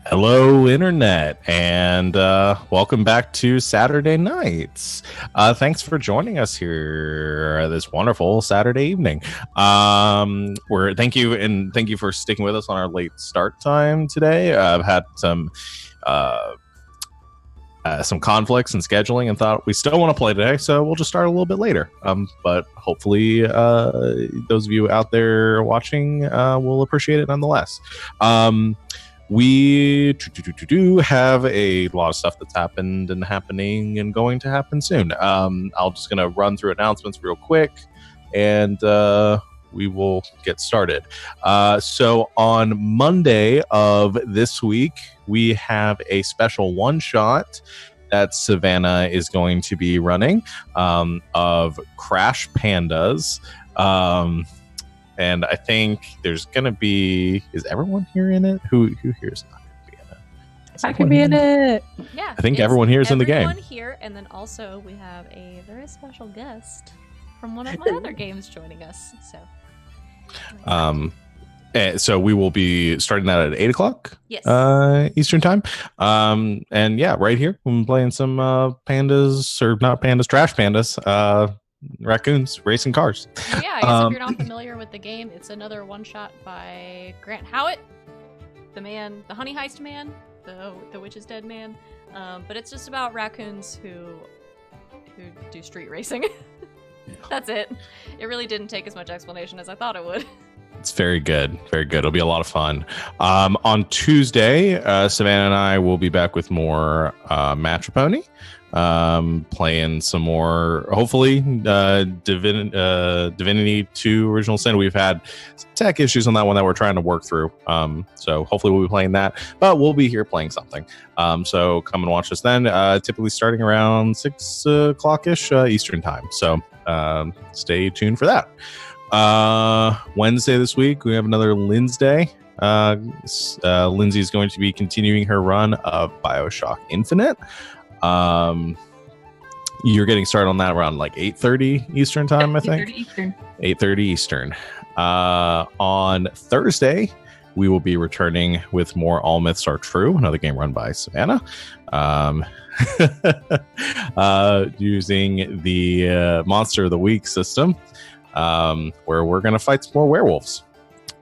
Hello, Internet, and welcome back to Saturday Nights. Thanks for joining us here this wonderful Saturday evening. Thank you for sticking with us on our late start time today. I've had some conflicts in scheduling and thought we still want to play today, so we'll just start a little bit later. But hopefully, those of you out there watching will appreciate it nonetheless. We do have a lot of stuff that's happened and happening and going to happen soon. I'll just going to run through announcements real quick, and we will get started. So on Monday of this week, we have a special one-shot that Savannah is going to be running of Crash Pandas. And I think there's gonna be. Is everyone here in it? Who here is not gonna be in it? I can be in it. Yeah, I think everyone here is in the game. Everyone here, and then also we have a very special guest from one of my other games joining us. So we will be starting that at 8 o'clock. Yes. Eastern time. And yeah, right here I'm playing some pandas, or not pandas, trash pandas. Raccoons racing cars. So yeah, I guess if you're not familiar with the game, it's another one-shot by Grant Howitt, the honey heist man, the witch is dead man. But it's just about raccoons who do street racing. That's it. It really didn't take as much explanation as I thought it would. It's very good. Very good. It'll be a lot of fun. On Tuesday, Savannah and I will be back with more Match-A-Pony. Playing some more, hopefully, Divinity 2 Original Sin. We've had some tech issues on that one that we're trying to work through. So hopefully we'll be playing that, but we'll be here playing something. So come and watch us then, typically starting around 6 o'clock-ish Eastern time. So stay tuned for that. Wednesday this week, we have another Lynn's Day. Lindsay is going to be continuing her run of BioShock Infinite. You're getting started on that around like 8:30 Eastern time, I think. 8:30 Eastern. On Thursday, we will be returning with more All Myths Are True, another game run by Savannah. Using the Monster of the Week system, where we're going to fight some more werewolves.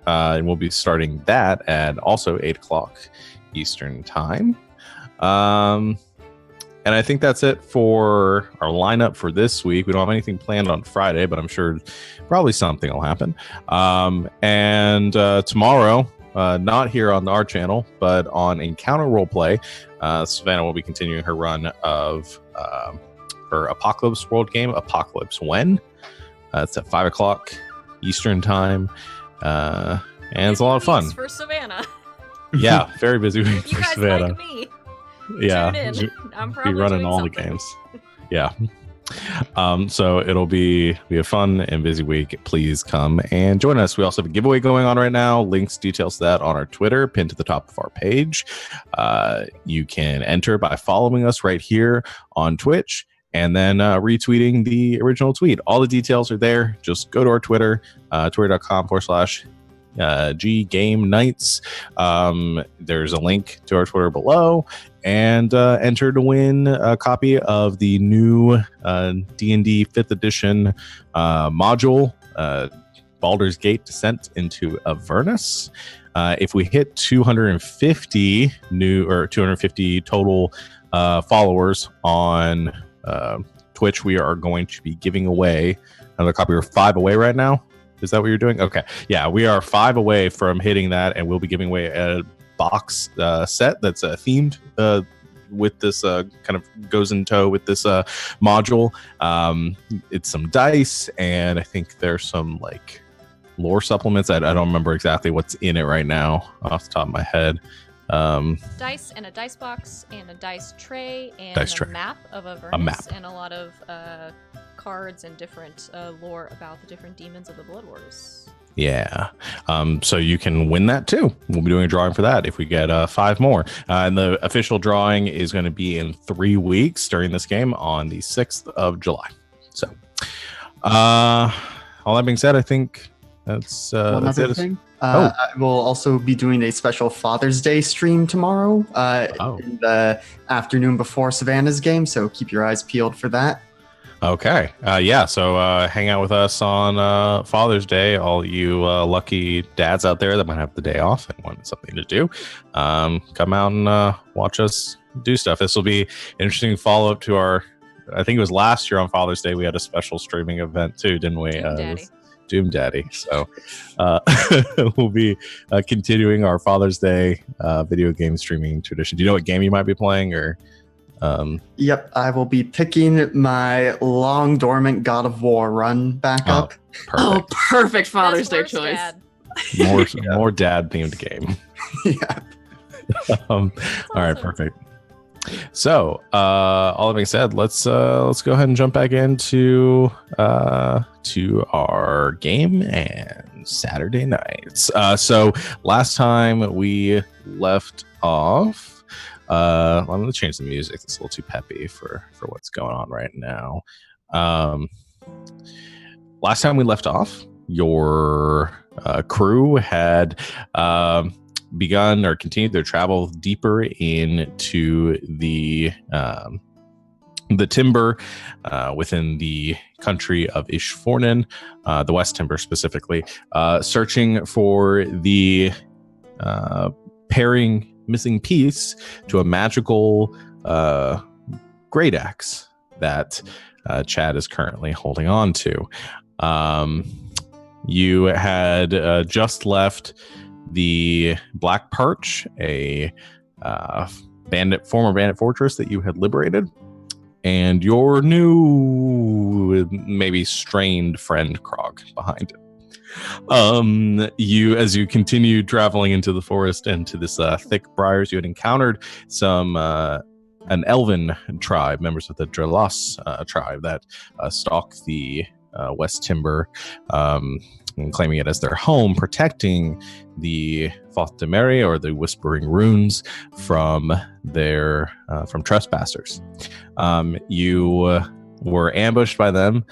And we'll be starting that at also 8 o'clock Eastern time. And I think that's it for our lineup for this week. We don't have anything planned on Friday, but I'm sure probably something will happen. And tomorrow, not here on our channel, but on Encounter Roleplay, Savannah will be continuing her run of her Apocalypse World game, Apocalypse When. It's at 5 o'clock Eastern time. And it's a lot of fun. For Savannah. Yeah, very busy week for Savannah. Like me. Yeah, I'm probably be running doing all something. the games. Yeah. So it'll be a fun and busy week. Please come and join us. We also have a giveaway going on right now. Links, details to that on our Twitter, pinned to the top of our page. You can enter by following us right here on Twitch and then retweeting the original tweet. All the details are there. Just go to our Twitter, twitter.com/G Game Nights. There's a link to our Twitter below, and enter to win a copy of the new D&D 5th edition module, Baldur's Gate Descent into Avernus. If we hit 250 total followers on Twitch, we are going to be giving away another copy. We're 5 away right now. Is that what you're doing? Okay. Yeah, we are 5 away from hitting that, and we'll be giving away a box set that's themed with this kind of goes in tow with this module. It's some dice, and I think there's some like lore supplements. I don't remember exactly what's in it right now off the top of my head. Dice and a dice box and a dice tray and map of Avernus and a lot of cards and different lore about the different demons of the Blood Wars. Yeah. So you can win that too. We'll be doing a drawing for that if we get 5 more. And the official drawing is going to be in 3 weeks during this game on the 6th of July. So all that being said, I think that's One other it. thing. I will also be doing a special Father's Day stream tomorrow in the afternoon before Savannah's game, so keep your eyes peeled for that. Okay. Yeah, so hang out with us on Father's Day, all you lucky dads out there that might have the day off and want something to do. Come out and watch us do stuff. This will be an interesting follow-up to our, I think it was last year on Father's Day, we had a special streaming event too, didn't we? Doom Daddy. So we'll be continuing our Father's Day video game streaming tradition. Do you know what game you might be playing? Or Yep, I will be picking my long dormant God of War run back up. Perfect. Perfect Father's Day choice. More dad themed game. Yeah. All right, perfect. So, all that being said, let's go ahead and jump back into to our game and Saturday nights. So last time we left off, I'm going to change the music. It's a little too peppy for what's going on right now. Last time we left off, your crew had begun or continued their travel deeper into the timber within the country of Ishfornen, the West Timber specifically, searching for the pairing missing piece to a magical great axe that Chad is currently holding on to. You had just left the Black Perch, a former bandit fortress that you had liberated, and your new, maybe strained friend Krog behind it. As you continued traveling into the forest and to this thick briars, you had encountered some an elven tribe, members of the Drelas tribe that stalk the West Timber, and claiming it as their home, protecting the Foth de Mary, or the Whispering Runes, from their from trespassers. You were ambushed by them,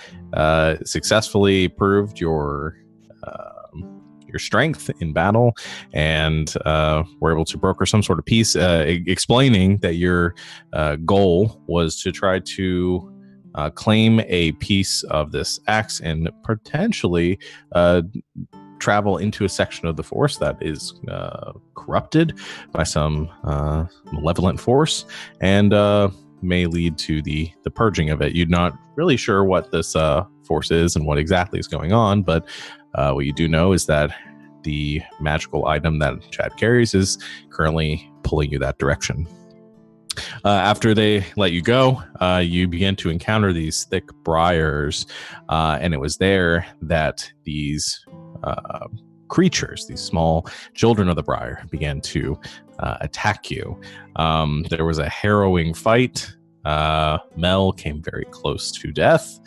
successfully proved your strength in battle, and were able to broker some sort of peace, explaining that your goal was to try to claim a piece of this axe and potentially travel into a section of the forest that is corrupted by some malevolent force, and may lead to the purging of it. You're not really sure what this force is and what exactly is going on, but what you do know is that the magical item that Chad carries is currently pulling you that direction. After they let you go, you begin to encounter these thick briars, and it was there that these creatures, these small children of the briar, began to attack you. There was a harrowing fight. Mel came very close to death.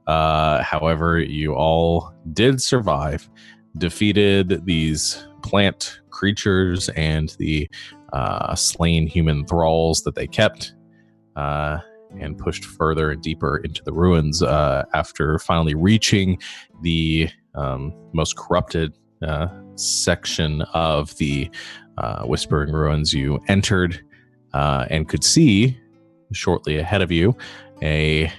However, you all did survive, defeated these plant creatures and the slain human thralls that they kept, and pushed further and deeper into the ruins, after finally reaching the most corrupted section of the Whispering Ruins. You entered and could see shortly ahead of you a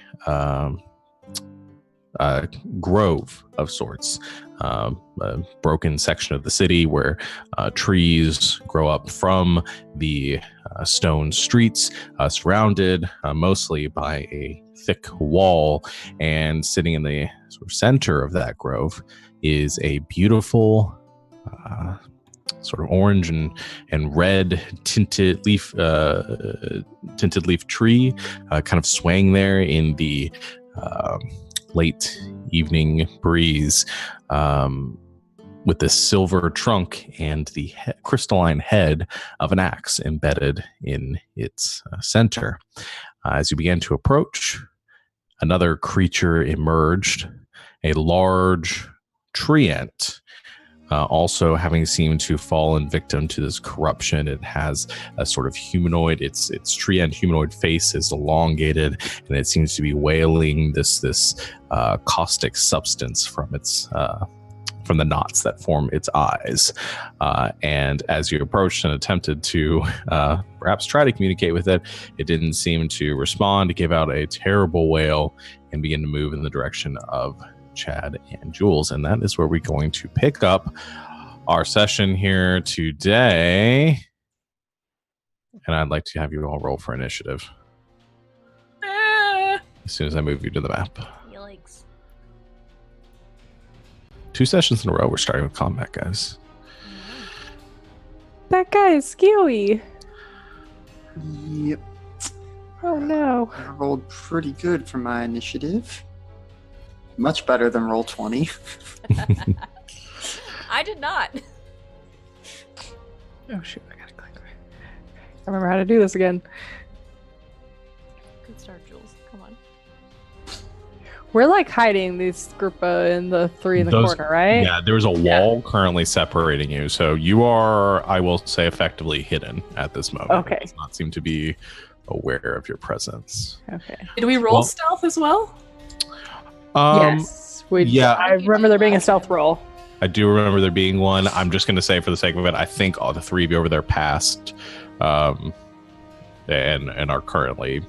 grove of sorts, a broken section of the city where trees grow up from the stone streets, surrounded mostly by a thick wall, and sitting in the sort of center of that grove is a beautiful sort of orange and red tinted leaf tree, kind of swaying there in the late evening breeze, with this silver trunk and the crystalline head of an axe embedded in its center. As you began to approach, another creature emerged, a large treant, also having seemed to fallen victim to this corruption. It has a sort of humanoid, its treant humanoid face is elongated, and it seems to be wailing this caustic substance from its from the knots that form its eyes. And as you approached and attempted to perhaps try to communicate with it, it didn't seem to respond, to give out a terrible wail, and begin to move in the direction of Chad and Jules. And that is where we're going to pick up our session here today. And I'd like to have you all roll for initiative. As soon as I move you to the map. Yikes. 2 sessions in a row, we're starting with combat, guys. That guy is skewy. Yep. Oh no. I rolled pretty good for my initiative. Much better than roll 20. I did not. Oh shoot, I gotta click. I remember how to do this again. Good start, Jules. Come on. We're like hiding this group in the 3 in the corner, right? Yeah, there's a wall currently separating you. So you are, I will say, effectively hidden at this moment. Okay. It does not seem to be aware of your presence. Okay. Did we roll stealth as well? Yes. I remember there being a stealth roll. I do remember there being one. I'm just going to say, for the sake of it, I think all the 3 of you over there passed and are currently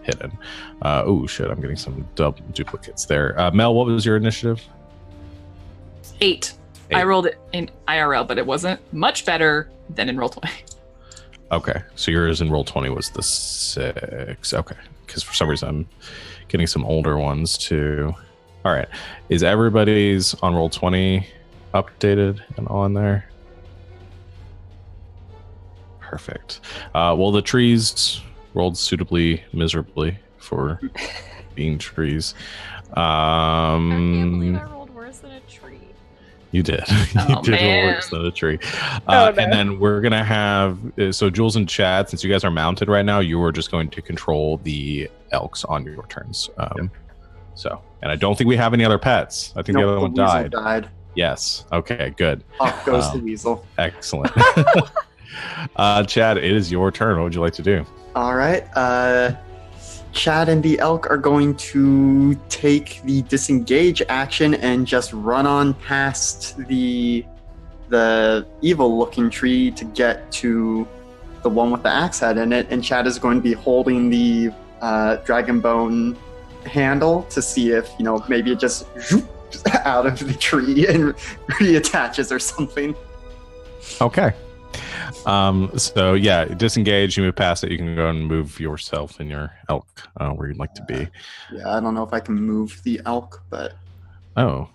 hidden. Oh shit, I'm getting some double duplicates there. Mel, what was your initiative? 8. I rolled it in IRL, but it wasn't much better than in roll 20. Okay, so yours in roll 20 was the 6. Okay, because for some reason I'm getting some older ones too. All right, is everybody's on roll 20 updated and on there? Perfect. Well, the trees rolled suitably miserably for being trees. I can't believe I rolled worse than a tree. You did. Oh, you did man. roll worse than a tree. No. And then we're going to have... So Jules and Chad, since you guys are mounted right now, you are just going to control the elks on your turns. So, and I don't think we have any other pets. I think the other one died. Yes. Okay, good. Off goes the weasel. Excellent. Chad, it is your turn. What would you like to do? All right. Chad and the elk are going to take the disengage action and just run on past the evil-looking tree to get to the one with the axe head in it. And Chad is going to be holding the dragon bone handle to see if, maybe it just out of the tree and reattaches or something. Okay. So yeah, disengage, you move past it, you can go and move yourself and your elk where you'd like to be. Yeah, I don't know if I can move the elk, but... Oh.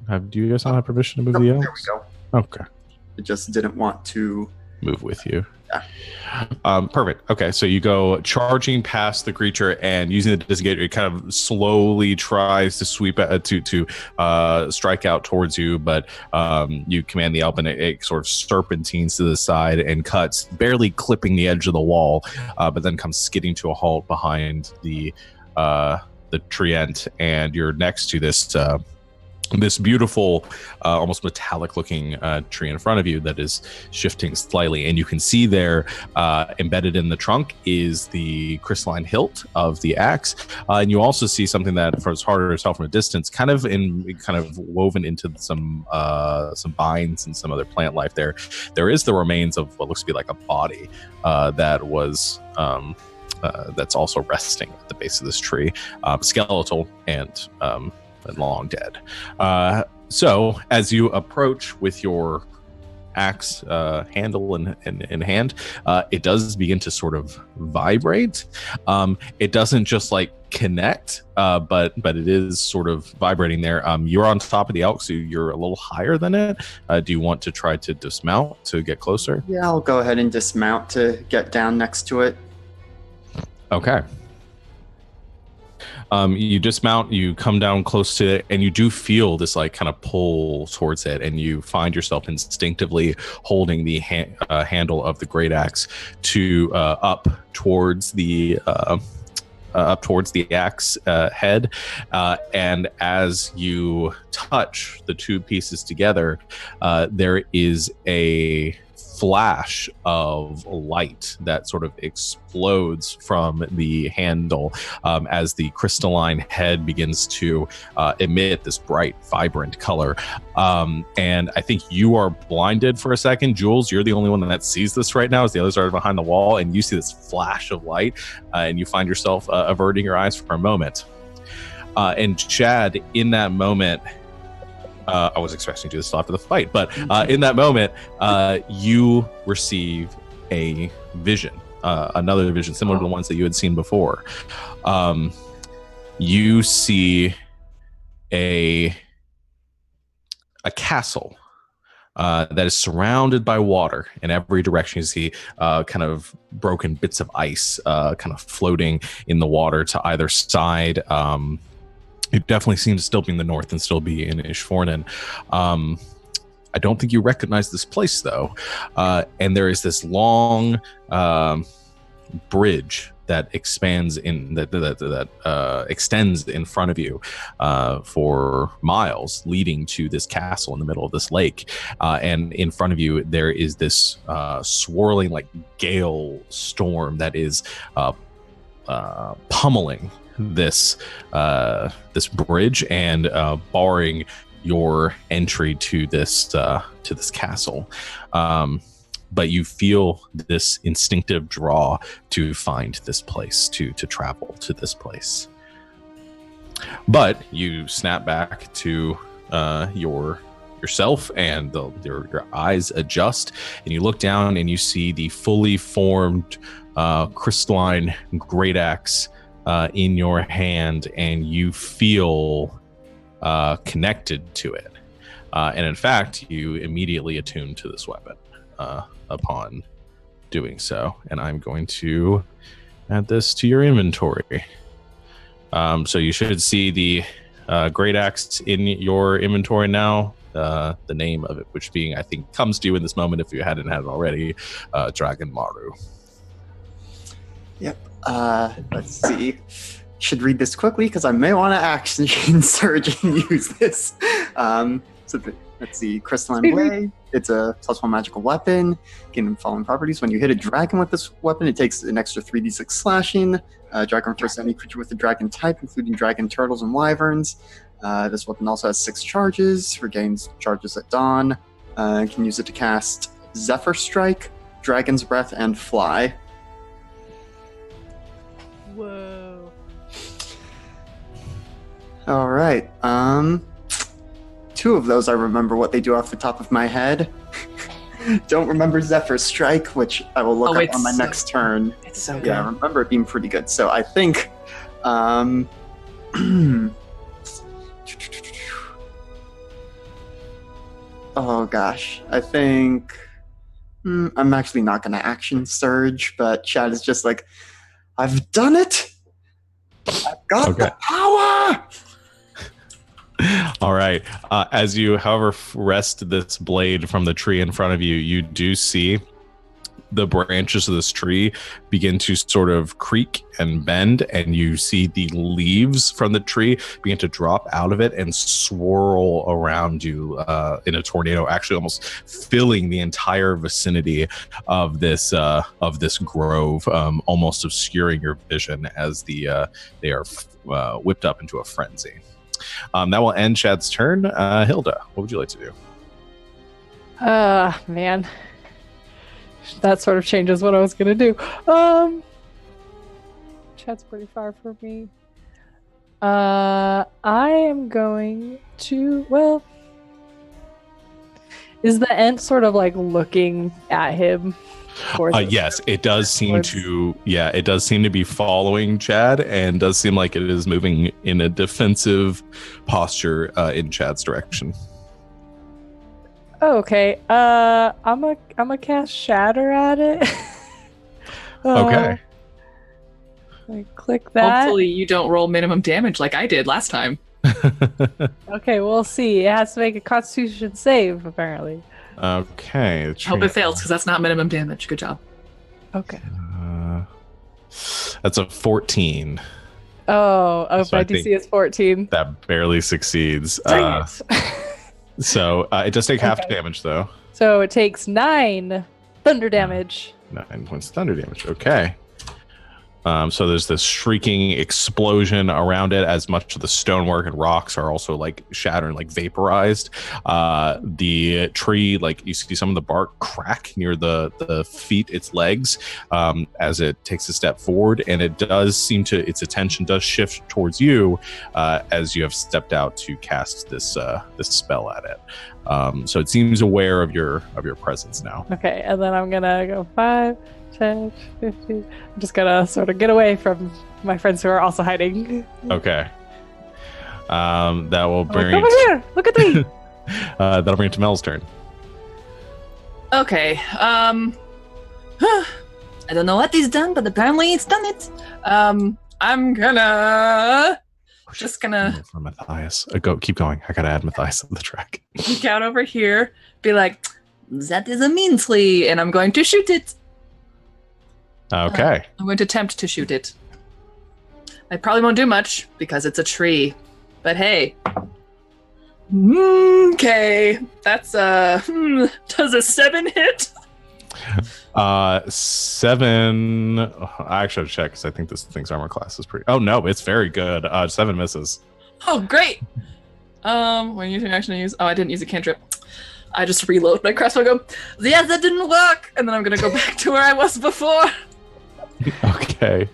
Do you guys not have permission to move the elk? There we go. Okay. It just didn't want to... Move with you. Yeah. Perfect. Okay, so you go charging past the creature and using the disengage, it kind of slowly tries to sweep to strike out towards you, but you command the elk and it sort of serpentines to the side and cuts, barely clipping the edge of the wall, but then comes skidding to a halt behind the treant, and you're next to this beautiful, almost metallic-looking tree in front of you that is shifting slightly, and you can see there, embedded in the trunk, is the crystalline hilt of the axe, and you also see something that, for as hard as tell from a distance, kind of woven into some vines and some other plant life. There is the remains of what looks to be like a body that was. That's also resting at the base of this tree, skeletal and long dead. So as you approach with your axe handle in hand, it does begin to sort of vibrate. It doesn't just like connect, but it is sort of vibrating there. You're on top of the elk, so you're a little higher than it. Do you want to try to dismount to get closer? Yeah, I'll go ahead and dismount to get down next to it. Okay. You dismount, you come down close to it, and you do feel this like kind of pull towards it, and you find yourself instinctively holding the handle of the great axe to up towards the axe head, and as you touch the two pieces together, there is a flash of light that sort of explodes from the handle as the crystalline head begins to emit this bright, vibrant color. And I think you are blinded for a second. Jules, you're the only one that sees this right now, as the others are behind the wall, and you see this flash of light, and you find yourself averting your eyes for a moment. And Chad, in that moment, I was expecting to do this after the fight, but in that moment, you receive a vision, another vision similar to the ones that you had seen before. You see a castle that is surrounded by water in every direction. You see kind of broken bits of ice kind of floating in the water to either side. It definitely seems to still be in the north and still be in Ishfornen. I don't think you recognize this place, though. And there is this long bridge that expands in that extends in front of you for miles, leading to this castle in the middle of this lake. And in front of you, there is this swirling like gale storm that is pummeling this bridge and barring your entry to this castle. But you feel this instinctive draw to find this place, to travel to this place. But you snap back to yourself, and your eyes adjust, and you look down and you see the fully formed crystalline great axe in your hand, and you feel connected to it. And in fact, you immediately attune to this weapon upon doing so. And I'm going to add this to your inventory. So you should see the great axe in your inventory now. The name of it, which being, I think, comes to you in this moment if you hadn't had it already, Dragon Maru. Yep. Let's see. Should read this quickly because I may want to action surge and use this. Let's see. Crystalline Blade. It's a +1 magical weapon. Gaining the following properties. When you hit a dragon with this weapon, it takes an extra 3d6 slashing. Dragon refers to any creature with a dragon type, including dragon, turtles, and wyverns. This weapon also has 6 charges. Regains charges at dawn. Can use it to cast Zephyr Strike, Dragon's Breath, and Fly. Whoa. All right. 2 of those I remember what they do off the top of my head. Don't remember Zephyr Strike, which I will look up on my next turn. It's so good. Yeah, I remember it being pretty good. So I think... oh gosh. I think... I'm actually not going to action surge, but Chad is just like, I've done it! I've got the power! All right. As you, however, wrest this blade from the tree in front of you, you do see the branches of this tree begin to sort of creak and bend, and you see the leaves from the tree begin to drop out of it and swirl around you in a tornado, actually almost filling the entire vicinity of this grove, almost obscuring your vision as they are whipped up into a frenzy. That will end Chad's turn. Hilda, what would you like to do? Man. That sort of changes what I was going to do. Chad's pretty far from me. I am going to... Well... Is the Ent sort of like looking at him? Yes, it does seem to. Yeah, it does seem to be following Chad, and does seem like it is moving in a defensive posture in Chad's direction. Oh, okay. I'm a cast Shatter at it. Okay. Like, click that. Hopefully, you don't roll minimum damage like I did last time. Okay, we'll see. It has to make a Constitution save, apparently. Okay. Hope it fails, because that's not minimum damage. Good job. Okay. That's a 14. Oh, So my I think DC is 14. That barely succeeds. Dang it. So it does take half damage, though. So it takes 9 thunder damage. 9 points of thunder damage. Okay. So there's this shrieking explosion around it as much of the stonework and rocks are also like shattering, like vaporized. The tree, like you see some of the bark crack near the feet, its legs, as it takes a step forward, and it does seem to, its attention does shift towards you as you have stepped out to cast this spell at it. So it seems aware of your presence now. Okay, and then I'm gonna go 5, 10, 15. I'm just gonna sort of get away from my friends who are also hiding. Okay. That will bring Over here! Look at me! that'll bring it to Mel's turn. Okay. I don't know what he's done, but apparently he's done it. I'm gonna just gonna for Matthias. Keep going. I gotta add Matthias to the track. peek out over here, be like, that is a meansly, and I'm going to shoot it. Okay. I'm going to attempt to shoot it. I probably won't do much because it's a tree. But hey. Okay. That's does a 7 hit? 7. I actually have to check because I think this thing's armor class is pretty. Oh no, it's very good. 7 misses. Oh great. When using action I use, I didn't use a cantrip. I just reload my crossbow. Go, yeah, that didn't work, and then I'm gonna go back to where I was before. Okay.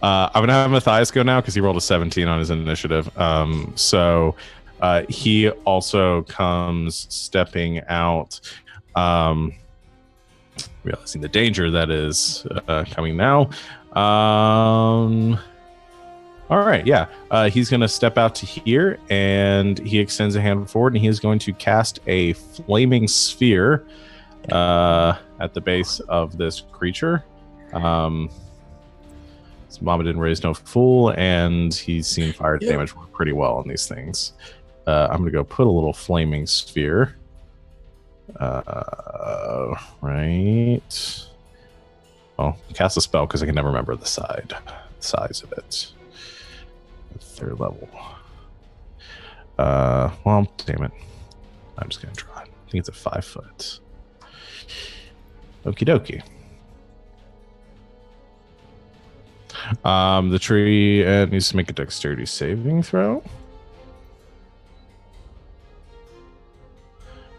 I'm gonna have Matthias go now because he rolled a 17 on his initiative. So he also comes stepping out, realizing the danger that is coming now. All right, yeah. He's going to step out to here, and he extends a hand forward, and he is going to cast a flaming sphere at the base of this creature. His mama didn't raise no fool, and he's seen fire damage work pretty well on these things. I'm going to go put a little flaming sphere. Right. Oh, cast a spell because I can never remember the size of it. 3rd level. Well, damn it. I'm just gonna try. I think it's a 5 foot. Okie dokie. The tree needs to make a dexterity saving throw.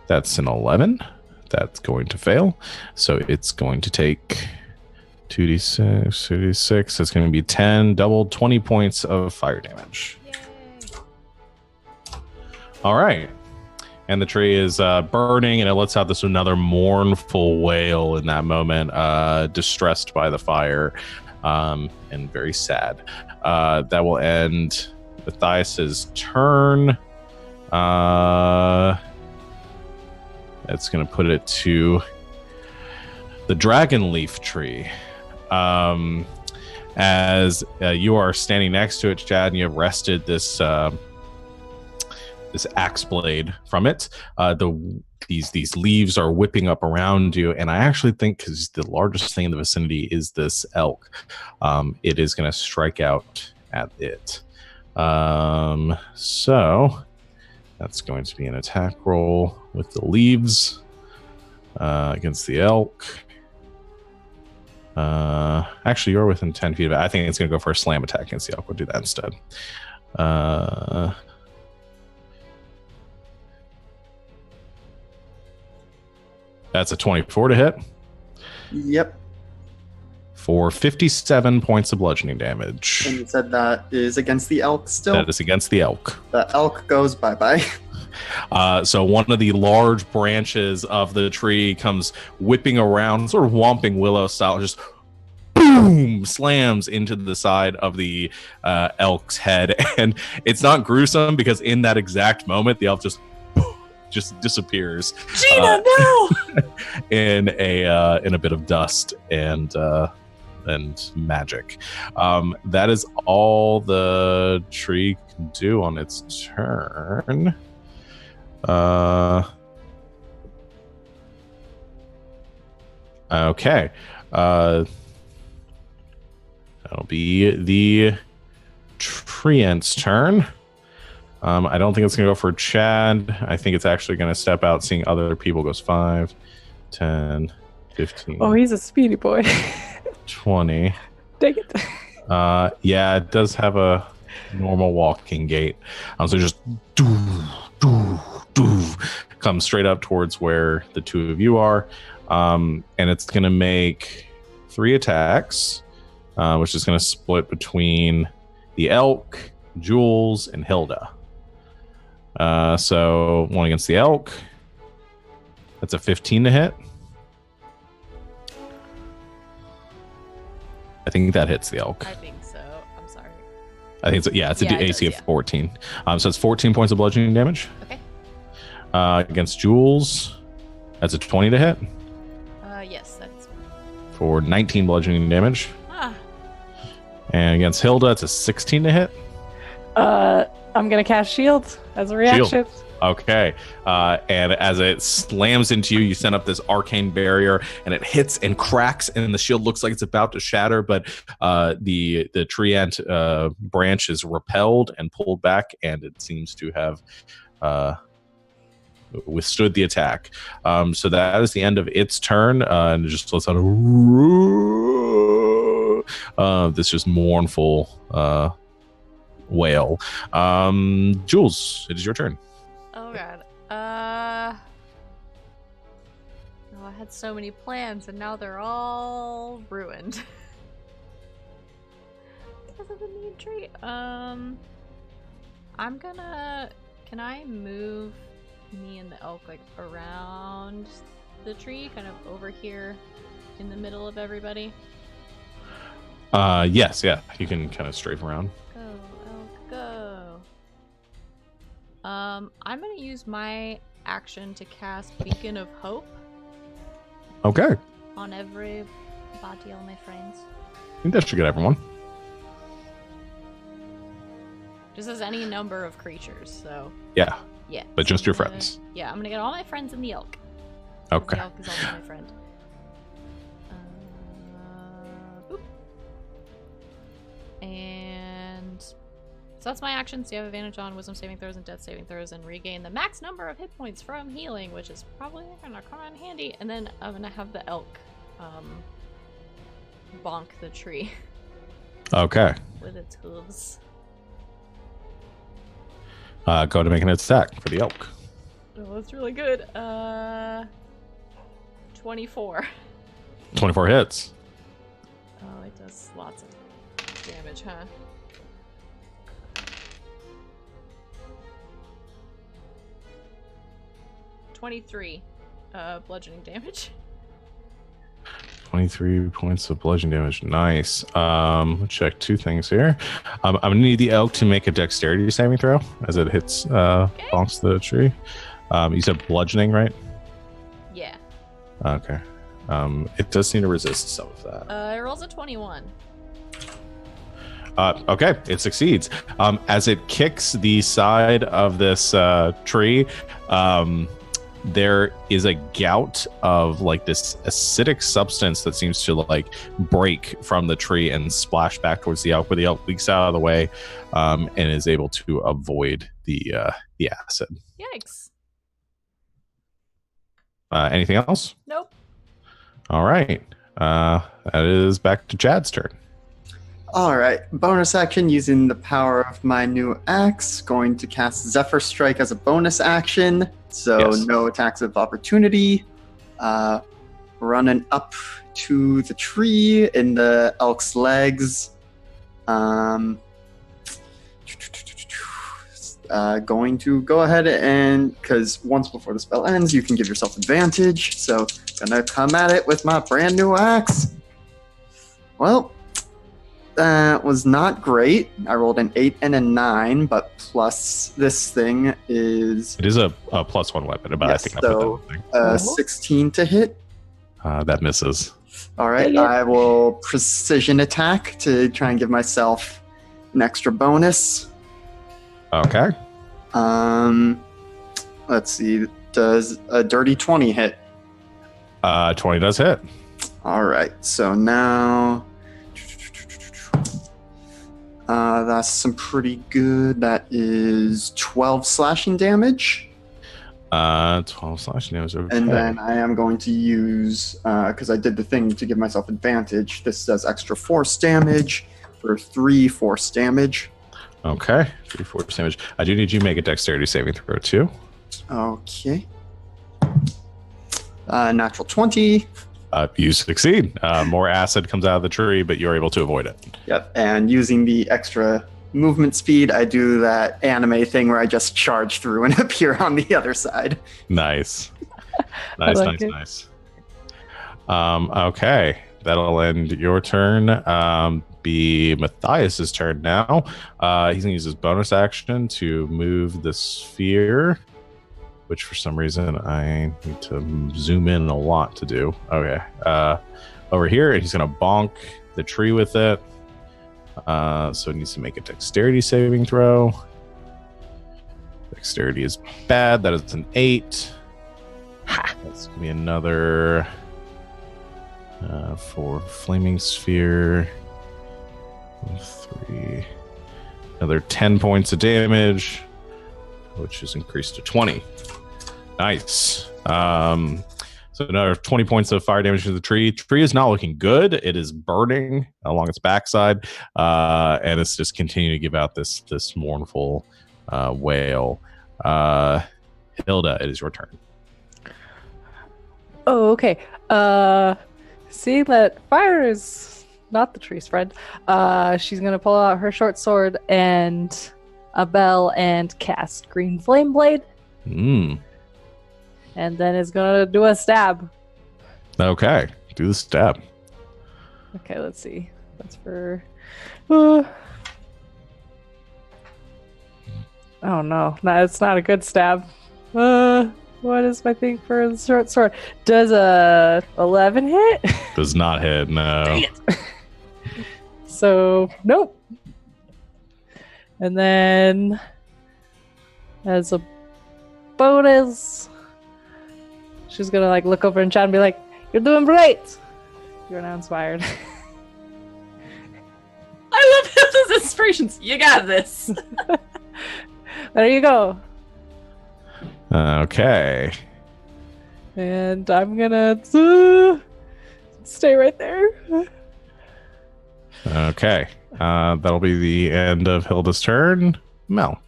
That's an 11. That's going to fail. So it's going to take 2d6, 2d6. It's going to be 10, doubled, 20 points of fire damage. Yay. All right. And the tree is burning, and it lets out this another mournful wail in that moment, distressed by the fire and very sad. That will end Matthias's turn. It's going to put it to the dragon leaf tree. As you are standing next to it, Chad, and you have wrested this this axe blade from it. These leaves are whipping up around you, and I actually think because the largest thing in the vicinity is this elk, it is going to strike out at it. So that's going to be an attack roll with the leaves against the elk. Actually, you're within 10 feet of it. I think it's going to go for a slam attack against the elk. We'll do that instead. That's a 24 to hit. Yep. For 57 points of bludgeoning damage. And you said that is against the elk still? That is against the elk. The elk goes bye-bye. So one of the large branches of the tree comes whipping around, sort of Whomping Willow style, just boom, slams into the side of the elk's head. And it's not gruesome because in that exact moment, the elk just disappears. Gina, no! in a bit of dust and magic. That is all the tree can do on its turn. Okay. That'll be the treant's turn. I don't think it's going to go for Chad. I think it's actually going to step out, seeing other people. Goes 5, 10, 15, Oh, he's a speedy boy. 20. Dang it. Yeah, it does have a normal walking gait. So just doo, doo, doo, come straight up towards where the two of you are. And it's going to make 3 attacks, which is going to split between the elk, Jules, and Hilda. So one against the elk. That's a 15 to hit. I think that hits the elk. I think so. I'm sorry. I think it's it's Yeah, a it AC does, of yeah. 14. So it's 14 points of bludgeoning damage. Okay. Against Jules, that's a 20 to hit Yes, that's. for 19 bludgeoning damage. Ah, And against Hilda, it's a 16 to hit. I'm gonna cast shield as a reaction. Okay. And as it slams into you, you send up this arcane barrier, and it hits and cracks, and the shield looks like it's about to shatter, but the treant branch is repelled and pulled back, and it seems to have withstood the attack. So that is the end of its turn, and it just lets out this just mournful wail. Jules, it is your turn. oh god. Oh, I had so many plans, and now they're all ruined. Because of the mean tree. I'm gonna. Can I move me and the elk like around the tree, kind of over here in the middle of everybody? Yes, yeah, you can kind of strafe around. Go, elk, go. I'm gonna use my action to cast Beacon of Hope Okay, on everybody, all my friends. I think that should get everyone. Just as any number of creatures, so Yeah, yeah. but so just your I'm gonna- friends. Yeah, I'm gonna get all my friends in the elk. Okay. The elk is also my friend. Boop. And so that's my action. So you have advantage on wisdom saving throws and death saving throws, and regain the max number of hit points from healing, which is probably gonna come in handy. And then I'm gonna have the elk bonk the tree Okay. with its hooves. Go to make an attack for the elk. Oh, that's really good. 24. 24 hits. Oh, it does lots of damage, huh? $23 bludgeoning damage. 23 points of bludgeoning damage. Nice. Check 2 things here. I'm gonna need the elk to make a dexterity saving throw as it hits bonks the tree. You said bludgeoning, right? Yeah. Okay. It does seem to resist some of that. It rolls a 21. Okay, it succeeds. As it kicks the side of this tree, there is a gout of like this acidic substance that seems to like break from the tree and splash back towards the elk, where the elk leaks out of the way and is able to avoid the acid. Yikes. Anything else? Nope. All right. That is back to Chad's turn. All right, bonus action using the power of my new axe. Going to cast Zephyr Strike as a bonus action, so Yes. no attacks of opportunity. Running up to the tree in the elk's legs. Going to go ahead and, because once before the spell ends, you can give yourself advantage. So gonna come at it with my brand new axe. Well, that was not great. I rolled an 8 and a 9, but plus this thing is It is a +1 weapon, but Yes, I think I so- put that thing. 16 to hit. That misses. All right, Yeah. I will precision attack to try and give myself an extra bonus. Okay. Let's see. Does a dirty 20 hit? 20 does hit. All right, so now that's some pretty good. That is 12 slashing damage. 12 slash damage. Okay. And then I am going to use, because I did the thing to give myself advantage, this does extra force damage for 3 force damage. Okay, 3 force damage. I do need you to make a dexterity saving throw too. Okay. Natural 20. You succeed. More acid comes out of the tree, but you're able to avoid it. Yep. And using the extra movement speed, I do that anime thing where I just charge through and appear on the other side. Nice. like nice. it. Nice. Okay, that'll end your turn. Be Matthias's turn now. He's gonna use his bonus action to move the sphere, which for some reason I need to zoom in a lot to do. Okay. Over here, and he's gonna bonk the tree with it. So it needs to make a dexterity saving throw. Dexterity is bad. That is an 8. That's gonna be another for flaming sphere. 3. Another 10 points of damage, which is increased to 20. Nice. So another 20 points of fire damage to the tree. Tree is not looking good. It is burning along its backside, and it's just continuing to give out this mournful wail. Hilda, it is your turn. Oh, okay. Seeing that fire is not the tree's friend, she's gonna pull out her short sword and a bell and cast Green Flame Blade. And then it's gonna do a stab. Okay, do the stab. Okay, let's see. That's for. Oh no, it's not a good stab. What is my thing for the short sword? Does a 11 hit? Does not hit. No. Dang it. So nope. And then as a bonus, she's gonna like look over and chat and be like, "You're doing great. You're now inspired." I love those inspirations. You got this. There you go. Okay. And I'm gonna stay right there. Okay. That'll be the end of Hilda's turn. Mel.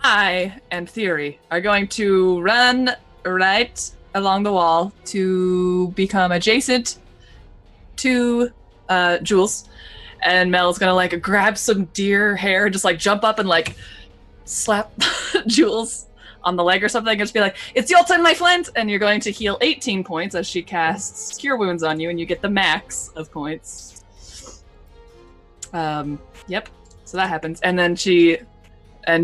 I and Theory are going to run right along the wall to become adjacent to Jules. And Mel's gonna like grab some deer hair, just like jump up and like slap Jules on the leg or something, and just be like, "It's your turn, my friend!" And you're going to heal 18 points as she casts Cure Wounds on you, and you get the max of points. Yep. So that happens, and then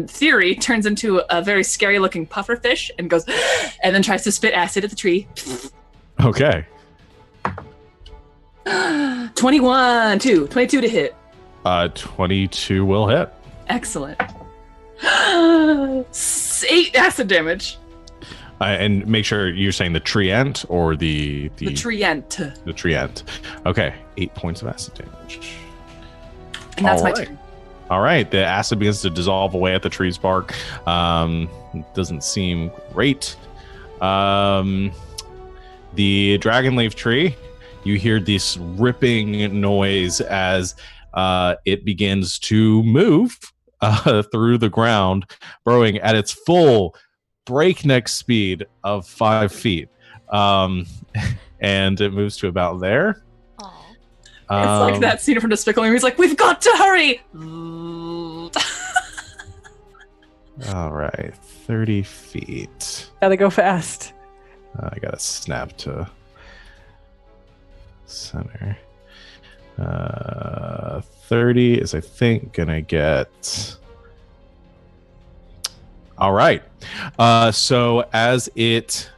Theory turns into a very scary-looking pufferfish and goes, and then tries to spit acid at the tree. Okay. 22 to hit. 22 will hit. Excellent. 8 acid damage. And make sure you're saying the treant or the treant. The treant. Okay, 8 points of acid damage. And that's my All right. turn. All right, the acid begins to dissolve away at the tree's bark. Doesn't seem great. The dragon leaf tree, you hear this ripping noise as it begins to move through the ground, burrowing at its full breakneck speed of 5 feet. And it moves to about there. Aw. It's like that scene from Despicable Me where he's like, "We've got to hurry!" All right, 30 feet. Gotta go fast. I gotta snap to center. 30 is, I think, gonna get. All right. So as it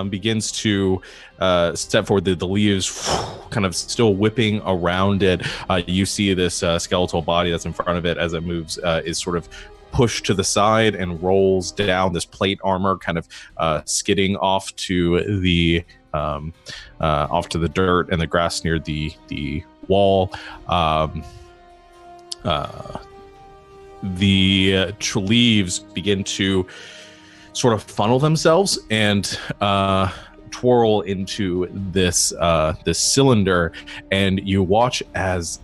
begins to step forward, the leaves kind of still whipping around it. You see this skeletal body that's in front of it as it moves is sort of pushed to the side and rolls down. This plate armor kind of skidding off to the dirt and the grass near the wall. The leaves begin to sort of funnel themselves and twirl into this cylinder, and you watch as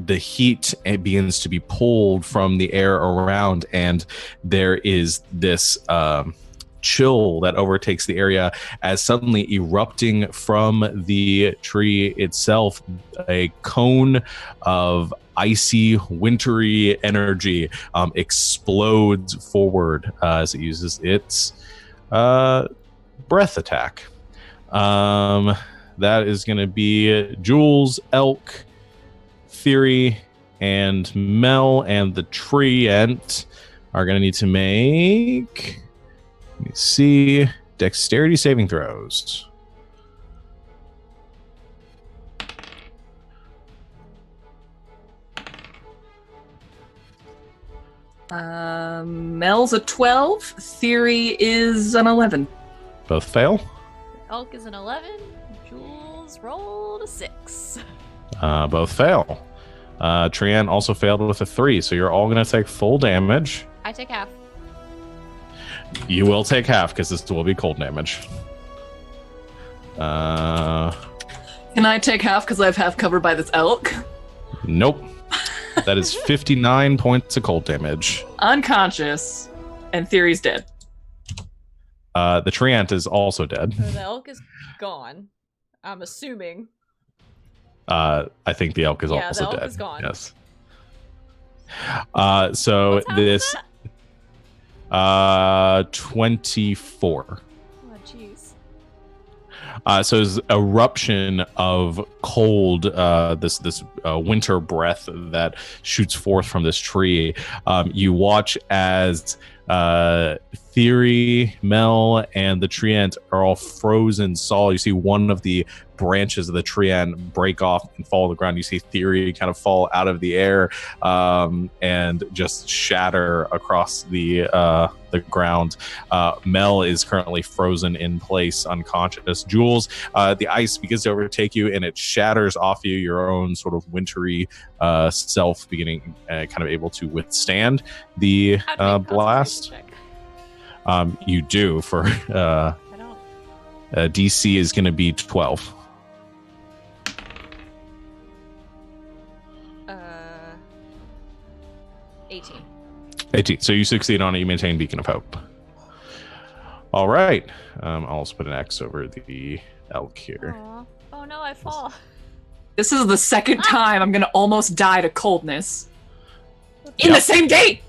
the heat begins to be pulled from the air around, and there is this chill that overtakes the area as suddenly erupting from the tree itself, a cone of icy, wintry energy explodes forward as it uses its breath attack. That is going to be Jules, Elk, Theory, and Mel, and the Treant are going to need to make, let me see, dexterity saving throws. Mel's a 12. Theory is an 11. Both fail. Elk is an 11. Jules rolled a 6. Both fail. Treant also failed with a 3, so you're all going to take full damage. I take half. You will take half because this will be cold damage. Can I take half because I have half covered by this elk? Nope. That is 59 points of cold damage. Unconscious, and Theory's dead. The Treant is also dead. So the elk is gone. I'm assuming. I think the elk is Yeah, also the elk dead. is gone. Yes. So What's half of this that? 24. Oh, jeez. So it's eruption of cold, this winter breath that shoots forth from this tree. You watch as Theory, Mel, and the Treant are all frozen solid. You see one of the branches of the Treant break off and fall to the ground. You see Theory kind of fall out of the air and just shatter across the ground. Mel is currently frozen in place, unconscious. Jules, the ice begins to overtake you, and it shatters off you, your own sort of wintry self beginning kind of able to withstand the blast. Check. You do for I don't. DC is going to be 12. 18. 18. So you succeed on it. You maintain Beacon of Hope. All right. I'll also put an X over the elk here. Aw. Oh no, I fall. This is the second time I'm gonna almost die to coldness. In Yep. the same day!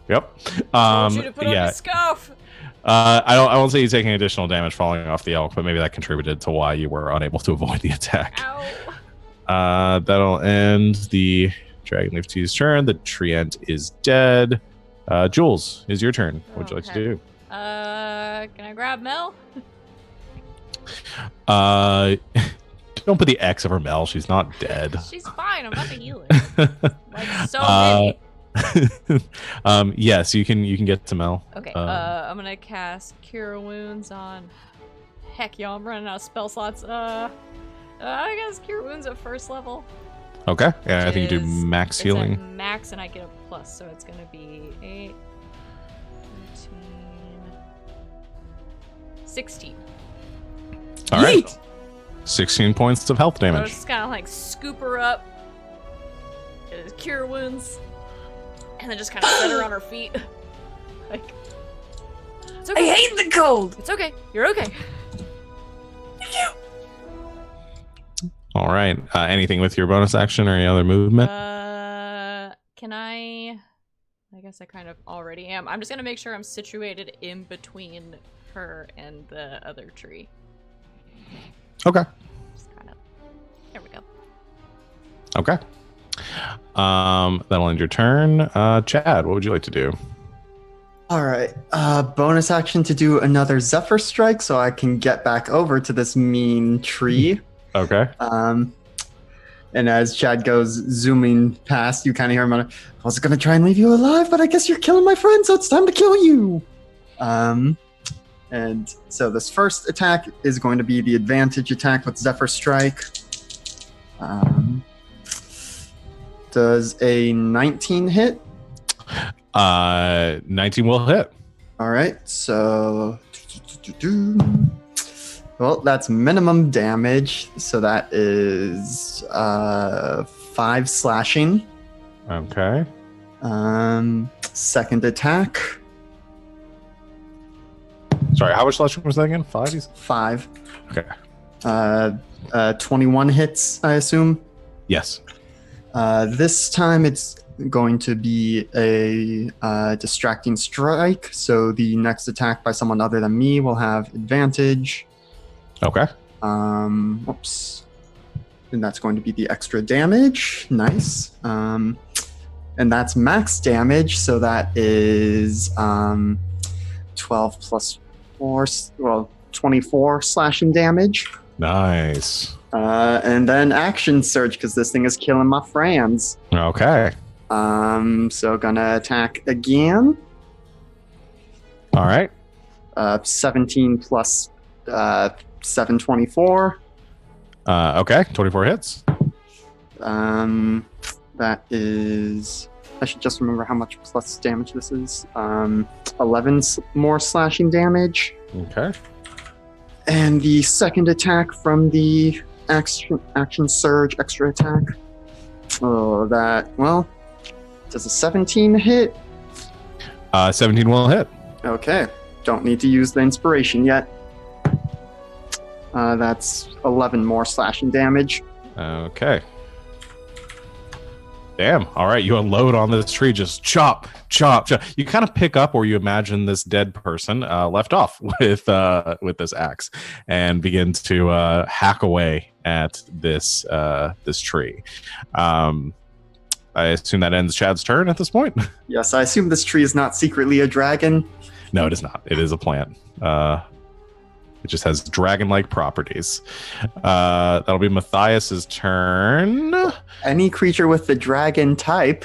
Yep. I want you to put on Yeah. your scarf. I won't say you're taking additional damage falling off the elk, but maybe that contributed to why you were unable to avoid the attack. Ow. That'll end the Dragonleaf 2's turn. The Treant is dead. Jules, is your turn. What would you like to Okay. do? Can I grab Mel? Don't put the X over Mel. She's not dead. She's fine. I'm about to heal her. Like so many. Yes, you can get to Mel. Okay. I'm gonna cast Cure Wounds on. Heck, y'all! I'm running out of spell slots. I guess Cure Wounds at first level. Okay. Yeah, I think you do Is- max It's healing. at max, and I get a plus, so it's gonna be 8, 13, 16. All right. Yeet! 16 points of health So damage. just kind of like scoop her up, Cure Wounds, and then just kind of set her on her feet. Like, it's I okay. hate the cold! It's okay. You're okay. All right. Anything with your bonus action or any other movement? Can I guess I kind of already am. I'm just gonna make sure I'm situated in between her and the other tree. Okay. Just kind of. There we go. Okay. That'll end your turn. Chad, what would you like to do? All right. Bonus action to do another Zephyr Strike so I can get back over to this mean tree. Okay. And as Chad goes zooming past, you kind of hear him. I was going to try and leave you alive, but I guess you're killing my friend, so it's time to kill you. And so this first attack is going to be the advantage attack with Zephyr Strike. Does a 19 hit? 19 will hit. All right, so well, that's minimum damage. So that is 5 slashing. Okay. Second attack, Sorry, how much slashing was that again? 5? 5. Okay. 21 hits, I assume. Yes. This time it's going to be a distracting strike. So the next attack by someone other than me will have advantage. Okay. Whoops. And that's going to be the extra damage. Nice. And that's max damage. So that is 12 plus 4, well, 24 slashing damage. Nice. And then action surge because this thing is killing my friends. Okay. So gonna attack again. All right. 17 plus 7, 24. Okay. 24 hits. That is. I should just remember how much plus damage this is. 11 more slashing damage. Okay. And the second attack from the action surge extra attack. Oh, does a 17 hit? 17 will hit. Okay. Don't need to use the inspiration yet. That's 11 more slashing damage. Okay. Damn. All right. You unload on this tree. Just chop, chop, chop. You kind of pick up where you imagine this dead person left off with this axe and begin to hack away at this this tree. I assume that ends Chad's turn at this point. Yes, I assume this tree is not secretly a dragon. No, it is not. It is a plant. It just has dragon-like properties. That'll be Matthias's turn. Any creature with the dragon type.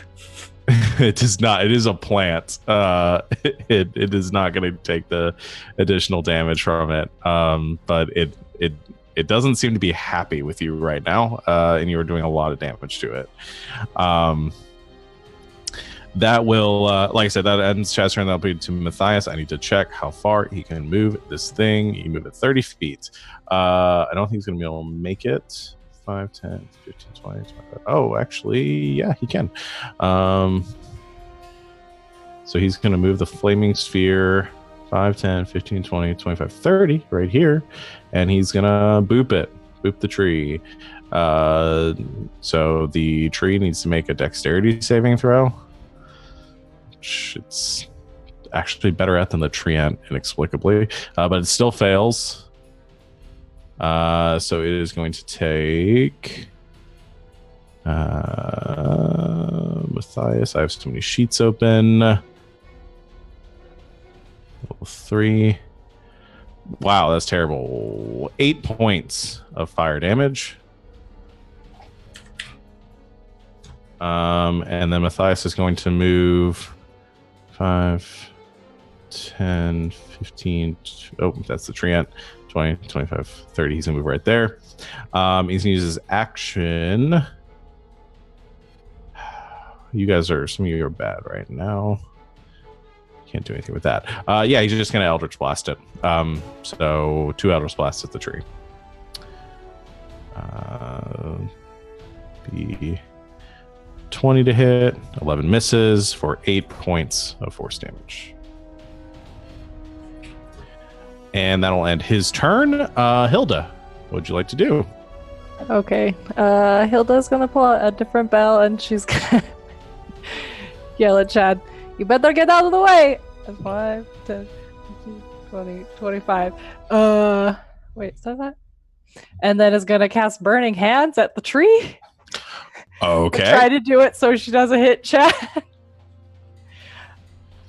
It does not. It is a plant. It is not going to take the additional damage from it. But it doesn't seem to be happy with you right now, and you are doing a lot of damage to it. That will, like I said, that ends Chad's turn. That'll be to Matthias. I need to check how far he can move this thing. You move it 30 feet. I don't think he's going to be able to make it. 5, 10, 15, 20, 25. Oh, actually, yeah, he can. So he's going to move the flaming sphere 5, 10, 15, 20, 25, 30 right here. And he's going to boop it. Boop the tree. So the tree needs to make a dexterity saving throw. It's actually better at than the tree ant, inexplicably, but it still fails. So it is going to take Matthias. I have so many sheets open. Level 3. Wow, that's terrible. 8 points of fire damage. And then Matthias is going to move 5, 10, 15. Oh, that's the tree ant. 20, 25, 30. He's going to move right there. He's going to use his action. Some of you are bad right now. Can't do anything with that. Yeah, he's just going to Eldritch Blast it. So 2 Eldritch Blasts at the tree. Be 20 to hit, 11 misses for 8 points of force damage. And that'll end his turn. Hilda, what would you like to do? Okay. Hilda's gonna pull out a different bell and she's gonna yell at Chad, "You better get out of the way!" 5, 10, 15, 20, 25. Wait, is that? And then is gonna cast Burning Hands at the tree. Okay. Try to do it so she doesn't hit Chad.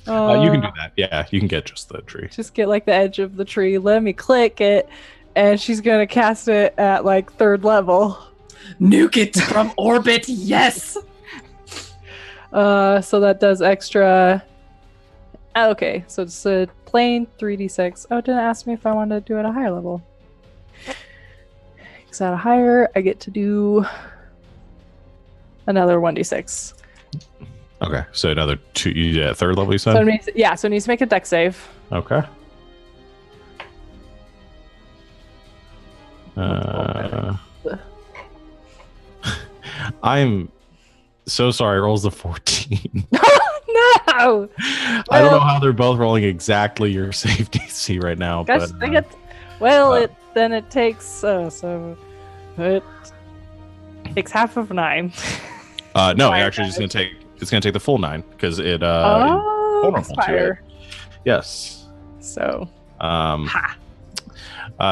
You can do that. Yeah, you can get just the tree. Just get like the edge of the tree. Let me click it, and she's gonna cast it at like 3rd level. Nuke it from orbit, yes! So that does extra. Okay, so it's a plain 3d6. Oh, it didn't ask me if I wanted to do it at a higher level. Because at a higher, I get to do another 1d6. Okay, so another 2. You did at 3rd level, you said? So it needs to make a dex save. Okay. I'm so sorry. Rolls a 14. No. I don't know how they're both rolling exactly your save DC right now, Gosh, but dang it. Well, it takes so it takes half of 9. no, Fire actually, it's damage. gonna take the full 9 because it Oh, to fire. Yes. So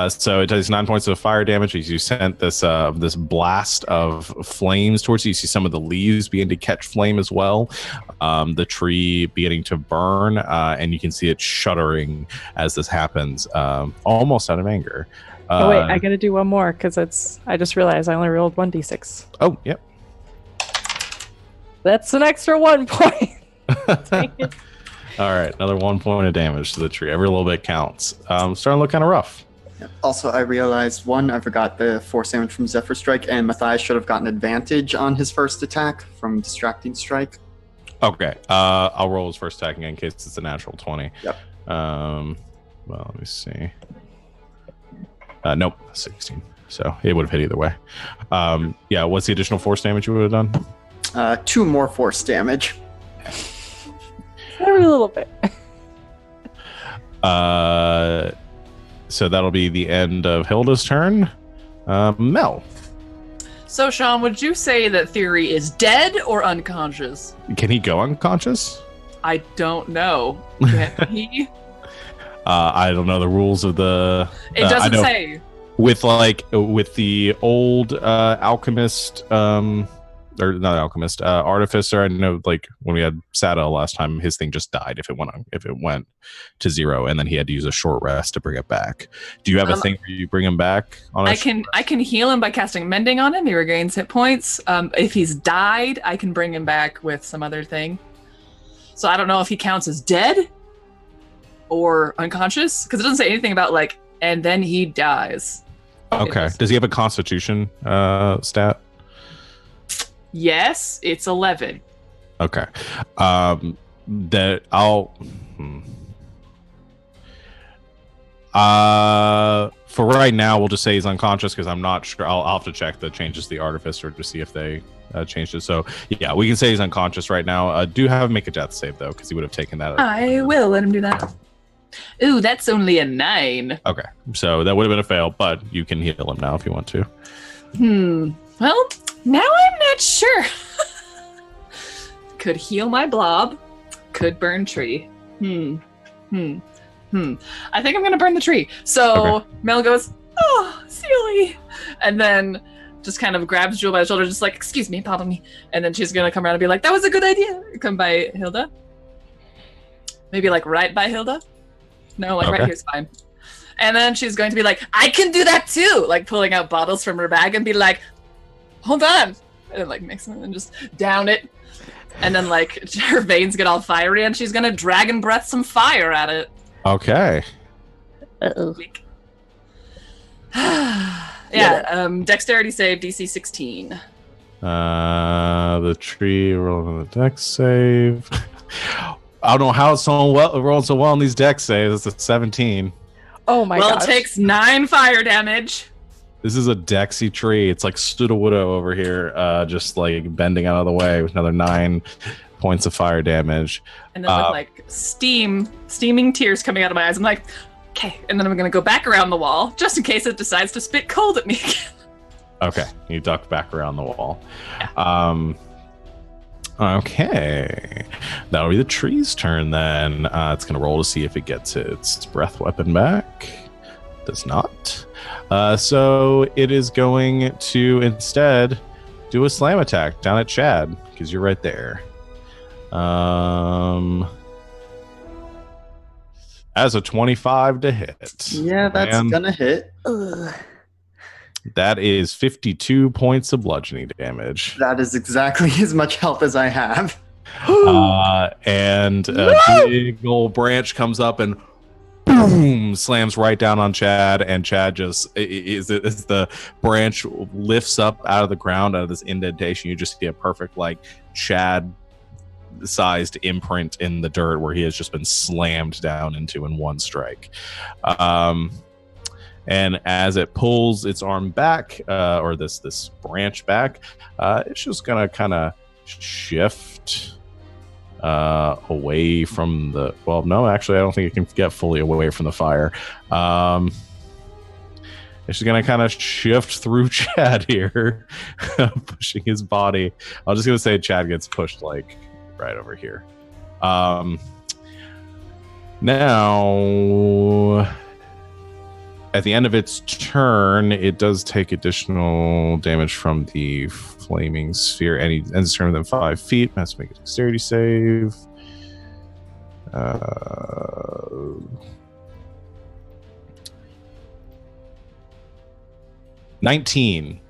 So it takes 9 points of fire damage as you sent this this blast of flames towards you. You see some of the leaves begin to catch flame as well. The tree beginning to burn, and you can see it shuddering as this happens, almost out of anger. oh wait, I gotta do one more because I just realized I only rolled 1d6. Oh, yep. That's an extra 1 point. Dang it. All right, another 1 point of damage to the tree. Every little bit counts. Starting to look kind of rough. Also, I realized I forgot the force damage from Zephyr Strike, and Matthias should have gotten advantage on his first attack from Distracting Strike. Okay, I'll roll his first attack again in case it's a natural 20. Yep. Well, let me see. Nope, 16. So it would have hit either way. Yeah, what's the additional force damage you would have done? 2 more force damage. Every little bit. So that'll be the end of Hilda's turn. Mel, So, Sean, would you say that Theory is dead or unconscious? can he go unconscious? I don't know. Can he? I don't know the rules of the. It I doesn't know say. with the old alchemist, or not alchemist, artificer. I know, like when we had Sada last time, his thing just died if it went to 0, and then he had to use a short rest to bring it back. Do you have a thing where you bring him back? I can heal him by casting Mending on him. He regains hit points. If he's died, I can bring him back with some other thing. So I don't know if he counts as dead or unconscious, because it doesn't say anything about like, and then he dies. Okay. Does he have a Constitution stat? Yes, it's 11. Okay. That I'll. For right now, we'll just say he's unconscious because I'm not sure. I'll have to check the changes to the artificer to see if they changed it. So yeah, we can say he's unconscious right now. Do have him make a death save though, because he would have taken that. I will let him do that. Ooh, that's only a 9. Okay, so that would have been a fail, but you can heal him now if you want to. Well, now I'm not sure. Could heal my blob. Could burn tree. I think I'm gonna burn the tree. So Okay. Mel goes, "Oh, silly," and then just kind of grabs Jewel by the shoulder, just like, "Excuse me, pardon me." And then she's gonna come around and be like, "That was a good idea." Come by Hilda. Maybe like right by Hilda. No, like right Okay. here's fine. And then she's going to be like, "I can do that too," like pulling out bottles from her bag and be like, "Hold on," and then like mix them and just down it. And then like her veins get all fiery, and she's gonna dragon breath some fire at it. Okay. Uh-oh. Dexterity save DC 16. The tree rolling the dex save. I don't know how it's rolled so well on these dex saves. It's a 17. Oh my Well, gosh. it takes 9 fire damage. This is a Dexy tree. It's like Studawood over here, just like bending out of the way with another 9 points of fire damage. And then with like steaming tears coming out of my eyes, I'm like, okay. And then I'm gonna go back around the wall just in case it decides to spit cold at me again. Okay, you duck back around the wall. Okay, that'll be the tree's turn then. It's gonna roll to see if it gets its breath weapon back. Does not. So it is going to instead do a slam attack down at Chad because you're right there. As a 25 to hit. Yeah, that's And gonna hit. that is 52 points of bludgeoning damage. That is exactly as much health as I have. And a big old branch comes up and boom, slams right down on Chad, and Chad just is the branch lifts up out of the ground out of this indentation. You just see a perfect like Chad sized imprint in the dirt where he has just been slammed down into in one strike. And as it pulls its arm back, or this branch back, it's just gonna kind of shift away from the. Well, no, actually, I don't think it can get fully away from the fire. It's just gonna kind of shift through Chad here, pushing his body. I'm just gonna say Chad gets pushed like right over here. Now. At the end of its turn, it does take additional damage from the flaming sphere. Any ends turn within 5 feet. Has to make a dexterity save. 19.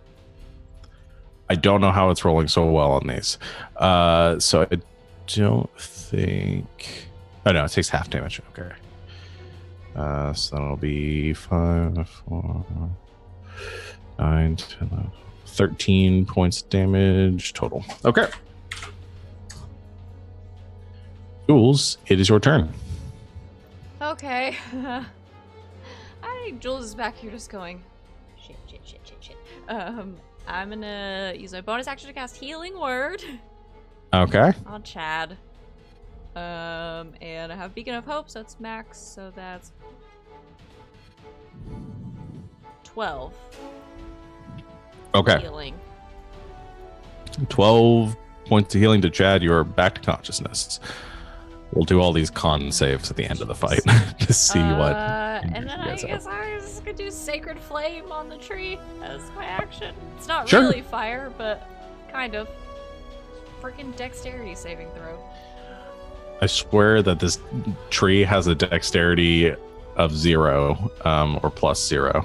I don't know how it's rolling so well on these. So I don't think. Oh no, it takes half damage. Okay. So that'll be 5, 4, 9, 10, 11, 13 points of damage total. Okay. Jules, it is your turn. Okay. I think Jules is back here just going, shit. I'm gonna use my bonus action to cast Healing Word Okay. on Chad. And I have Beacon of Hope, so it's max, so that's 12. Okay. Healing. 12 points of healing to Chad. You are back to consciousness. We'll do all these con saves at the end of the fight to see what. And then I guess I was just gonna do Sacred Flame on the tree as my action. It's not Sure. really fire, but kind of. Freaking dexterity saving throw. I swear that this tree has a dexterity of 0, or plus 0.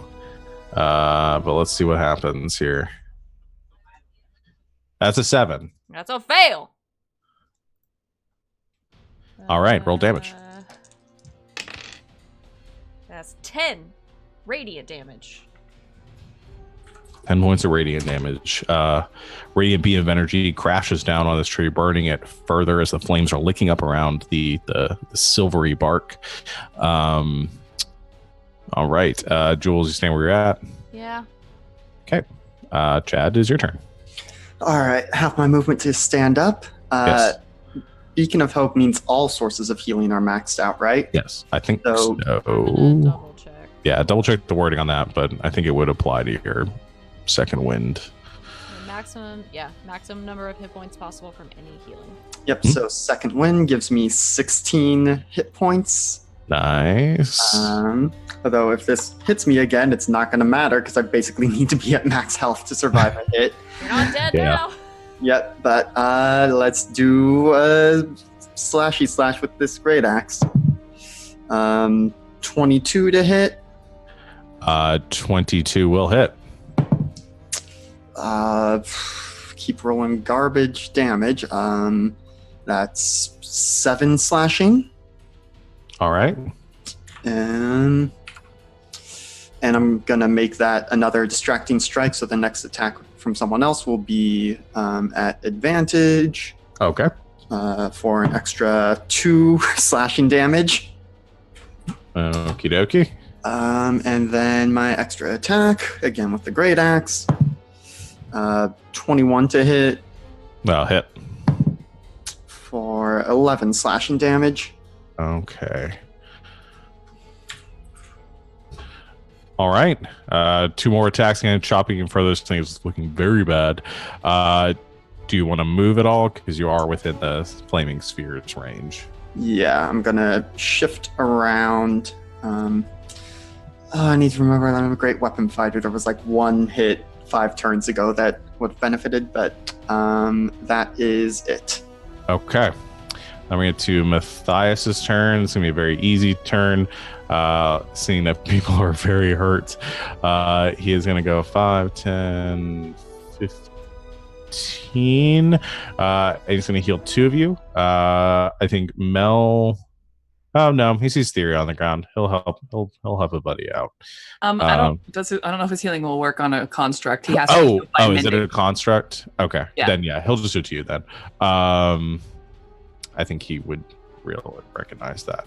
But let's see what happens here. That's a 7. That's a fail. All right, roll damage. That's 10 radiant damage. 10 points of radiant damage. Radiant beam of energy crashes down on this tree, burning it further as the flames are licking up around the silvery bark. All right, Jules, you stand where you're at. Yeah. Okay. Chad, is your turn. All right, have my movement to stand up. Yes. Beacon of Hope means all sources of healing are maxed out, right? Yes, I think So- I'm gonna so. double check. Yeah, double check the wording on that, but I think it would apply to your second wind. The maximum number of hit points possible from any healing. Yep, so second wind gives me 16 hit points. Nice. Although if this hits me again, it's not going to matter because I basically need to be at max health to survive a hit. You're not dead Yeah. now. Yep, but let's do a slashy slash with this great axe. 22 to hit. 22 will hit. Keep rolling garbage damage. That's 7 slashing. All right. And I'm gonna make that another distracting strike, so the next attack from someone else will be at advantage Okay. for an extra 2 slashing damage. Okie dokie. And then my extra attack, again with the great axe. 21 to hit Well, hit. for 11 slashing damage. Okay. All right. 2 more attacks and chopping in further. This thing is looking very bad. Do you want to move at all? Because you are within the flaming sphere's range. Yeah, I'm gonna shift around. I need to remember that I'm a great weapon fighter. There was like one hit 5 turns ago that would have benefited, but that is it. Okay. I'm going to get to Matthias's turn. It's going to be a very easy turn. Seeing that people are very hurt. He is going to go 5, 10, 15. And he's going to heal 2 of you. I think Mel... Oh, no. He sees Theory on the ground. He'll help. He'll help a buddy out. I don't know if his healing will work on a construct. He has to heal by is it mending. a construct? Okay. Yeah. Then, yeah, he'll just do it to you then. I think he would really recognize that.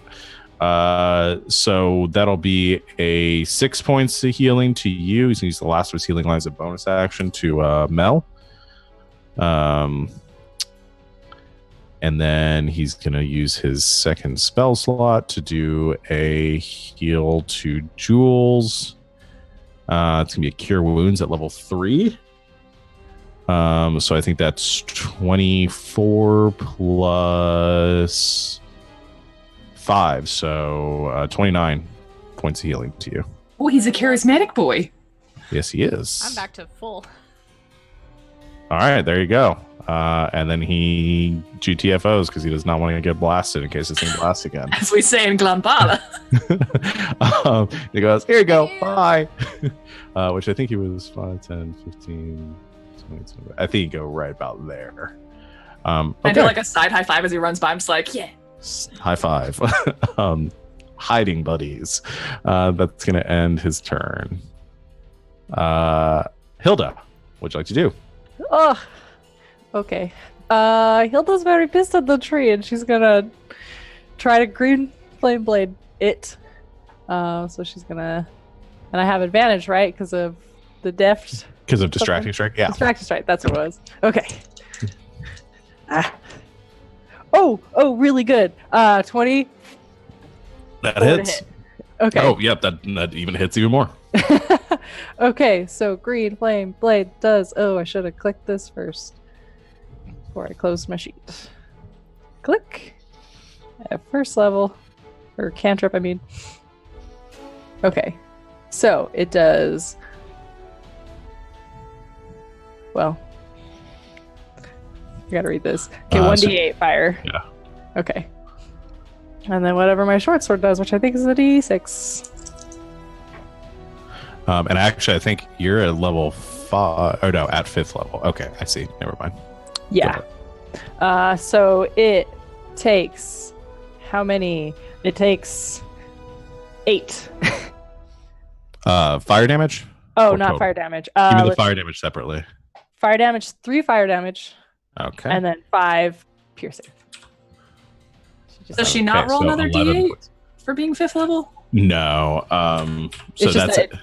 So that'll be a 6 points of healing to you. He's going to use the last of his healing lines of bonus action to Mel. And then he's going to use his second spell slot to do a heal to Jules. It's going to be a Cure Wounds at level 3. So I think that's 24 plus 5. So 29 points of healing to you. Oh, he's a charismatic boy. Yes, he is. I'm back to full. All right, there you go. And then he GTFOs because he does not want to get blasted in case this thing blasts again. As we say in Glambala. He goes, here you go, bye. Which I think he was 5, 10, 15, 20. I think he go right about there. Okay. I do like a side high five as he runs by. I'm just like, yeah. High five. Hiding buddies. That's going to end his turn. Hilda, what'd you like to do? Oh, okay. Hilda's very pissed at the tree, and she's gonna try to green flame blade it. So she's gonna, and I have advantage, right? Because of the deft. Because of distracting strike, yeah. Distracting strike. That's what it was. Okay. Oh, really good. 20. That hits. Hit. Okay. Oh, yep. That even hits even more. Okay, so green flame blade does. Oh, I should have clicked this first before I closed my sheet. Click. At first level, or cantrip, I mean. Okay, so it does. Well, I gotta read this. Okay, 1d8 fire. Yeah. Okay. And then whatever my short sword does, which I think is a d6. And actually, I think you're at level 5. Oh, no, at 5th level. Okay, I see. Never mind. Yeah. So it takes how many? It takes 8. Fire damage? Oh, Or not total? fire damage. Give me the fire damage separately. Fire damage, 3 fire damage, Okay. and then 5 piercing. Does she not roll so another 11 d8 points. for being 5th level? No. So It's just that's that it.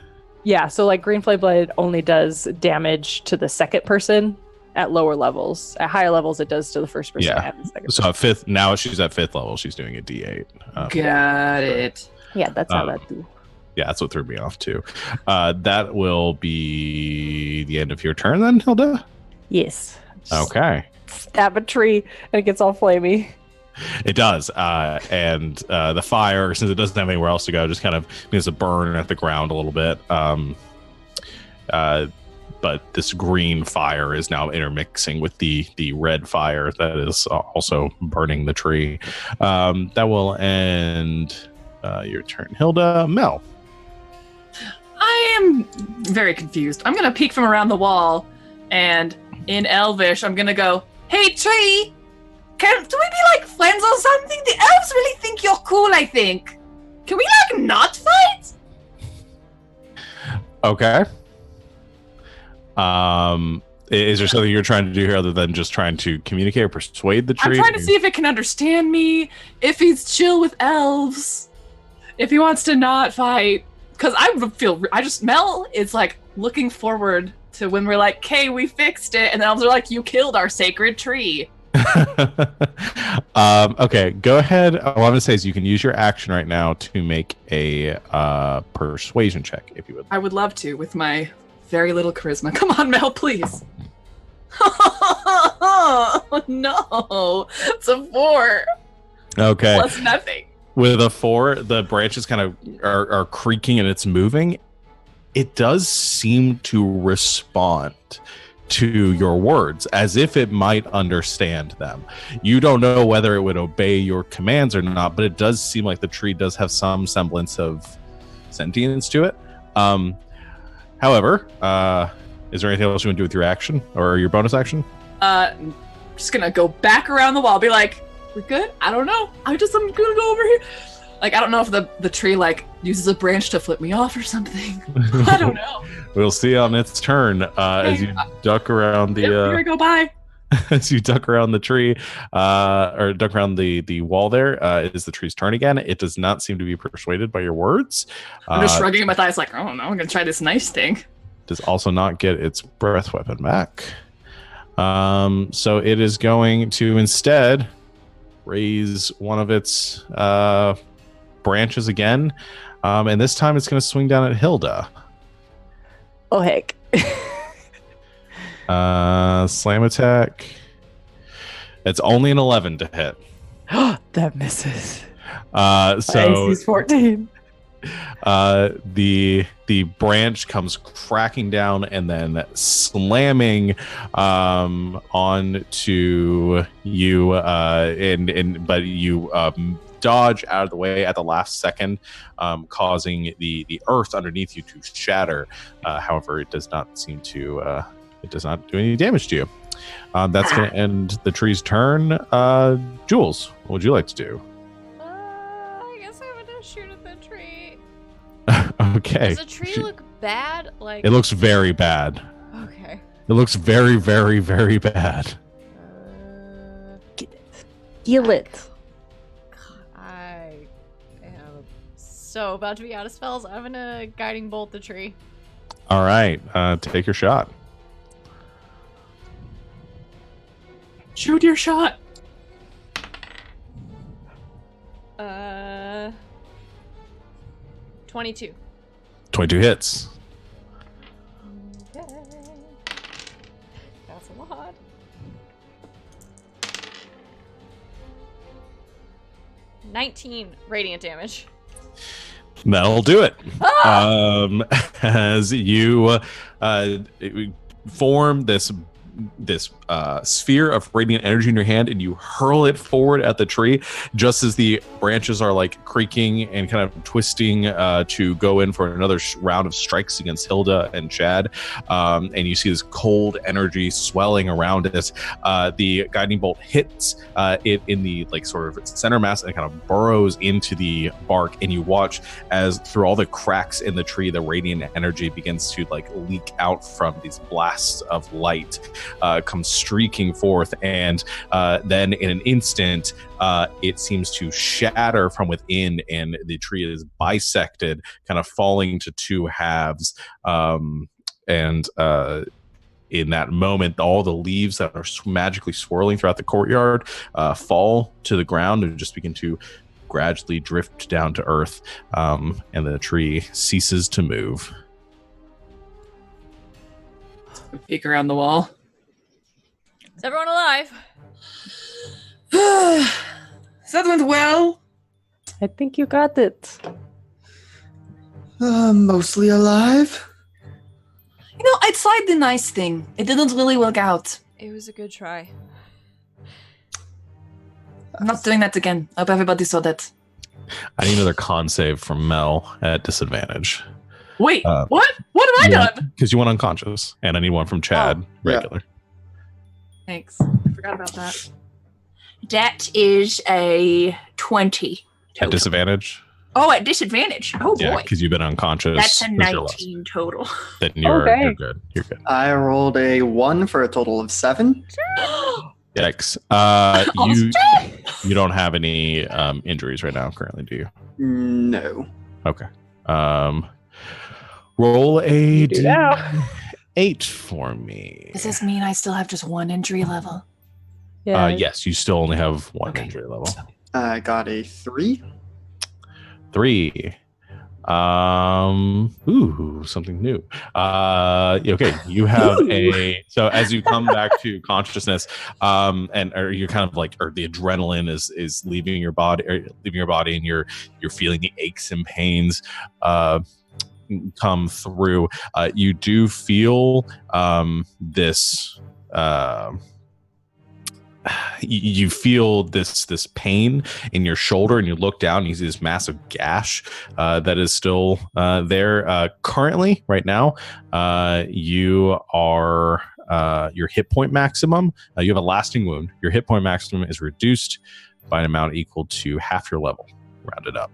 Yeah, so like Green Flame Blade only does damage to the second person at lower levels. At higher levels, it does to the first person Yeah. and the second So at 5th, now she's at 5th level. She's doing a D8. Got it. Yeah, that's how that do. Yeah, that's what threw me off too. That will be the end of your turn then, Hilda? Yes. Just Okay. stab a tree and it gets all flamey. It does. And the fire, since it doesn't have anywhere else to go, just kind of begins to burn at the ground a little bit. But this green fire is now intermixing with the red fire that is also burning the tree. That will end your turn. Hilda, Mel. I am very confused. I'm going to peek from around the wall, and in Elvish, I'm going to go, "Hey, tree! Do we be like friends or something? The elves really think you're cool, I think. Can we like not fight?" Okay. Is there something you're trying to do here other than just trying to communicate or persuade the tree? I'm trying to see if it can understand me, if he's chill with elves, if he wants to not fight. Because Mel is like looking forward to when we're like, "Okay, we fixed it," and the elves are like, "You killed our sacred tree." Okay, go ahead. All I'm going to say is you can use your action right now to make a persuasion check if you would. I would love to with my very little charisma. Come on, Mel, please. Oh, no. It's a 4. Okay. Plus nothing. With a 4, the branches kind of are creaking and it's moving. It does seem to respond to your words as if it might understand them. You don't know whether it would obey your commands or not, but it does seem like the tree does have some semblance of sentience to it. However, is there anything else you want to do with your action or your bonus action? I'm just gonna go back around the wall, be like, "We're good? I don't know. I'm gonna go over here." Like, I don't know if the tree like uses a branch to flip me off or something. I don't know. We'll see on its turn as you duck around the. Yep, here I go. Bye. as you duck around the tree, or duck around the wall there, it is the tree's turn again. It does not seem to be persuaded by your words. I'm just shrugging my thighs like, oh no, I'm gonna try this nice thing. Does also not get its breath weapon back. So it is going to instead raise one of its branches again. And this time it's going to swing down at Hilda. Oh, heck. Slam attack. It's only an 11 to hit. That misses. So AC's 14. The branch comes cracking down and then slamming onto you, but you dodge out of the way at the last second, causing the earth underneath you to shatter. However, it does not seem to it does not do any damage to you. That's going to end the tree's turn. Jules, what would you like to do? I guess I'm gonna shoot at the tree. Okay. Does the tree look bad? Like It looks very bad. Okay. It looks very, very, very bad. Heal it. I am so about to be out of spells. I'm gonna guiding bolt the tree. All right. Take your shot. Shoot your shot. 22. 22 hits. Okay. That's a lot. $19 radiant damage. That'll do it. Ah! As you form this sphere of radiant energy in your hand and you hurl it forward at the tree just as the branches are like creaking and kind of twisting to go in for another round of strikes against Hilda and Chad, and you see this cold energy swelling around it. The guiding bolt hits it in the like sort of center mass and kind of burrows into the bark, and you watch as through all the cracks in the tree the radiant energy begins to like leak out from these blasts of light. Comes streaking forth, and then in an instant it seems to shatter from within, and the tree is bisected, kind of falling to two halves. In that moment, all the leaves that are magically swirling throughout the courtyard fall to the ground and just begin to gradually drift down to earth, and the tree ceases to move. Peek around the wall. Is everyone alive? So that went well. I think you got it. Mostly alive. You know, I tried the nice thing. It didn't really work out. It was a good try. I'm not doing that again. I hope everybody saw that. I need another con save from Mel at disadvantage. Wait, what? What have I done? Because you went unconscious, and I need one from Chad, regular. Thanks. I forgot about that. That is a 20. At Total. disadvantage? Oh, at disadvantage. Oh, Yeah, boy. because you've been unconscious. That's a since your last- 19 total. Then you're Okay. good. You're good. I rolled a 1 for a total of 7. Yikes. You don't have any injuries right now, currently, do you? No. Okay. Roll a do now. 8 for me. Does this mean I still have just one injury level? Yeah. Yes, you still only have one Okay. injury level. I got a 3. 3. Something new. Okay, you have so as you come back to consciousness, or you're kind of like, or the adrenaline is leaving your body, and you're feeling the aches and pains come through. You do feel this. You feel this pain in your shoulder, and you look down and you see this massive gash that is still there. Currently, right now, you are your hit point maximum. You have a lasting wound. Your hit point maximum is reduced by an amount equal to half your level, rounded up.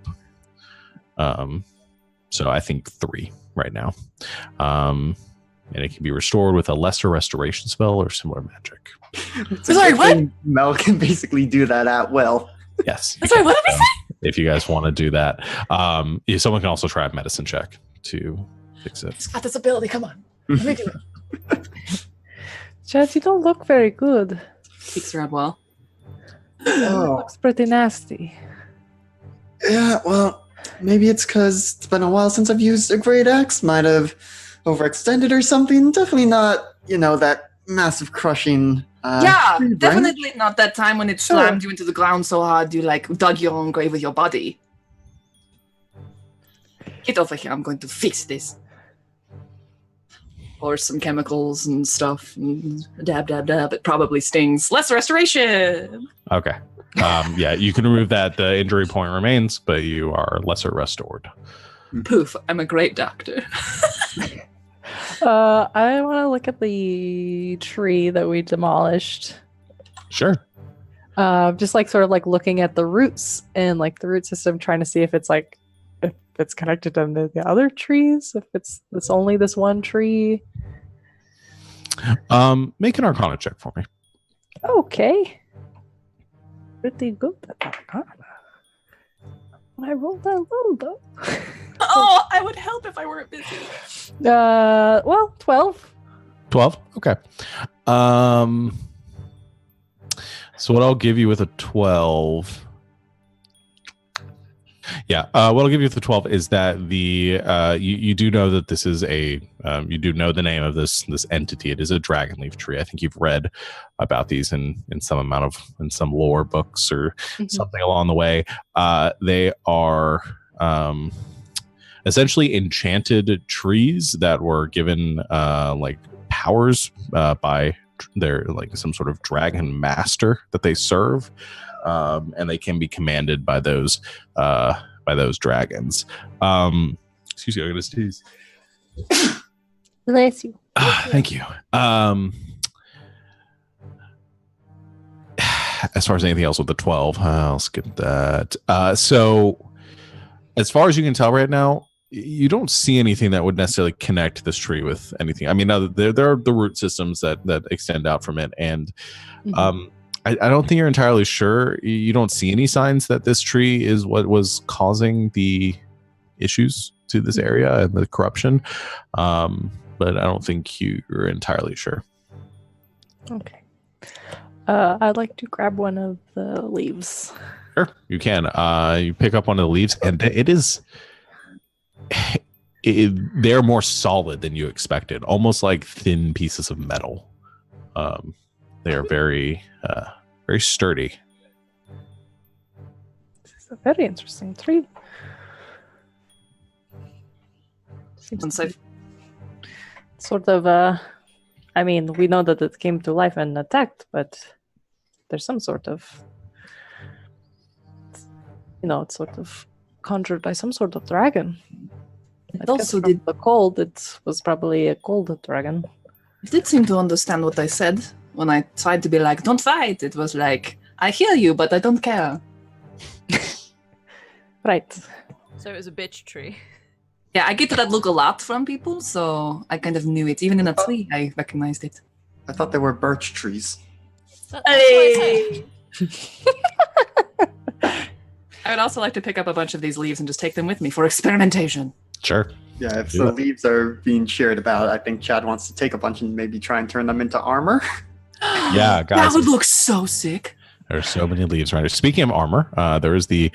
So I think 3 right now. and it can be restored with a lesser restoration spell or similar magic. Sorry, what? Mel can basically do that at will. Yes. Sorry, what did we say? If you guys want to do that. Someone can also try a medicine check to fix it. He's got this ability. Come on. Let me do it. Chad, you don't look very good. Peeks around well. Oh. Looks pretty nasty. Yeah, well, maybe it's because it's been a while since I've used a great axe. Might have overextended or something. Definitely not, that massive crushing. Yeah, tree branch. definitely not that time when it Sure. slammed you into the ground so hard you dug your own grave with your body. Get over here, I'm going to fix this. Or some chemicals and stuff. And dab, dab, dab. It probably stings. Less restoration! Okay. Yeah, you can remove that. The injury point remains, but you are lesser restored. Poof, I'm a great doctor. I want to look at the tree that we demolished. Sure. Just sort of looking at the roots and the root system, trying to see if it's connected to the other trees, if it's only this one tree. Make an Arcana check for me. Okay. Pretty good at Arcana. I rolled that low though. Oh, I would help if I weren't busy. 12. 12. Okay. So what I'll give you with a 12. Yeah. What I'll give you with the 12 is that the you do know that this is you do know the name of this entity. It is a dragonleaf tree. I think you've read about these in some lore books or something along the way. They are essentially enchanted trees that were given powers by their some sort of dragon master that they serve. And they can be commanded by those dragons. Excuse me, I'm gonna sneeze. Bless you. Thank you. As far as anything else with the 12, I'll skip that. So as far as you can tell right now, you don't see anything that would necessarily connect this tree with anything. I mean, now there are the root systems that extend out from it, and I don't think you're entirely sure. You don't see any signs that this tree is what was causing the issues to this area and the corruption. But I don't think you're entirely sure. Okay. I'd like to grab one of the leaves. Sure, you can. You pick up one of the leaves, and they're more solid than you expected, almost like thin pieces of metal. They are very sturdy. This is a very interesting tree. Seems Unsafe. sort of I mean, we know that it came to life and attacked, but there's some sort of it's sort of conjured by some sort of dragon. It I also guess from did. the cold, it was probably a cold dragon. It did seem to understand what I said when I tried to be like, "Don't fight." It was like, "I hear you, but I don't care." Right. So it was a bitch tree. Yeah, I get that look a lot from people, so I kind of knew it. Even in a tree, I recognized it. I thought they were birch trees. That's what I said. I would also like to pick up a bunch of these leaves and just take them with me for experimentation. Sure. Yeah, if Do the it. leaves are being cheered about, I think Chad wants to take a bunch and maybe try and turn them into armor. Yeah, guys. That would look so sick. There's so many leaves right here. Speaking of armor, there is the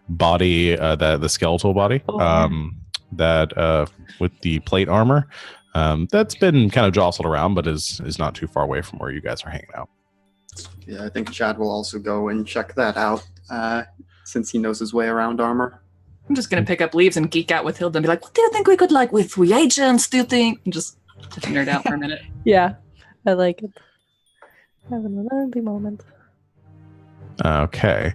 body, the skeletal body, that with the plate armor, that's been kind of jostled around, but is not too far away from where you guys are hanging out. Yeah, I think Chad will also go and check that out, since he knows his way around armor. I'm just gonna pick up leaves and geek out with Hilda and be like, "What do you think we could with reagents? Do you think?" And just nerd out for a minute. Yeah, I like it. Having a lovely moment. Okay.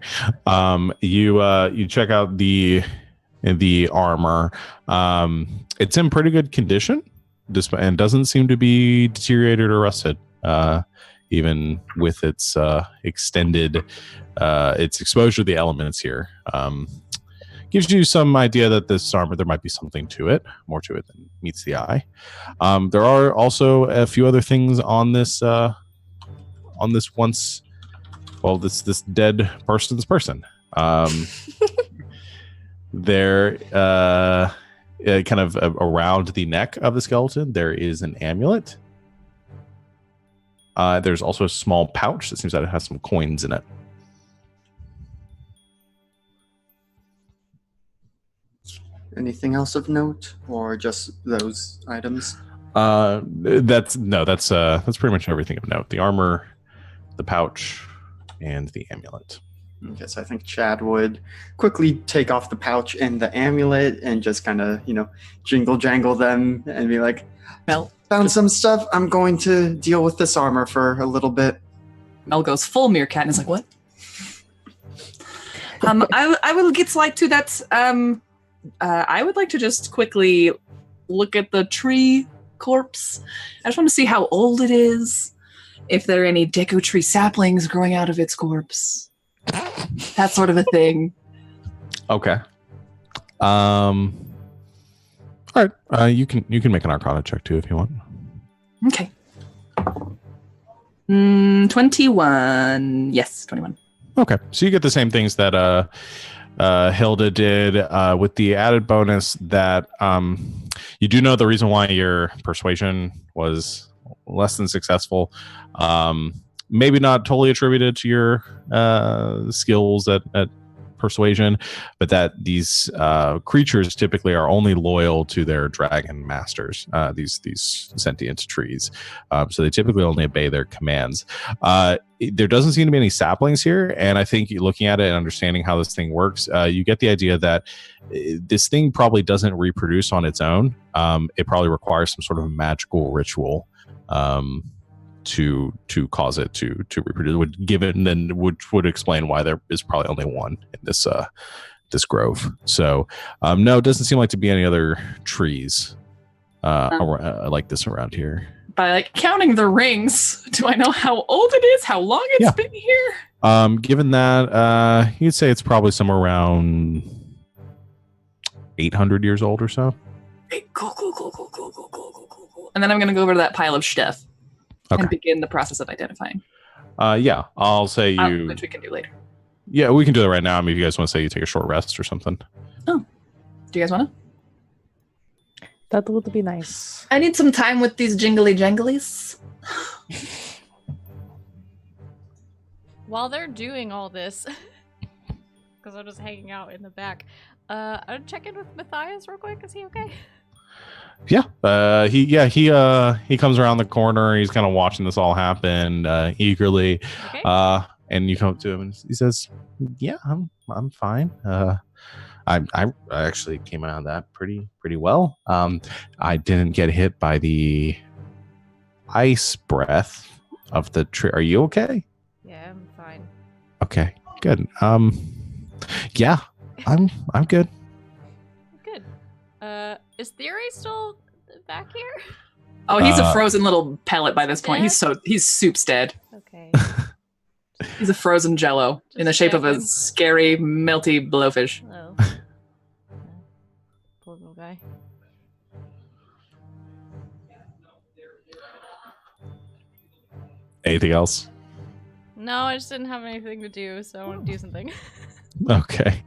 You check out the armor. It's in pretty good condition, and doesn't seem to be deteriorated or rusted. Even with its extended its exposure to the elements here. gives you some idea that this armor, there might be something to it, more to it than meets the eye. There are also a few other things on this this dead person's person. There, kind of around the neck of the skeleton, there is an amulet. There's also a small pouch that seems that it has some coins in it. Anything else of note, or just those items? That's pretty much everything of note. The armor, the pouch, and the amulet. Okay, so I think Chad would quickly take off the pouch and the amulet and just kind of, jingle jangle them and be like, Mel found some stuff. I'm going to deal with this armor for a little bit. Mel goes full meerkat and is like, what? I will get like to that. I would like to just quickly look at the tree corpse. I just want to see how old it is. If there are any deku tree saplings growing out of its corpse. That sort of a thing. Okay. All right. You can make an Arcana check too if you want. Okay. 21. Yes, 21. Okay. So you get the same things that Hilda did, with the added bonus that you do know the reason why your persuasion was less than successful. Maybe not totally attributed to your skills at persuasion, but that these creatures typically are only loyal to their dragon masters, these sentient trees. So they typically only obey their commands. There doesn't seem to be any saplings here, and I think looking at it and understanding how this thing works, you get the idea that this thing probably doesn't reproduce on its own. It probably requires some sort of magical ritual to cause it to reproduce, would give it, and then would explain why there is probably only one in this grove. So no, it doesn't seem like to be any other trees like this around here. By counting the rings, do I know how old it is? How long it's been here? Given that, you'd say it's probably somewhere around 800 years old or so. Cool. And then I'm gonna go over to that pile of stuff. Okay. And begin the process of identifying. Yeah, I'll say you. Which we can do later. Yeah, we can do that right now. I mean, if you guys want to say you take a short rest or something. Oh, do you guys want to? That would be nice. I need some time with these jingly janglies. While they're doing all this, because I'm just hanging out in the back, I'll check in with Matthias real quick. Is he okay? Yeah, he comes around the corner. He's kind of watching this all happen eagerly. Okay. And you come up to him and he says, "Yeah, I'm fine. I actually came out of that pretty well. I didn't get hit by the ice breath of the tree. Are you okay?" Yeah, I'm fine. Okay, good. Yeah, I'm good. Good. Is Theory still back here? Oh, he's a frozen little pellet by this point. He's soup's dead. Okay. He's a frozen jello in the shape of a scary, melty blowfish. Hello. Poor little guy. Anything else? No, I just didn't have anything to do, so I want to do something. Okay.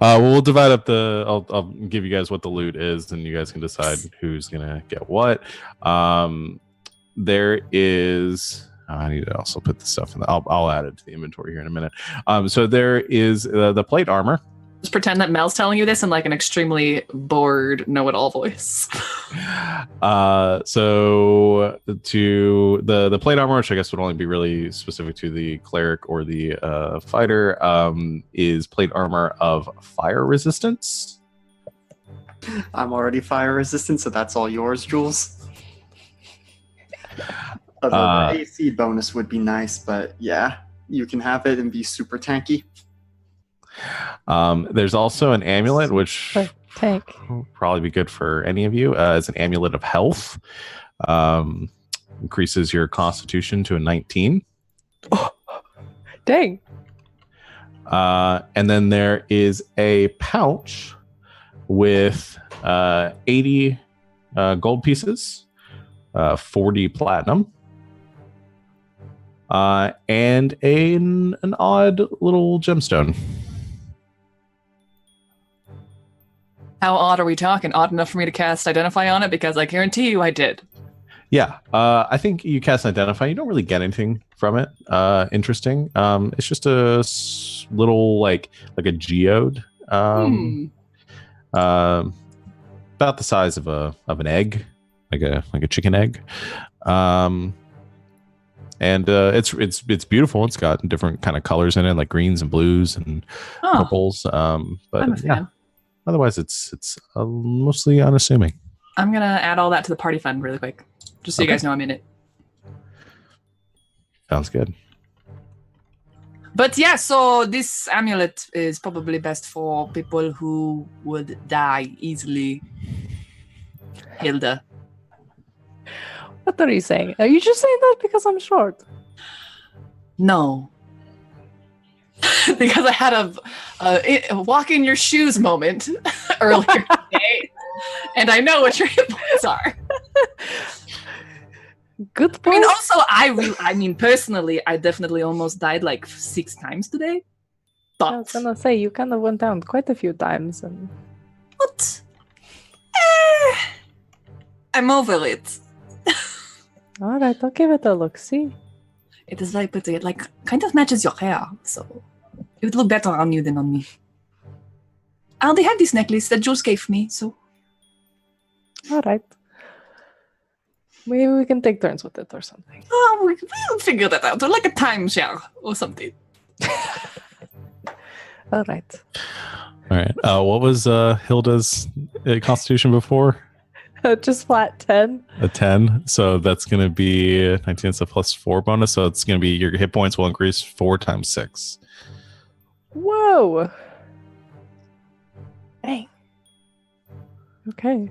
We'll divide up I'll give you guys what the loot is, and you guys can decide who's gonna get what. There is. I need to also put the stuff in. I'll add it to the inventory here in a minute. So there is the plate armor. Just pretend that Mel's telling you this in an extremely bored, know-it-all voice. So to the plate armor, which I guess would only be really specific to the cleric or the fighter, is plate armor of fire resistance. I'm already fire resistant, so that's all yours, Jules. Although the AC bonus would be nice, but yeah, you can have it and be super tanky. There's also an amulet, which tank will probably be good for any of you. It's an amulet of health. Increases your constitution to a 19. Oh, dang. And then there is a pouch with 80 gold pieces, 40 platinum, and an odd little gemstone. How odd are we talking? Odd enough for me to cast Identify on it? Because I guarantee you I did. Yeah, I think you cast Identify. You don't really get anything from it. Interesting. It's just a little like a geode, about the size of an egg, like a chicken egg. And it's beautiful. It's got different kind of colors in it, like greens and blues and purples. But I'm a fan. Otherwise, it's mostly unassuming. I'm gonna add all that to the party fund really quick, just so you guys know I'm in it. Sounds good. But yeah, so this amulet is probably best for people who would die easily. Hilda. What are you saying? Are you just saying that because I'm short? No. Because I had a walk in your shoes moment earlier today, and I know what your hit points are. Good I point. mean, also, I mean, personally, I definitely almost died like 6 times today. I was But gonna say you kind of went down quite a few times, and what? I'm over it. all right, I'll give it a look. See, It is very pretty. It like kind of matches your hair, so it would look better on you than on me. I already have this necklace that Jules gave me, so all right. Maybe we can take turns with it or something. we'll figure that out. Or like a timeshare or something. All right. All right. What was Hilda's constitution before? Just flat 10. A 10. So that's going to be 19. It's a +4 bonus. So it's going to be your hit points will increase 4 times 6. Whoa. Dang. Okay.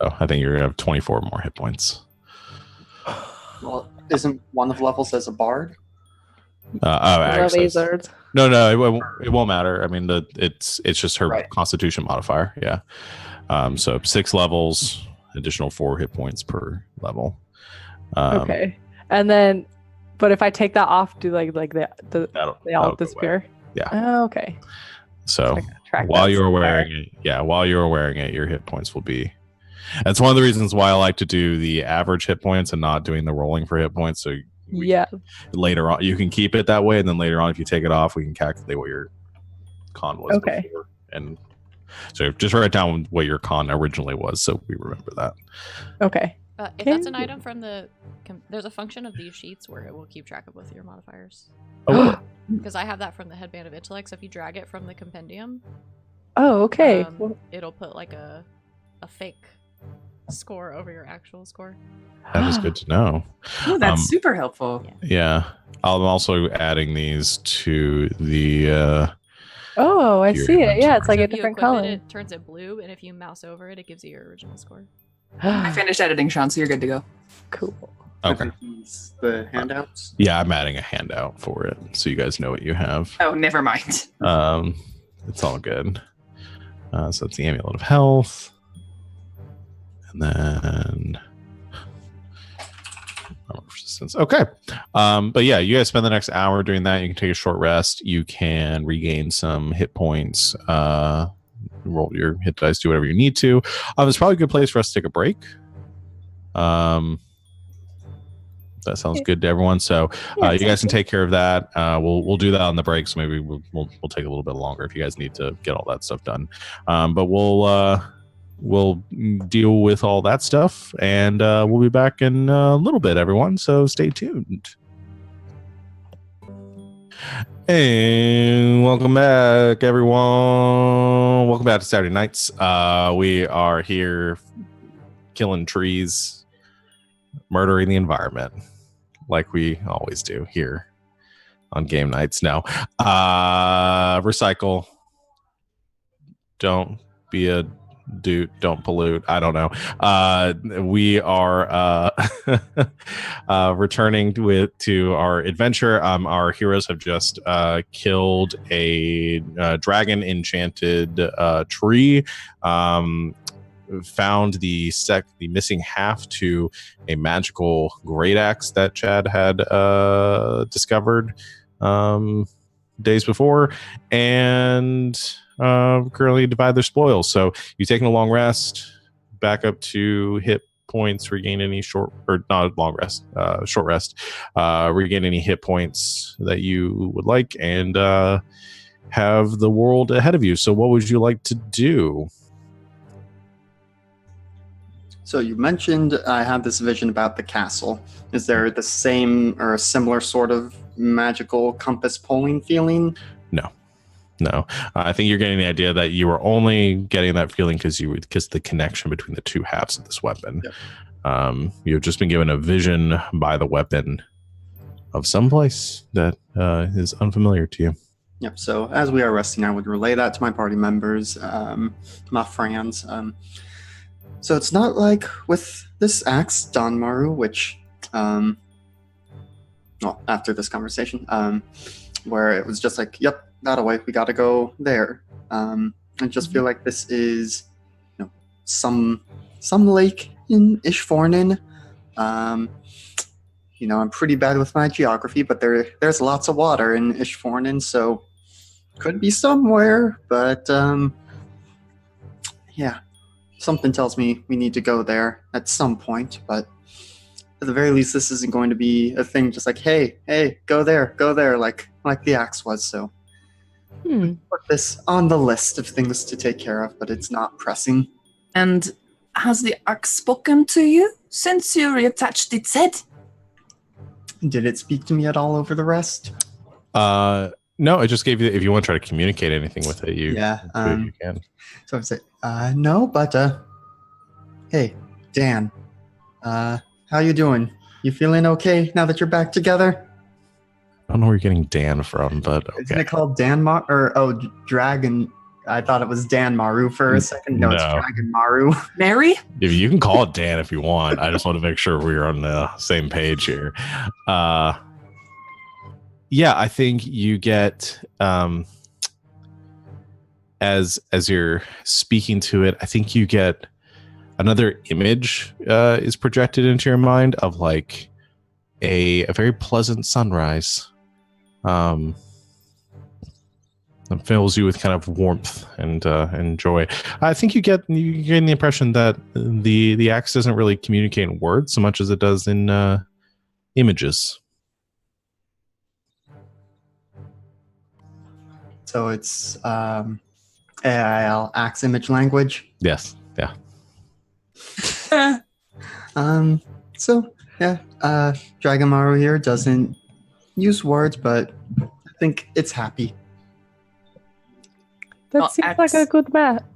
Oh, I think you're going to have 24 more hit points. Well, isn't one of the levels as a bard? Actually, Wizard. no, it won't matter. I mean, it's just her Right. constitution modifier. Yeah. So 6 levels, additional 4 hit points per level. Okay. And then, but if I take that off, do they That'll all go away. disappear? Yeah. Oh, okay. So I gotta track while that you're somewhere. wearing it, while you're wearing it, your hit points will be. That's one of the reasons why I like to do the average hit points and not doing the rolling for hit points. So Yeah. later on, you can keep it that way, and then later on, if you take it off, we can calculate what your con was Okay. before. And so just write down what your con originally was, so we remember that. Okay. If that's an item from the... there's a function of these sheets where it will keep track of both your modifiers. Oh, Because I have that from the Headband of Intellect, so if you drag it from the compendium, Oh, okay. um, it'll put like a fake score over your actual score. that is good to know. Oh, that's Um, super helpful. Yeah, I'm also adding these to the. Oh, I Your see it. Yeah, it's like So a if you different equip color. it turns it blue, and if you mouse over it, it gives you your original score. I finished editing, Sean, so you're good to go. Cool. Okay. The handouts. Yeah, I'm adding a handout for it, so you guys know what you have. Oh, never mind. It's all good. So it's the Amulet of Health, and then resistance. Okay, but yeah, you guys spend the next hour doing that. You can take a short rest. You can regain some hit points. Roll your hit dice. Do whatever you need to. It's probably a good place for us to take a break. That sounds good to everyone. So you guys can take care of that. We'll do that on the break. So maybe we'll take a little bit longer if you guys need to get all that stuff done. But we'll deal with all that stuff, and we'll be back in a little bit, everyone. So stay tuned. Hey, welcome back, everyone. Welcome back to Saturday Nights. We are here killing trees, murdering the environment, like we always do here on game nights. Now, recycle. Don't be a don't pollute. I don't know. We are returning to our adventure. Our heroes have just killed a dragon enchanted tree. Found the missing half to a magical great axe that Chad had discovered days before, and currently divide their spoils. So you taking a long rest, back up to hit points, regain any short rest, regain any hit points that you would like, and have the world ahead of you. So what would you like to do? So you mentioned I have this vision about the castle. Is there the same or a similar sort of magical compass pulling feeling? No, I think you're getting the idea that you were only getting that feeling because the connection between the two halves of this weapon. Yep. You've just been given a vision by the weapon of some place that is unfamiliar to you. Yep. So as we are resting, I would relay that to my party members, my friends. So it's not like with this axe, Don Maru, which, after this conversation, where it was just like, yep, that away, we got to go there. I just feel like this is, some lake in Ishfornen. I'm pretty bad with my geography, but there's lots of water in Ishfornen, so could be somewhere. But yeah, something tells me we need to go there at some point. But at the very least, this isn't going to be a thing. Just like, hey, go there, like the axe was. So. Put this on the list of things to take care of, but it's not pressing. And has the axe spoken to you since you reattached its head? Did it speak to me at all over the rest? No, it just gave you. If you want to try to communicate anything with it, you can. So I say, no, but hey, Dan, how you doing? You feeling okay now that you're back together? I don't know where you're getting Dan from, but okay. Isn't it called Dragon? I thought it was Dan Maru for a second. No, it's Dragon Maru. Mary? If you can call it Dan if you want. I just want to make sure we're on the same page here. Yeah, I think you get as you're speaking to it, I think you get another image is projected into your mind of like a very pleasant sunrise. And fills you with kind of warmth and joy. I think you get the impression that the axe doesn't really communicate in words so much as it does in images. So it's AIL, axe image language. Yes. Yeah. Dragon Maru here doesn't use words, but I think it's happy. That seems like a good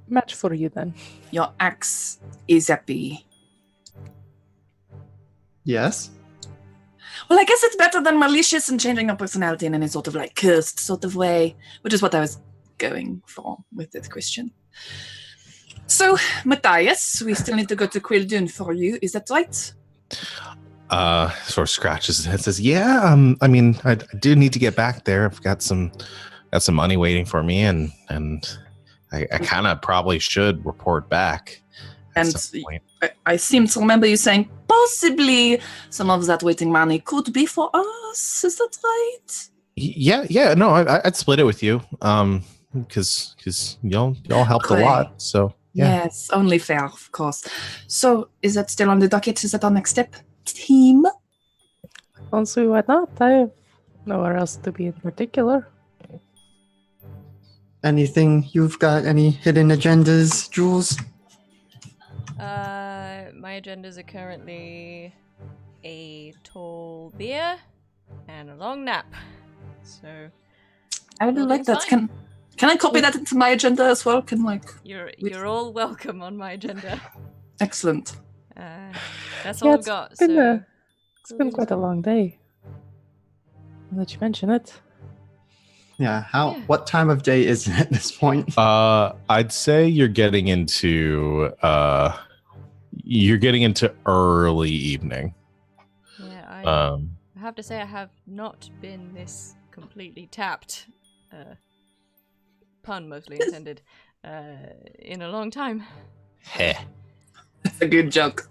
match for you then. Your axe is happy. Yes. Well, I guess it's better than malicious and changing your personality in any sort of like cursed sort of way, which is what I was going for with this question. So, Matthias, we still need to go to Quildun for you. Is that right? Sort of scratches his head, says, "Yeah. I mean, I do need to get back there. I've got some money waiting for me, and I kind of probably should report back." And I seem to remember you saying possibly some of that waiting money could be for us. Is that right? Yeah. No, I'd split it with you, because y'all helped a lot. So yeah. Yes, only fair, of course. So is that still on the docket? Is that our next step, team? Don't see why not. I have nowhere else to be in particular. Anything you've got? Any hidden agendas, Jules? My agendas are currently a tall beer and a long nap. So I really like that. Can I copy that into my agenda as well? You're all welcome on my agenda. Excellent. That's all I've got. It's been quite a long day. Now that you mention it. Yeah. Yeah. What time of day is it at this point? I'd say you're getting into early evening. Yeah, I Um, have to say I have not been this completely tapped. Pun mostly intended. In a long time. heh. That's a good joke.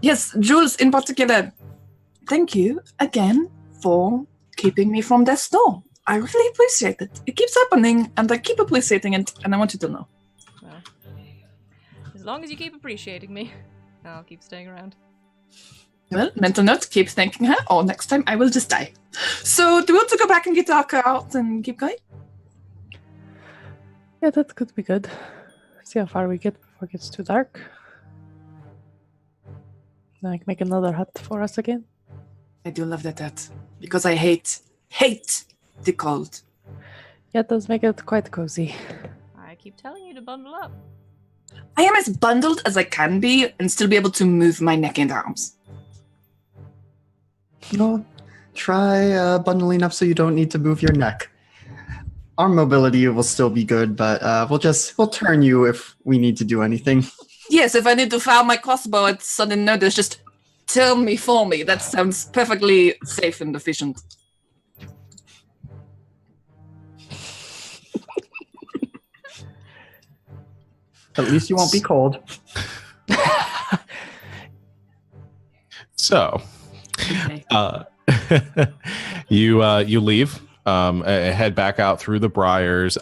Yes, Jules in particular, thank you again for keeping me from death's door. I really appreciate it. It keeps happening, and I keep appreciating it, and I want you to know. Well, as long as you keep appreciating me, I'll keep staying around. Well, mental note, keep thanking her, or next time I will just die. So, do you want to go back and get our car out and keep going? Yeah, that could be good. See how far we get before it gets too dark. Like make another hut for us again. I do love that, because I hate the cold. Yeah, it does make it quite cozy. I keep telling you to bundle up. I am as bundled as I can be and still be able to move my neck and arms. No, try bundling up so you don't need to move your neck. Our mobility will still be good, but we'll turn you if we need to do anything. Yes, if I need to fire my crossbow at sudden notice, just tell me for me. That sounds perfectly safe and efficient. At least you won't be cold. So, Okay. you leave, head back out through the briars.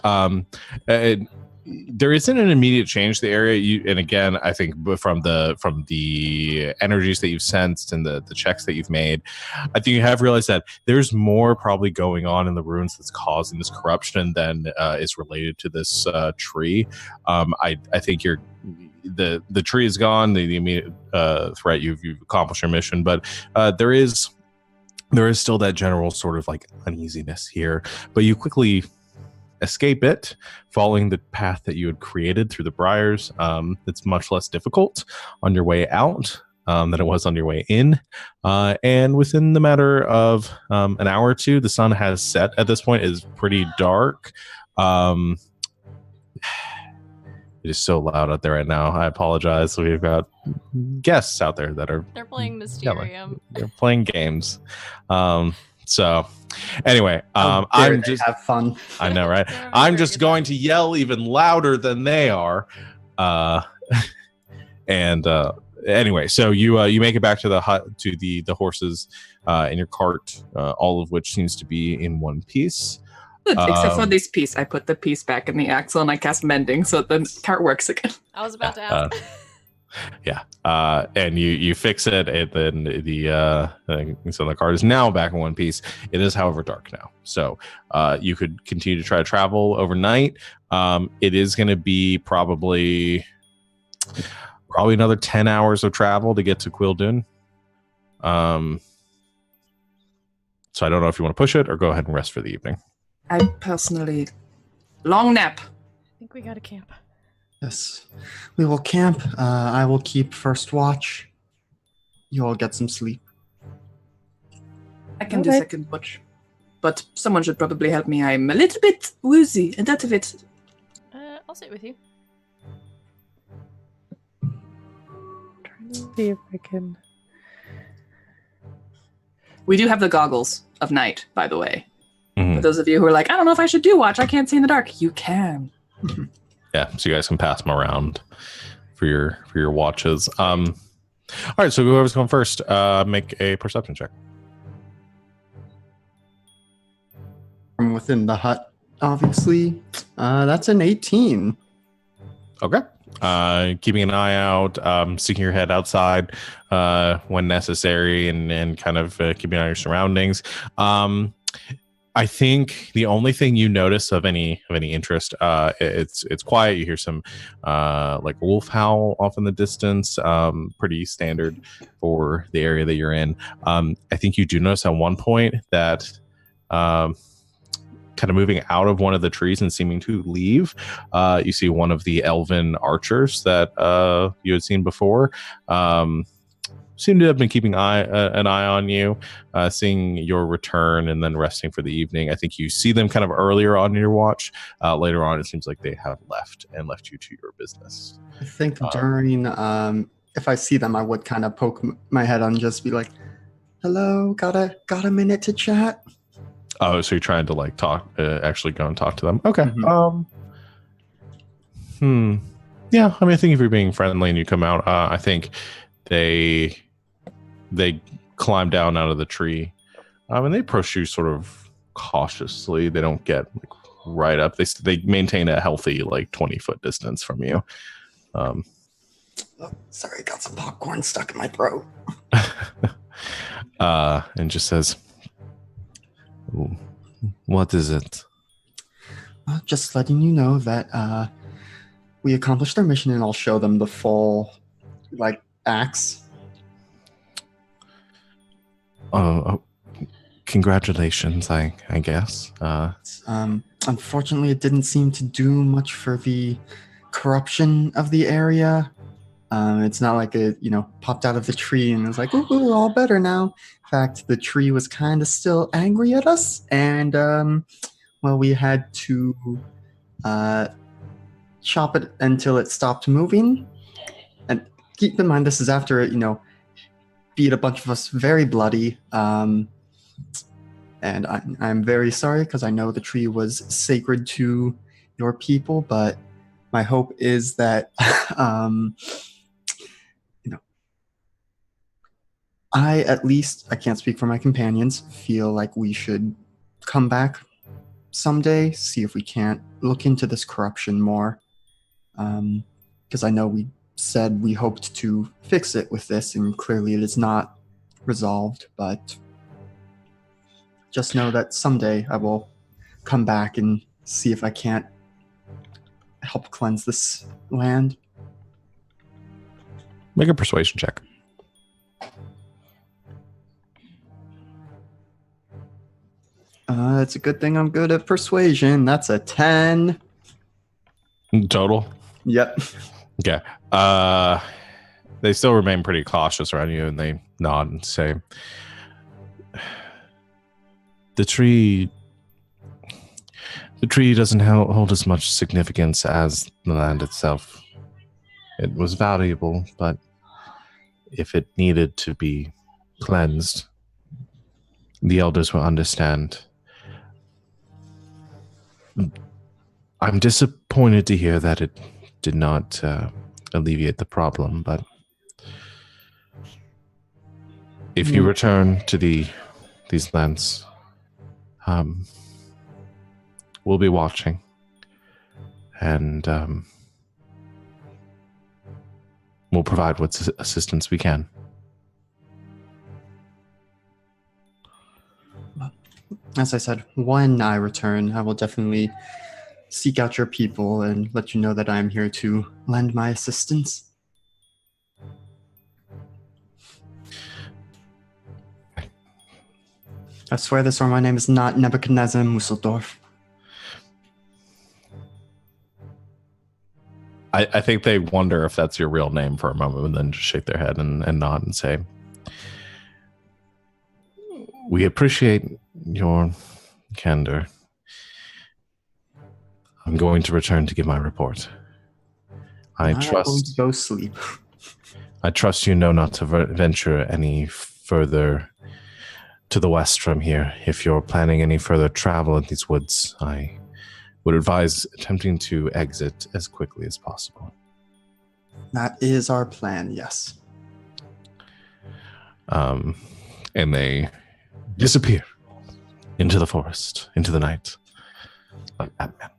There isn't an immediate change to the area. And again, I think from the energies that you've sensed and the checks that you've made, I think you have realized that there's more probably going on in the ruins that's causing this corruption than is related to this tree. I think the tree is gone. The immediate threat, you've accomplished your mission, but there is still that general sort of like uneasiness here. But you quickly escape it, following the path that you had created through the briars. It's much less difficult on your way out than it was on your way in. And within the matter of an hour or two, the sun has set. At this point, it is pretty dark. It is so loud out there right now. I apologize. We've got guests out there that are They're playing Mysterium. they're playing games. So anyway, How dare I'm they just have fun. I know, right? They're having a I'm very just good going time. to yell even louder than they are. And anyway, so you make it back to the hut, to the horses in your cart, all of which seems to be in one piece. Good, except for this piece. I put the piece back in the axle and I cast mending so the cart works again. I was about to ask. Yeah, and you fix it, and then so the cart is now back in one piece. It is, however, dark now, so you could continue to try to travel overnight. It is going to be probably another 10 hours of travel to get to Quildun. So I don't know if you want to push it or go ahead and rest for the evening. I personally... Long nap. I think we gotta camp. Yes, we will camp. I will keep first watch. You all get some sleep. I can do Okay. second watch. But someone should probably help me. I'm a little bit woozy, and that's of it. I'll sit with you. Trying to see if I can. We do have the goggles of night, by the way. Mhm. For those of you who are like, I don't know if I should do watch, I can't see in the dark. You can. Yeah, so you guys can pass them around for your watches. All right, so whoever's going first, make a perception check. From within the hut, obviously. That's an 18. Okay. Keeping an eye out, sticking your head outside when necessary, and kind of keeping an eye on your surroundings. I think the only thing you notice of any interest, it's quiet. You hear some like wolf howl off in the distance, pretty standard for the area that you're in. I think you do notice at one point that kind of moving out of one of the trees and seeming to leave, you see one of the elven archers that you had seen before, seem to have been keeping an eye on you, seeing your return and then resting for the evening. I think you see them kind of earlier on in your watch. Later on, it seems like they have left you to your business. I think during, if I see them, I would kind of poke my head on and just be like, hello, got a minute to chat? Oh, so you're trying to like talk, actually go and talk to them. Okay. Yeah, I mean, I think if you're being friendly and you come out, I think they climb down out of the tree, and they approach you sort of cautiously. They don't get like right up. They maintain a healthy like 20-foot distance from you. Oh, sorry, got some popcorn stuck in my throat. And just says, "What is it?" Just letting you know that we accomplished our mission, and I'll show them the full like axe. Oh, congratulations, I guess. Unfortunately, it didn't seem to do much for the corruption of the area. It's not like it, popped out of the tree and was like, ooh, all better now. In fact, the tree was kind of still angry at us, and we had to chop it until it stopped moving. And keep in mind, this is after it, beat a bunch of us very bloody. And I'm very sorry because I know the tree was sacred to your people, but my hope is that, I can't speak for my companions, feel like we should come back someday, see if we can't look into this corruption more. Because I know we said we hoped to fix it with this, and clearly it is not resolved, but just know that someday I will come back and see if I can't help cleanse this land. Make a persuasion check. It's a good thing I'm good at persuasion. That's a 10. Total? Yep. Okay. They still remain pretty cautious around you, and they nod and say, the tree doesn't hold as much significance as the land itself. It was valuable, but if it needed to be cleansed, the elders will understand. I'm disappointed to hear that it did not alleviate the problem, but if you return to these lands, we'll be watching, and we'll provide what assistance we can. As I said, when I return, I will definitely seek out your people and let you know that I am here to lend my assistance. I swear this, or my name is not Nebuchadnezzar Musseldorf. I think they wonder if that's your real name for a moment, and then just shake their head and nod and say, we appreciate your candor. I'm going to return to give my report. I I'm going to go sleep. I trust you know not to venture any further to the west from here. If you're planning any further travel in these woods, I would advise attempting to exit as quickly as possible. That is our plan, yes. And they disappear into the forest, into the night, like Batman.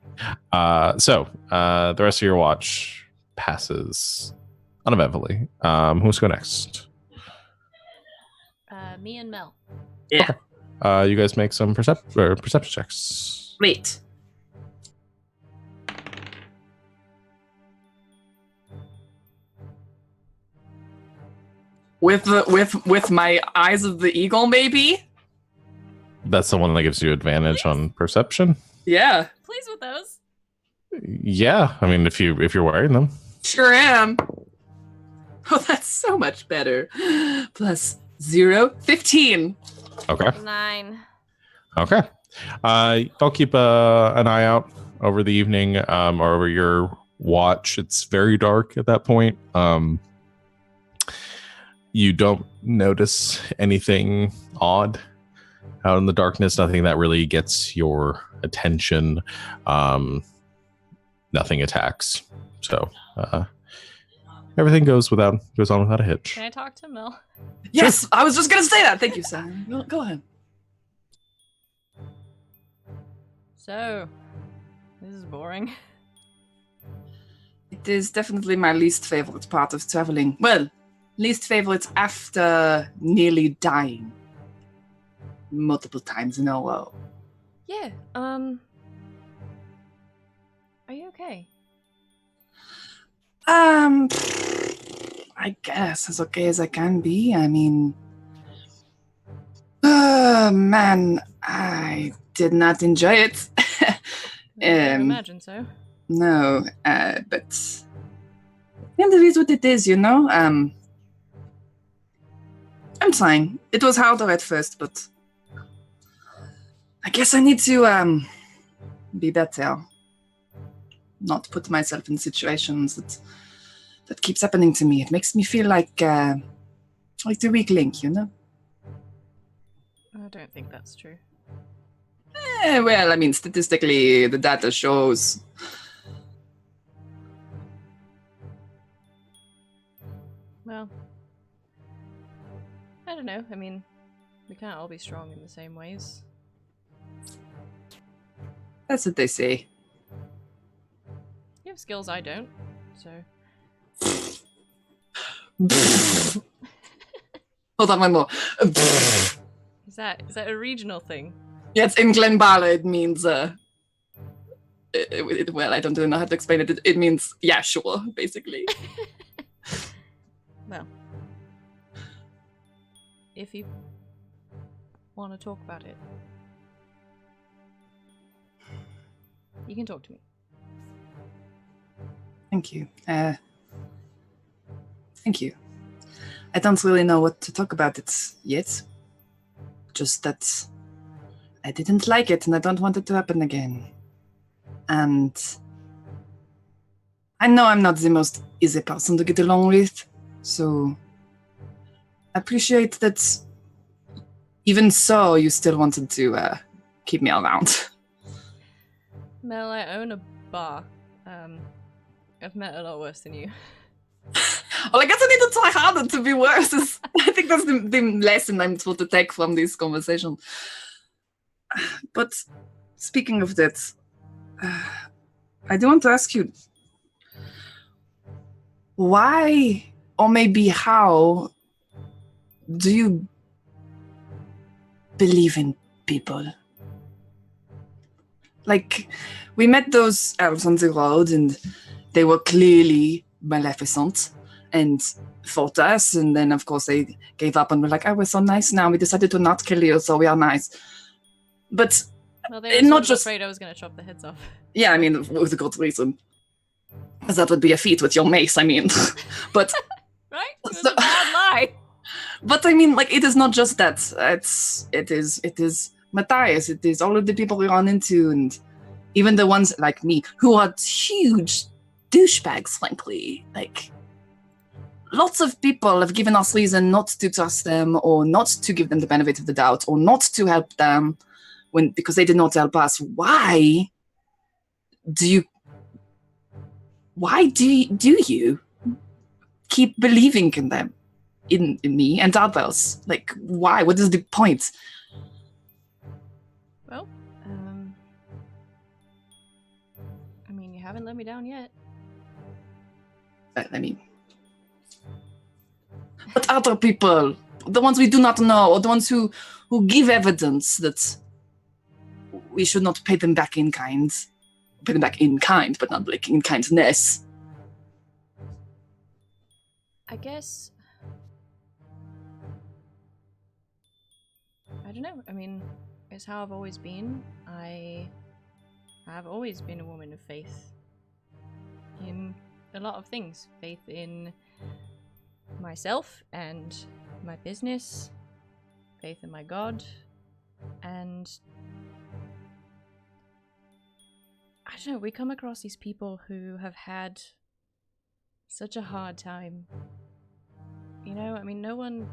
So the rest of your watch passes uneventfully. Who's going next? Me and Mel. Yeah. Okay. You guys make some perception checks. Wait. With my eyes of the eagle, maybe? That's the one that gives you advantage on perception. Yeah. Pleased with those. Yeah, I mean, if you're wearing them. Sure am. Oh, that's so much better. Plus 0, 15. Okay. 9. Okay. I'll keep an eye out over the evening or over your watch. It's very dark at that point. You don't notice anything odd out in the darkness, nothing that really gets your attention. Nothing attacks. So everything goes on without a hitch. Can I talk to Mel? Yes, I was just going to say that. Thank you, Sam. Go ahead. So, this is boring. It is definitely my least favorite part of traveling. Well, least favorite after nearly dying multiple times in a row. Yeah, are you okay? I guess as okay as I can be. I mean, man, I did not enjoy it. I can imagine so. No, but and it is what it is, you know. I'm trying. It was harder at first, but I guess I need to be better. Not put myself in situations that keeps happening to me. It makes me feel like the weak link, you know. I don't think that's true. Well, I mean, statistically, the data shows. Well, I don't know. I mean, we can't all be strong in the same ways. That's what they say. You have skills I don't, so... Hold on, one more. Is that a regional thing? Yes, in Glenbala it means, well, I don't really know how to explain it. It means, yeah, sure, basically. Well, if you want to talk about it, you can talk to me. Thank you. Thank you. I don't really know what to talk about it yet. Just that I didn't like it and I don't want it to happen again. And I know I'm not the most easy person to get along with, so I appreciate that even so you still wanted to keep me around. Mel, I own a bar. I've met a lot worse than you. Well, I guess I need to try harder to be worse. I think that's the lesson I'm supposed to take from this conversation. But speaking of that, I do want to ask you, why, or maybe how, do you believe in people? Like, we met those elves on the road, and they were clearly maleficent and fought us, and then of course they gave up and were like, oh, we're so nice now, we decided to not kill you, so we are nice. But Well, they were not sort of just afraid I was going to chop the heads off. yeah, I mean, with a good reason, because that would be a feat with your mace, I mean. But Right? It was a bad lie. but I mean, like, it is not just that. It is Matthias, it is all of the people we run into, and even the ones like me who are huge douchebags, frankly. Like, lots of people have given us reason not to trust them, or not to give them the benefit of the doubt, or not to help them because they did not help us. Why do you keep believing in them, in me and others? Like, why? What is the point? Well, I mean, you haven't let me down yet. I mean, but other people, the ones we do not know, or the ones who give evidence that we should not pay them back in kind. Pay them back in kind, but not like in kindness. I guess... I don't know. I mean, it's how I've always been. I have always been a woman of faith in a lot of things. Faith in myself and my business, faith in my God, and I don't know, we come across these people who have had such a hard time. You know, I mean, no one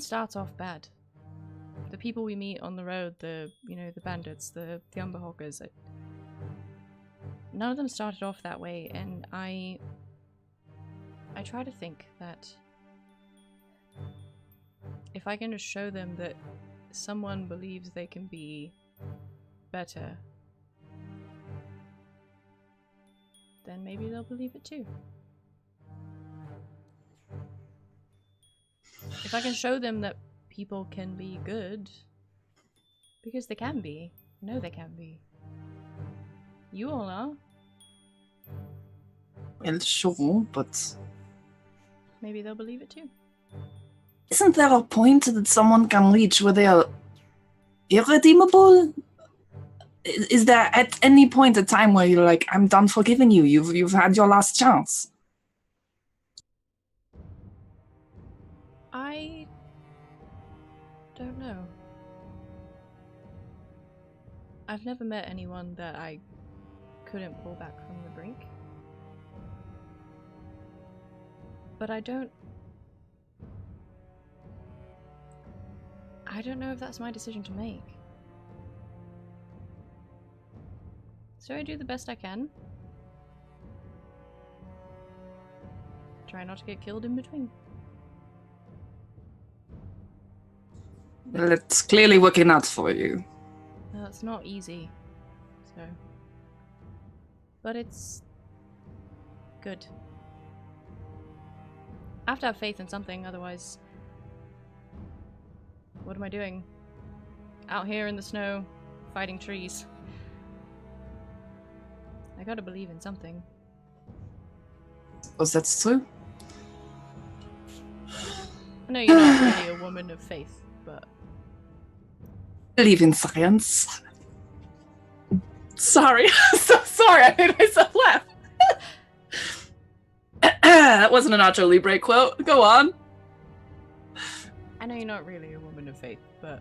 starts off bad. The people we meet on the road, the bandits, the umberhawkers, none of them started off that way, and I try to think that if I can just show them that someone believes they can be better, then maybe they'll believe it too. If I can show them that people can be good, because they can be. I know they can be. You all are. Well, sure, but Maybe they'll believe it too. isn't there a point that someone can reach where they are irredeemable? Is there at any point a time where you're like, I'm done forgiving you, you've had your last chance? I don't know. I've never met anyone that I couldn't pull back from the brink. But I don't know if that's my decision to make. So I do the best I can. Try not to get killed in between. Well, it's clearly working out for you. Well, it's not easy. So. But it's good. I have to have faith in something, otherwise what am I doing? Out here in the snow, fighting trees. I gotta believe in something. Suppose that's true. I know you're not really a woman of faith, but Believe in science. Sorry, so sorry, I made myself laugh. That wasn't an Nacho Libre quote. Go on. I know you're not really a woman of faith, but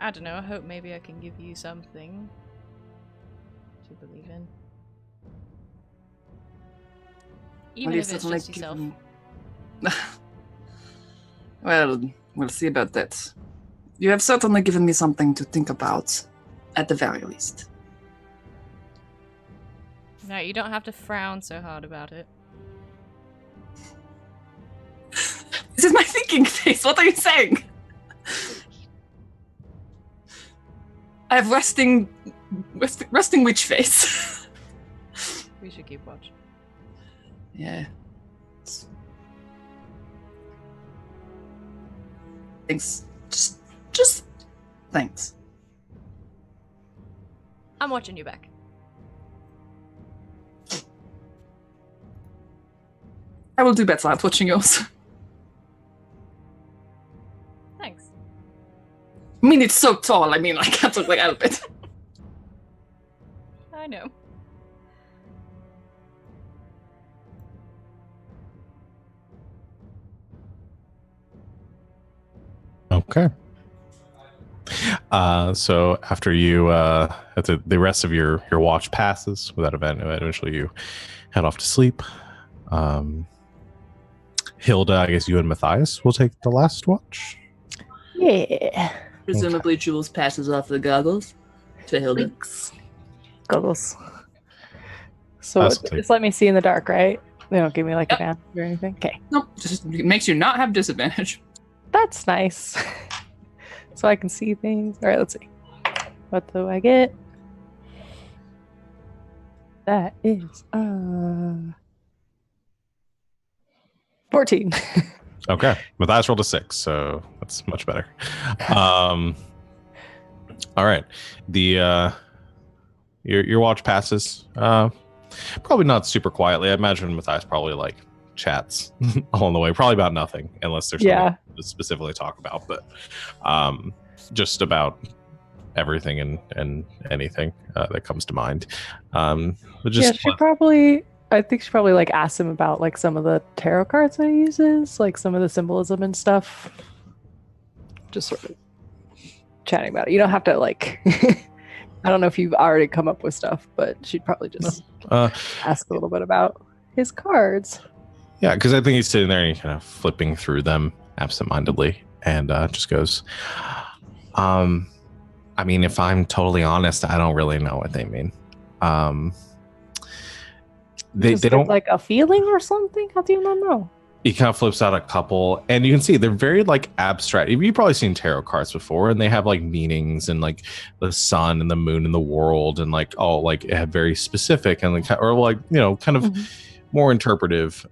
I don't know, I hope maybe I can give you something to believe in. Even Well, if it's just yourself. Well, we'll see about that. You have certainly given me something to think about, at the very least. No, you don't have to frown so hard about it. This is my thinking face. What are you saying? I have resting witch face. We should keep watch. Yeah. Thanks. Just thanks. I'm watching you back. I will do better at watching yours. Thanks. I mean, it's so tall. I mean, I can't look like Albert. I know. Okay. So after you, after the rest of your watch passes without event, eventually you head off to sleep. Hilda, I guess you and Matthias will take the last watch. Yeah. Presumably, Jules passes off the goggles to Hilda. Thanks. Goggles. So That's just let me see in the dark, right? They don't give me like advantage or anything. Okay. Nope, just it makes you not have disadvantage. That's nice. So I can see things. All right, let's see. What do I get? That is 14. Okay. Matthias rolled a 6, so that's much better. All right. The your watch passes. Probably not super quietly. I imagine Matthias probably like chats along the way. Probably about nothing, unless there's something to specifically talk about. But just about everything and anything that comes to mind. But Yeah, just I think she probably like asked him about like some of the tarot cards that he uses, like some of the symbolism and stuff. Just sort of chatting about it. You don't have to like I don't know if you've already come up with stuff, but she'd probably just ask a little bit about his cards. Yeah, because I think he's sitting there and he's kind of flipping through them absentmindedly, and just goes, I mean, if I'm totally honest, I don't really know what they mean. They don't like a feeling or something. How do you not know? He kind of flips out a couple, and you can see they're very like abstract. You've probably seen tarot cards before, and they have like meanings and like the sun and the moon and the world, and like like it have very specific and like, or like kind of more interpretive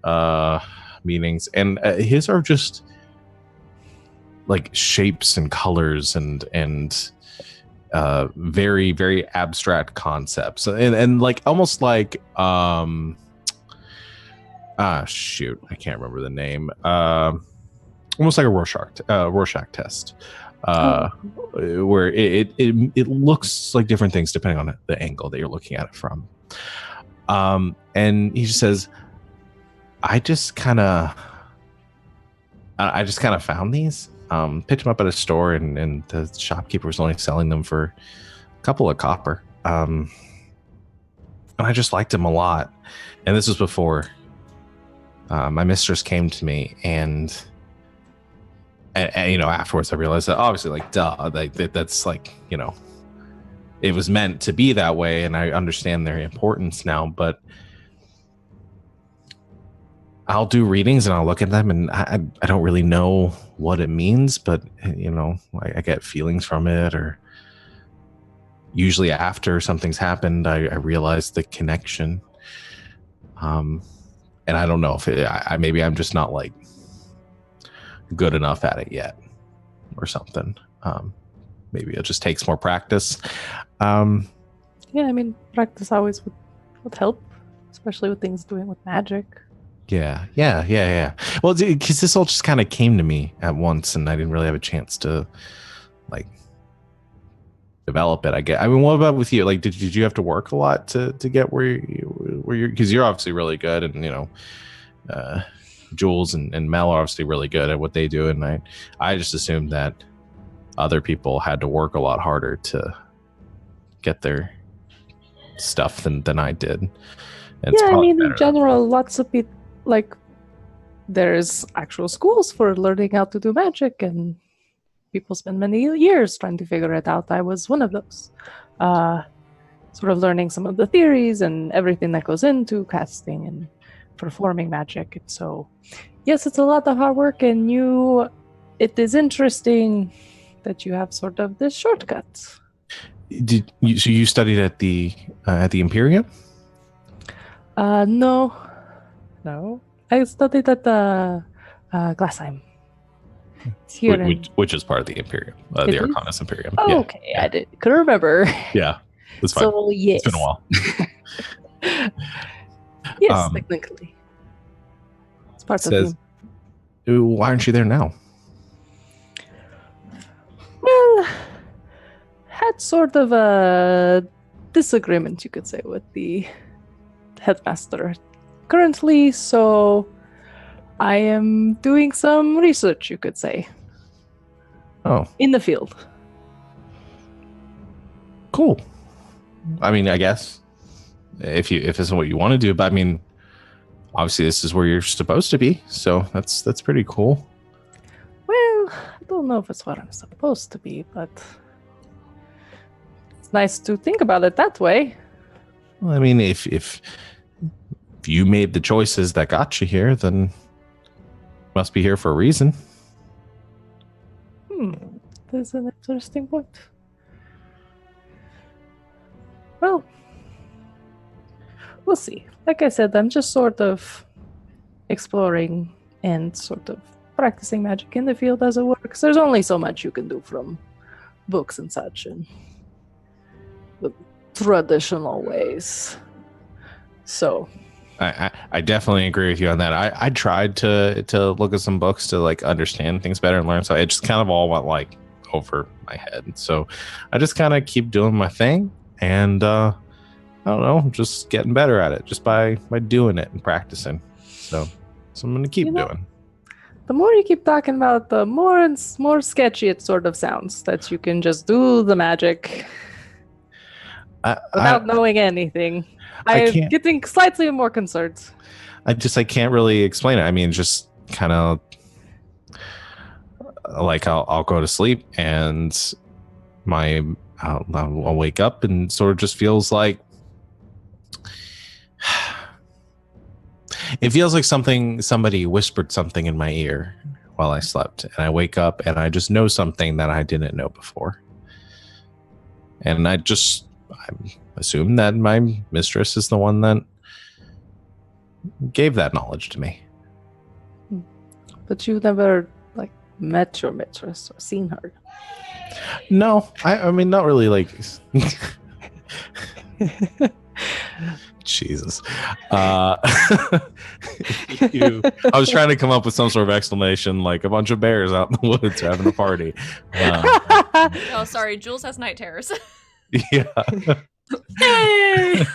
meanings. And his are just like shapes and colors and very, very abstract concepts, and like almost like shoot, I can't remember the name. Almost like a Rorschach test, where it looks like different things depending on the angle that you're looking at it from. And he just says, I just kind of found these. Picked them up at a store, and the shopkeeper was only selling them for a couple of copper. And I just liked them a lot. And this was before my mistress came to me, and afterwards I realized that obviously, like, duh, like that's like, it was meant to be that way, and I understand their importance now. But I'll do readings and I'll look at them, and I don't really know what it means, but I get feelings from it, or usually after something's happened, I realize the connection. And I don't know if maybe I'm just not like good enough at it yet, or something. Maybe it just takes more practice. Yeah, I mean, practice always would help, especially with things doing with magic. Yeah. Well, because this all just kind of came to me at once, and I didn't really have a chance to like develop it. I mean, what about with you? Like, did you have to work a lot to get where you're? Because you're obviously really good, and Jules and Mel are obviously really good at what they do, and I just assumed that other people had to work a lot harder to get their stuff than I did. And yeah, I mean, in general, lots of people, like, there's actual schools for learning how to do magic, and people spend many years trying to figure it out. I was one of those, sort of learning some of the theories and everything that goes into casting and performing magic. And so, yes, it's a lot of hard work, and it is interesting that you have sort of this shortcut. So you studied at the Imperium? No. I studied at the Glassheim. Which is part of the Imperium, the Arcanus Imperium. Oh, yeah. Okay, yeah. I couldn't remember. Yeah, that's fine. So yes, it's been a while. Yes, technically, it's part of the. Why aren't you there now? Well, had sort of a disagreement, you could say, with the headmaster currently, so I am doing some research, you could say. Oh. In the field. Cool. I mean, I guess if this is what you want to do, but I mean, obviously this is where you're supposed to be, so that's pretty cool. Well, I don't know if it's where I'm supposed to be, but it's nice to think about it that way. Well, I mean, if you made the choices that got you here, then you must be here for a reason. That's an interesting point. Well, we'll see. Like I said, I'm just sort of exploring and sort of practicing magic in the field as it works. There's only so much you can do from books and such, and the traditional ways. So I definitely agree with you on that. I tried to look at some books to like understand things better and learn. So it just kind of all went like over my head. So I just kind of keep doing my thing, and I don't know, just getting better at it just by doing it and practicing. So I'm going to keep doing. The more you keep talking about, the more and more sketchy it sort of sounds that you can just do the magic without knowing anything. I'm getting slightly more concerned. I can't really explain it. I mean, just kind of like I'll go to sleep and I'll wake up and sort of just feels like it feels like somebody whispered something in my ear while I slept, and I wake up and I just know something that I didn't know before. And I assume that my mistress is the one that gave that knowledge to me. But you've never met your mistress or seen her. No, I mean, not really. Like, Jesus. I was trying to come up with some sort of explanation, like a bunch of bears out in the woods having a party. Oh, sorry, Jules has night terrors. Yeah. Hey!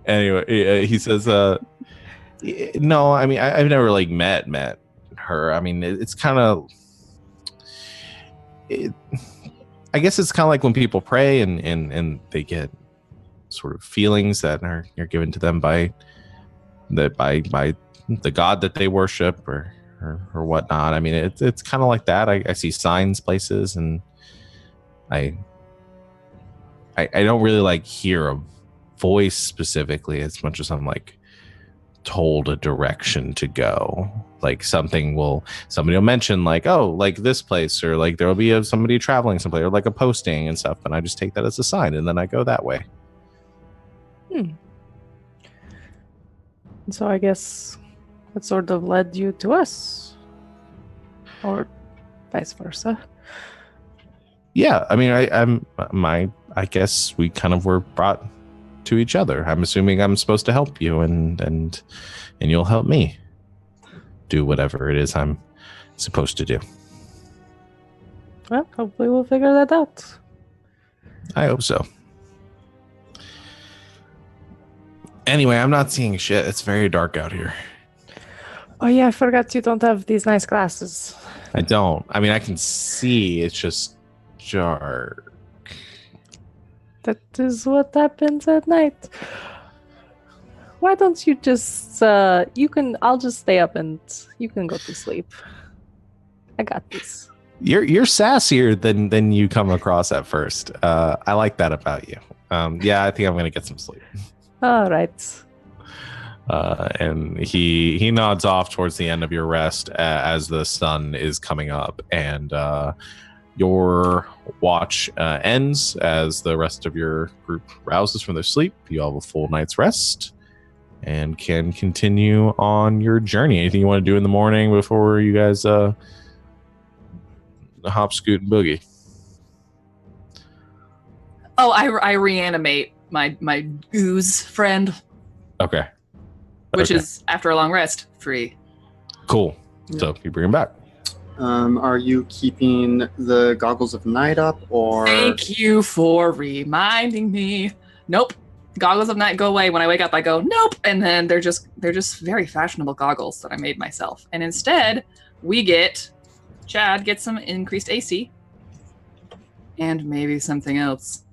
Anyway, he says, no, I mean, I've never met her. I mean, it's kind of, I guess it's kind of like when people pray and they get sort of feelings that are given to them by the God that they worship or whatnot. I mean, it's kind of like that. I see signs places, and I don't really hear a voice specifically as much as I'm told a direction to go. Like somebody will mention this place, or there will be somebody traveling someplace, or a posting and stuff, and I just take that as a sign and then I go that way. So I guess that sort of led you to us, or vice versa. Yeah, I mean, I guess we kind of were brought to each other. I'm assuming I'm supposed to help you, and you'll help me do whatever it is I'm supposed to do. Well, hopefully we'll figure that out. I hope so. Anyway, I'm not seeing shit. It's very dark out here. Oh yeah, I forgot you don't have these nice glasses. I don't. I mean, I can see. It's just dark. That is what happens at night. Why don't you just I'll just stay up and you can go to sleep. I got this. You're sassier than you come across at first. I like that about you. Yeah, I think I'm gonna get some sleep. All right. And he nods off towards the end of your rest as the sun is coming up, and your watch ends as the rest of your group rouses from their sleep. You all have a full night's rest and can continue on your journey. Anything you want to do in the morning before you guys hop, scoot, and boogie? Oh, I reanimate my ooze friend, Okay. which is after a long rest free. Cool. So you bring him back. Are you keeping the goggles of night up, or? Thank you for reminding me. Nope. Goggles of night go away. When I wake up, I go, nope. And then they're just very fashionable goggles that I made myself. And instead, Chad gets some increased AC. And maybe something else.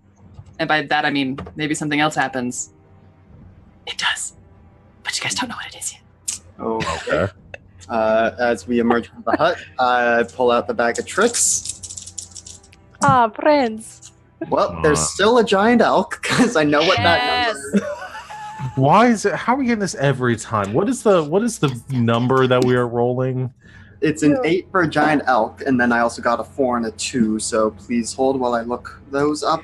And by that, I mean, maybe something else happens. It does. But you guys don't know what it is yet. Okay. As we emerge from the hut, I pull out the bag of tricks. Ah, friends. Well, there's still a giant elk, because I know what that number is. Why is it? How are we getting this every time? What is the number that we are rolling? It's an 8 for a giant elk, and then I also got a 4 and a 2, so please hold while I look those up.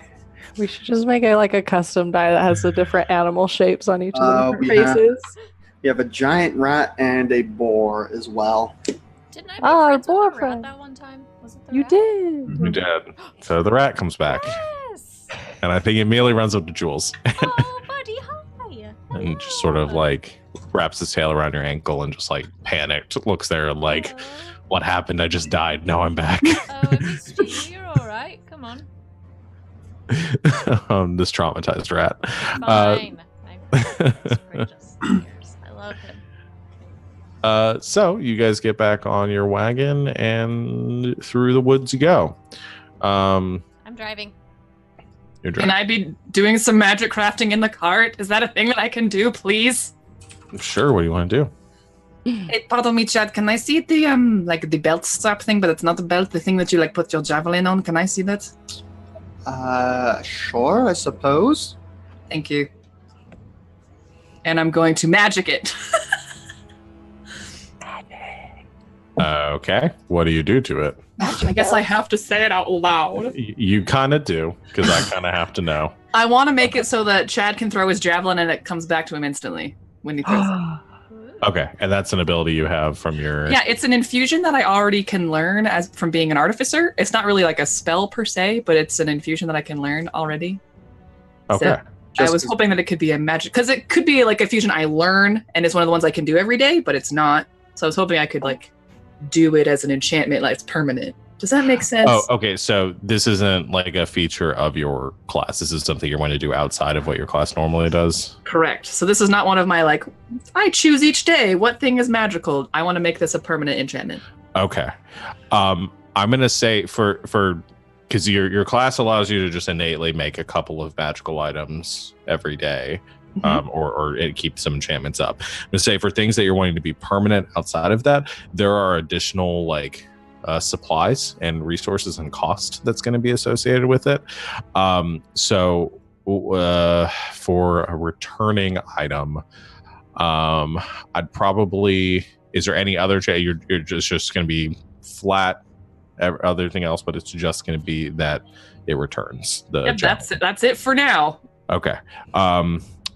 We should just make it like a custom die that has the different animal shapes on each of the different faces. We have a giant rat and a boar as well. Didn't I make friends with the rat friend. that one time? Was it the You rat? did. We did. So the rat comes back, Yes! and I think it immediately runs up to Jules Oh, buddy, hi! and just sort of wraps his tail around your ankle and just panicked looks there What happened? I just died. Now I'm back. Oh, I missed you. You're all right. Come on. This traumatized rat. Fine. Just cares. I love him. So you guys get back on your wagon and through the woods you go. I'm driving. You're Can driving. I be doing some magic crafting in the cart? Is that a thing that I can do, please? Sure. What do you want to do? Hey, pardon me, Chad. Can I see the like the belt strap thing, but it's not a belt, the thing that you like put your javelin on? Can I see that? Sure, I suppose. Thank you. And I'm going to magic it. Okay. What do you do to it? I guess I have to say it out loud. You kind of do, because I kind of have to know. I want to make it so that Chad can throw his javelin and it comes back to him instantly when he throws it. Okay, and that's an ability you have from your... Yeah, it's an infusion that I already can learn as from being an artificer. It's not really like a spell per se, but it's an infusion that I can learn already. Okay. So I was hoping that it could be a magic, because it could be like a fusion I learn, and it's one of the ones I can do every day, but it's not. So I was hoping I could like do it as an enchantment, like it's permanent. Does that make sense? Oh, okay. So this isn't like a feature of your class. This is something you're going to do outside of what your class normally does. Correct. So this is not one of my like, I choose each day what thing is magical. I want to make this a permanent enchantment. Okay. I'm going to say for because your class allows you to just innately make a couple of magical items every day. Or it keeps some enchantments up. I'm going to say for things that you're wanting to be permanent outside of that, there are additional like supplies and resources and cost that's going to be associated with it. So for a returning item, I'd probably, is there any other you're just going to be flat everything else, but it's just going to be that it returns the Yep, that's it for now. Okay.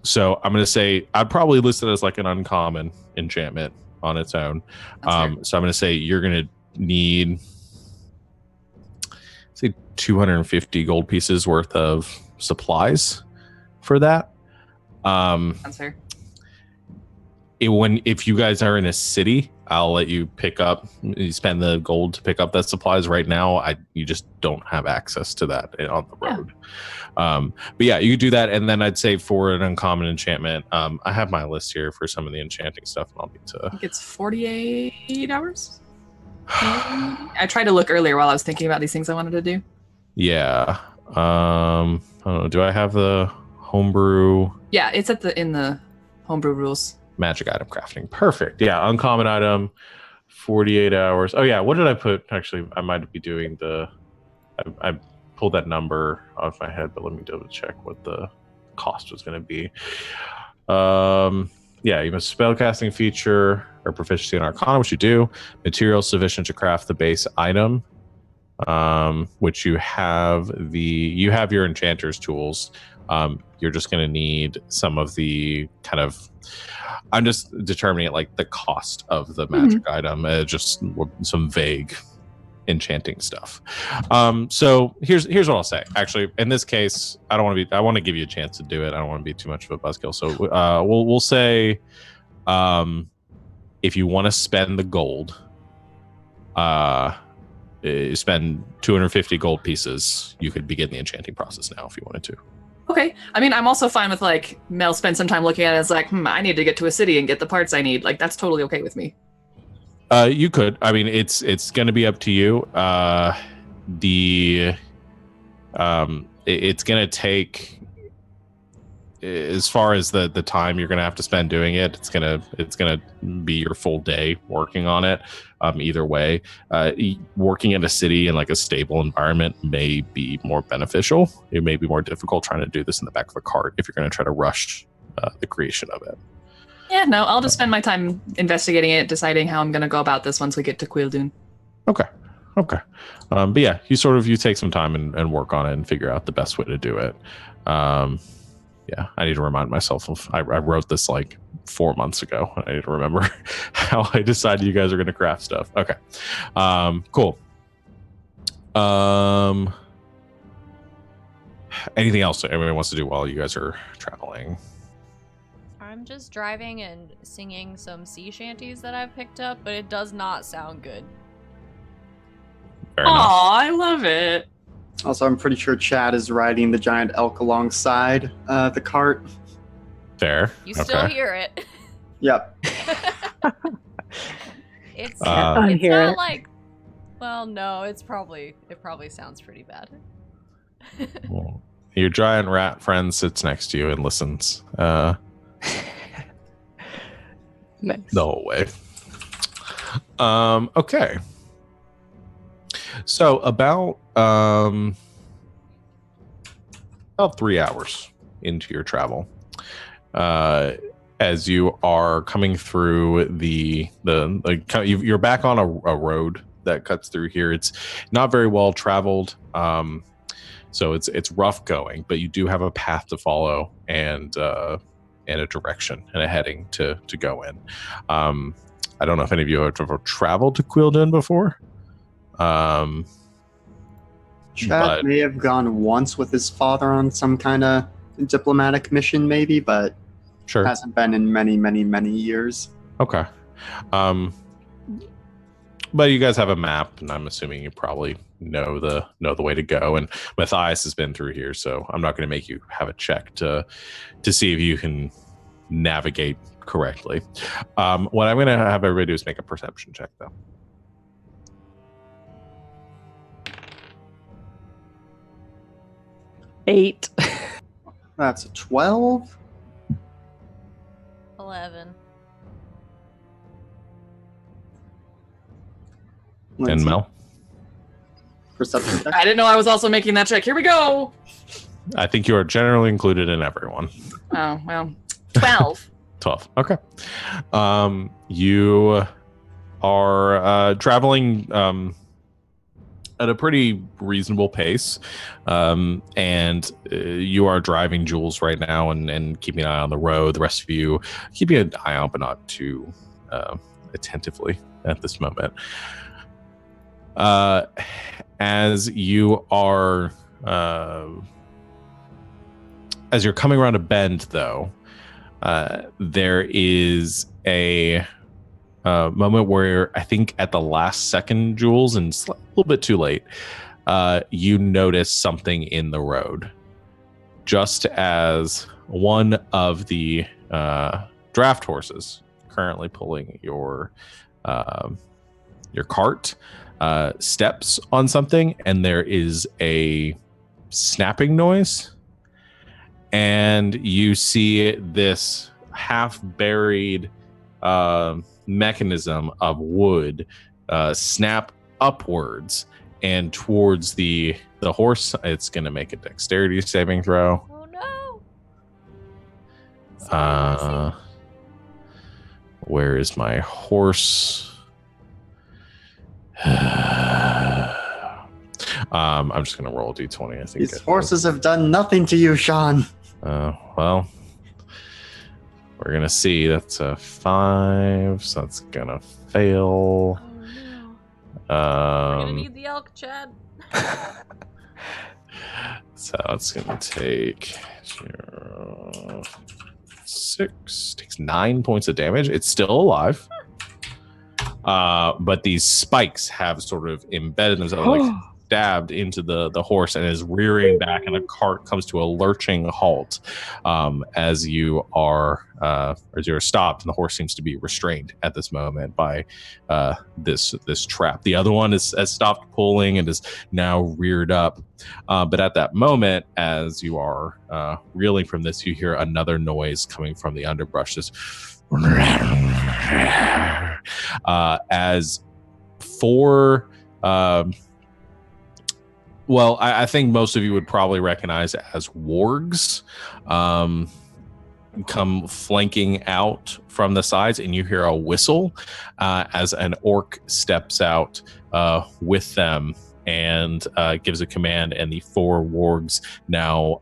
So I'm going to say I'd probably list it as like an uncommon enchantment on its own. So I'm going to say you're going to need, say, 250 gold pieces worth of supplies for that. Sounds fair. If you guys are in a city, I'll let you you spend the gold to pick up that supplies. Right now, you just don't have access to that on the road. But yeah, you could do that. And then I'd say for an uncommon enchantment, I have my list here for some of the enchanting stuff, and I'll need to... I think it's 48 hours. I tried to look earlier while I was thinking about these things I wanted to do. Yeah. I don't know. Do I have the homebrew? Yeah, it's in the homebrew rules. Magic item crafting. Perfect. Yeah, uncommon item, 48 hours. Oh yeah, what did I put? Actually, I might be doing I pulled that number off my head, but let me double check what the cost was going to be. Yeah, you have a spellcasting feature or proficiency in Arcana, which you do. Materials sufficient to craft the base item, which you have your enchanter's tools. You're just going to need some of the kind of, I'm just determining it like the cost of the magic item, just some vague enchanting stuff. So here's what I'll say. Actually, in this case, I want to give you a chance to do it. I don't want to be too much of a buzzkill. So we'll say, if you want to spend the gold, spend 250 gold pieces, you could begin the enchanting process now if you wanted to. Okay. I mean, I'm also fine with like Mel spend some time looking at it. It's like, I need to get to a city and get the parts I need. Like that's totally okay with me. You could. I mean, it's going to be up to you. It's going to take, as far as the time you're going to have to spend doing it, it's going to be your full day working on it. Either way, working in a city in like a stable environment may be more beneficial. It may be more difficult trying to do this in the back of a cart if you're going to try to rush the creation of it. Yeah, no, I'll just spend my time investigating it, deciding how I'm going to go about this once we get to Quildun. Okay. But yeah, you take some time and work on it and figure out the best way to do it. Yeah, I need to remind myself of, I wrote this like 4 months ago. I need to remember how I decided you guys are going to craft stuff. Okay. Cool. Anything else that everyone wants to do while you guys are traveling? I'm just driving and singing some sea shanties that I've picked up, but it does not sound good. Fair enough. I love it. Also, I'm pretty sure Chad is riding the giant elk alongside the cart. Fair. You still hear it. Yep. It's Unhear not it. like. Well, no, it probably sounds pretty bad. Well, your giant rat friend sits next to you and listens Nice. the whole way. Okay. So about 3 hours into your travel, as you are coming through you're back on a road that cuts through here. It's not very well traveled, so it's rough going, but you do have a path to follow and a direction and a heading to go in. I don't know if any of you have ever traveled to Quildun before. Chad may have gone once with his father on some kind of diplomatic mission, maybe, but Sure. hasn't been in many, many, many years. Okay. But you guys have a map, and I'm assuming you probably know the way to go. And Matthias has been through here, so I'm not going to make you have a check to see if you can navigate correctly. What I'm going to have everybody do is make a perception check, though. 8. That's a 12. 11. And Lindsay, Mel, perception check. I didn't know I was also making that check. Here we go. I think you are generally included in everyone. Oh, well. 12. 12. Okay. You are traveling at a pretty reasonable pace, and you are driving Jules right now and keeping an eye on the road. The rest of you keeping an eye out, but not too attentively at this moment. As you are as you're coming around a bend, though, there is a moment where I think at the last second, Jules, and it's a little bit too late, you notice something in the road. Just as one of the draft horses currently pulling your cart steps on something, and there is a snapping noise, and you see this half-buried mechanism of wood snap upwards and towards the horse. It's going to make a dexterity saving throw. Oh no! Sorry, Where is my horse? I'm just going to roll a d20. I think These horses have done nothing to you, Sean. Well, we're going to see. That's a 5, so that's going to fail. Oh no. We're gonna need the elk, Chad. So it's going to take 6, takes 9 points of damage. It's still alive. But these spikes have sort of embedded themselves, like stabbed into the horse, and is rearing back, and the cart comes to a lurching halt as you are stopped, and the horse seems to be restrained at this moment by this trap. The other one has stopped pulling and is now reared up, but at that moment, as you are reeling from this, you hear another noise coming from the underbrush. This as 4 well, I think most of you would probably recognize as wargs come flanking out from the sides, and you hear a whistle as an orc steps out with them and gives a command, and the 4 wargs now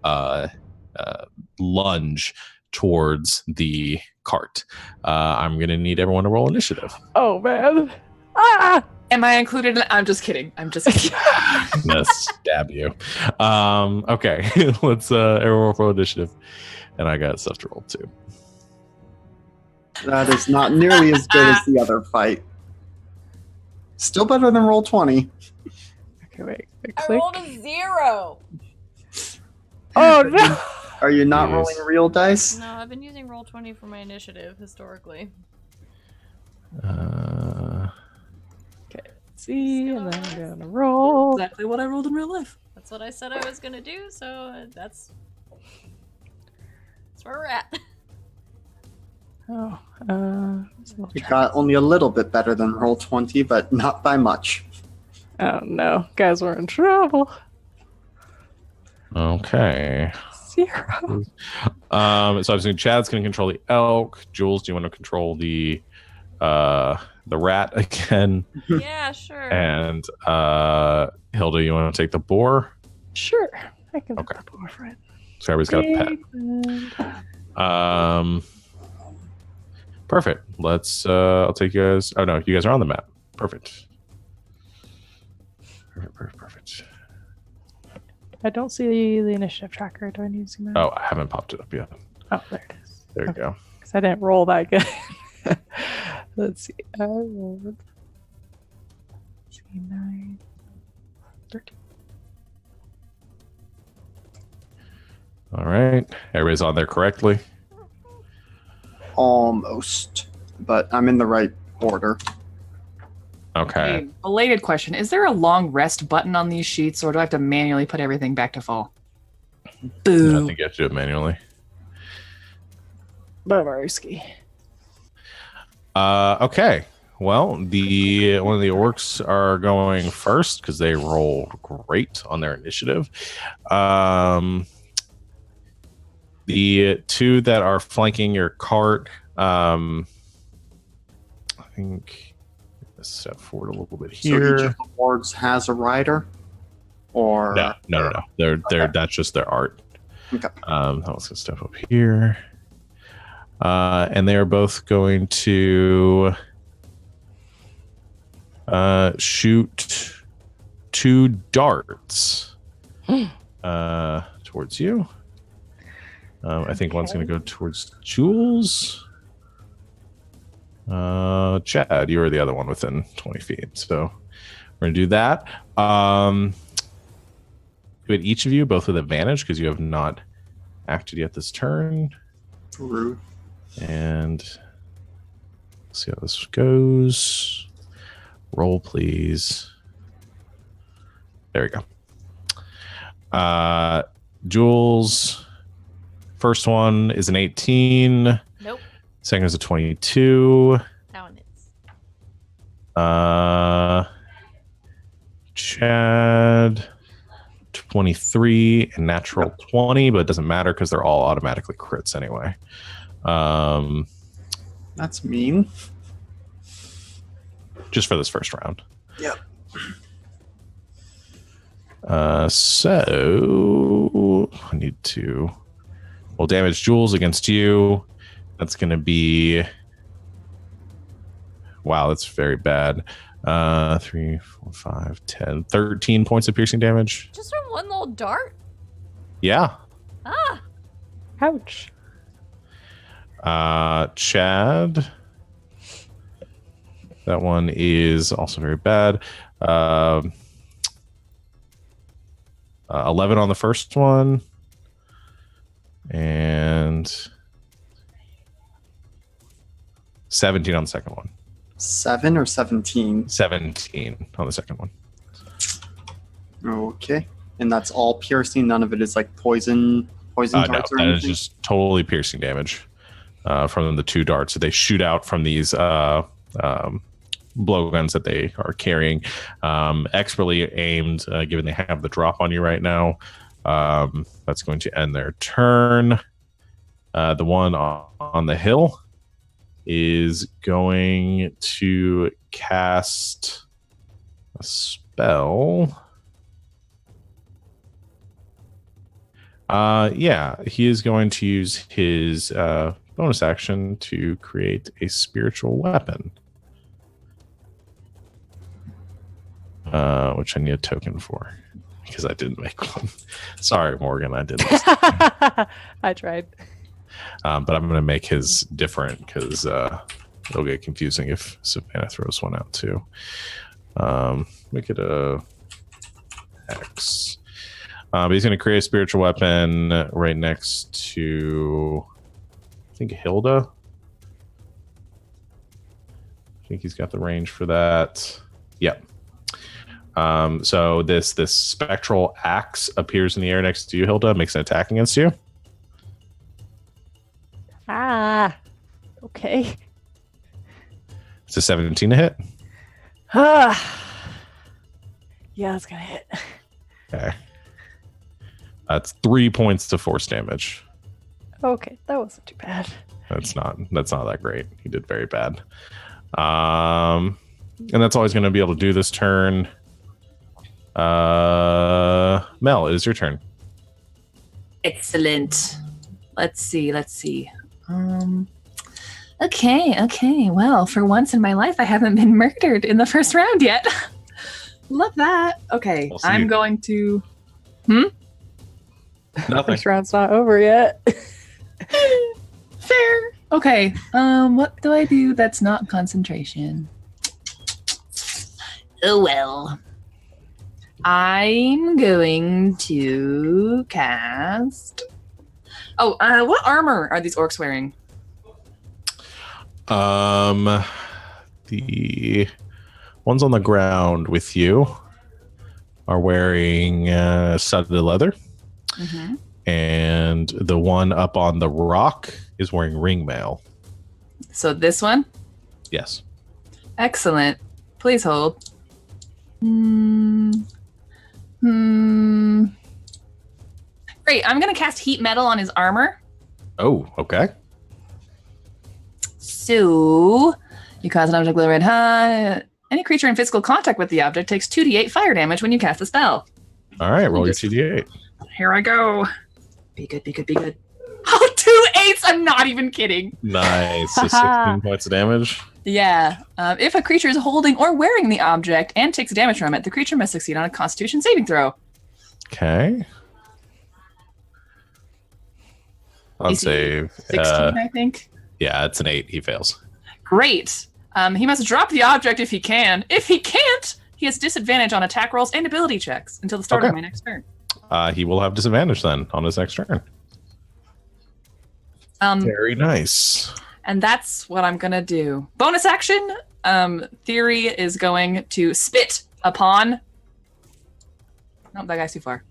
lunge towards the cart. I'm going to need everyone to roll initiative. Oh, man. Ah! Am I included? I'm just kidding. I'm just kidding. Let's stab you. Okay, let's everyone roll initiative. And I got stuff to roll too. That is not nearly as good as the other fight. Still better than roll 20. Okay, wait. I Click. rolled a 0. Oh no! Are you not Jeez. rolling real dice? No, I've been using Roll20 for my initiative historically. See, and then I'm gonna roll. Exactly what I rolled in real life. That's what I said I was gonna do, so that's where we're at. Oh, It got only a little bit better than Roll20, but not by much. oh no, guys, we're in trouble. Okay. 0. So I assume Chad's going to control the elk. Jules, do you want to control the rat again? Yeah, sure. And Hilda, you want to take the boar? Sure, I can. Okay. Have a boyfriend. So everybody's got a pet. Perfect. Let's. I'll take you guys. Oh no, you guys are on the map. Perfect. Perfect. I don't see the initiative tracker. Do I need to zoom out? Oh, I haven't popped it up yet. Oh, there it is. There you go. Because I didn't roll that good. Let's see. I rolled 9, 13. All right. Everybody's on there correctly. Almost. But I'm in the right order. Okay. Hey, belated question. Is there a long rest button on these sheets, or do I have to manually put everything back to full? I Boo. think you have to do it manually. Bummerski. Okay. Well, one of the orcs are going first because they rolled great on their initiative. The two that are flanking your cart, I think, let's step forward a little bit here. So each of the wards has a rider? Or No. They're that's just their art. Okay. Let's go step up here. And they are both going to shoot 2 darts towards you. I think one's going to go towards Jules. Chad, you are the other one within 20 feet. So we're going to do that. But each of you, both with advantage, because you have not acted yet this turn. Rude. And let's see how this goes. Roll, please. There we go. Jules, first one is an 18. Nope. Second is a 22. That one is. Chad, 23 and natural 20, but it doesn't matter because they're all automatically crits anyway. That's mean. Just for this first round. Yep. So I need to damage Jules against you. That's going to be, wow, that's very bad. 3, 4, 5, 10, 13 points of piercing damage. Just from one little dart? Yeah. Ah! Ouch. Chad. That one is also very bad. 11 on the first one. And 17 on the second one. 7 or 17? 17 on the second one. Okay. And that's all piercing. None of it is like poison No, darts or that anything? is just totally piercing damage from the 2 darts. So they shoot out from these blowguns that they are carrying. Expertly aimed, given they have the drop on you right now. That's going to end their turn. The one on the hill is going to cast a spell. He is going to use his bonus action to create a spiritual weapon. Which I need a token for because I didn't make one. Sorry, Morgan, I didn't. I tried. But I'm going to make his different because it'll get confusing if Savannah throws one out too. Make it a X. But he's going to create a spiritual weapon right next to, I think, Hilda. I think he's got the range for that. Yep. So this spectral axe appears in the air next to you, Hilda, makes an attack against you. Ah. Okay. It's a 17 to hit. Ah. Yeah, that's gonna hit. Okay. That's 3 points to force damage. Okay, that wasn't too bad. That's not that great. He did very bad. And that's all he's going to be able to do this turn. Mel, it is your turn. Excellent. Let's see. Okay. Well, for once in my life, I haven't been murdered in the first round yet. Love that. Okay, We'll see. I'm going to. Nothing. First round's not over yet. Fair. Okay. What do I do that's not concentration? Oh well. I'm going to cast. Oh, what armor are these orcs wearing? The ones on the ground with you are wearing studded leather. Mm-hmm. And the one up on the rock is wearing ring mail. So this one? Yes. Excellent. Please hold. Great. I'm going to cast heat metal on his armor. Oh, okay. So you cause an object glow red hot. Any creature in physical contact with the object takes 2d8 fire damage when you cast a spell. All right, roll your TD8. Here I go. Be good. Oh, 2 8s! I'm not even kidding. Nice. So 16 points of damage. Yeah. If a creature is holding or wearing the object and takes damage from it, the creature must succeed on a Constitution saving throw. Okay. On AC save. 16, I think. Yeah, it's an 8. He fails. Great. He must drop the object if he can. If he can't, he has disadvantage on attack rolls and ability checks until the start of my next turn. He will have disadvantage then on his next turn. Very nice. And that's what I'm going to do. Bonus action, Theory is going to spit upon... Nope, that guy's too far.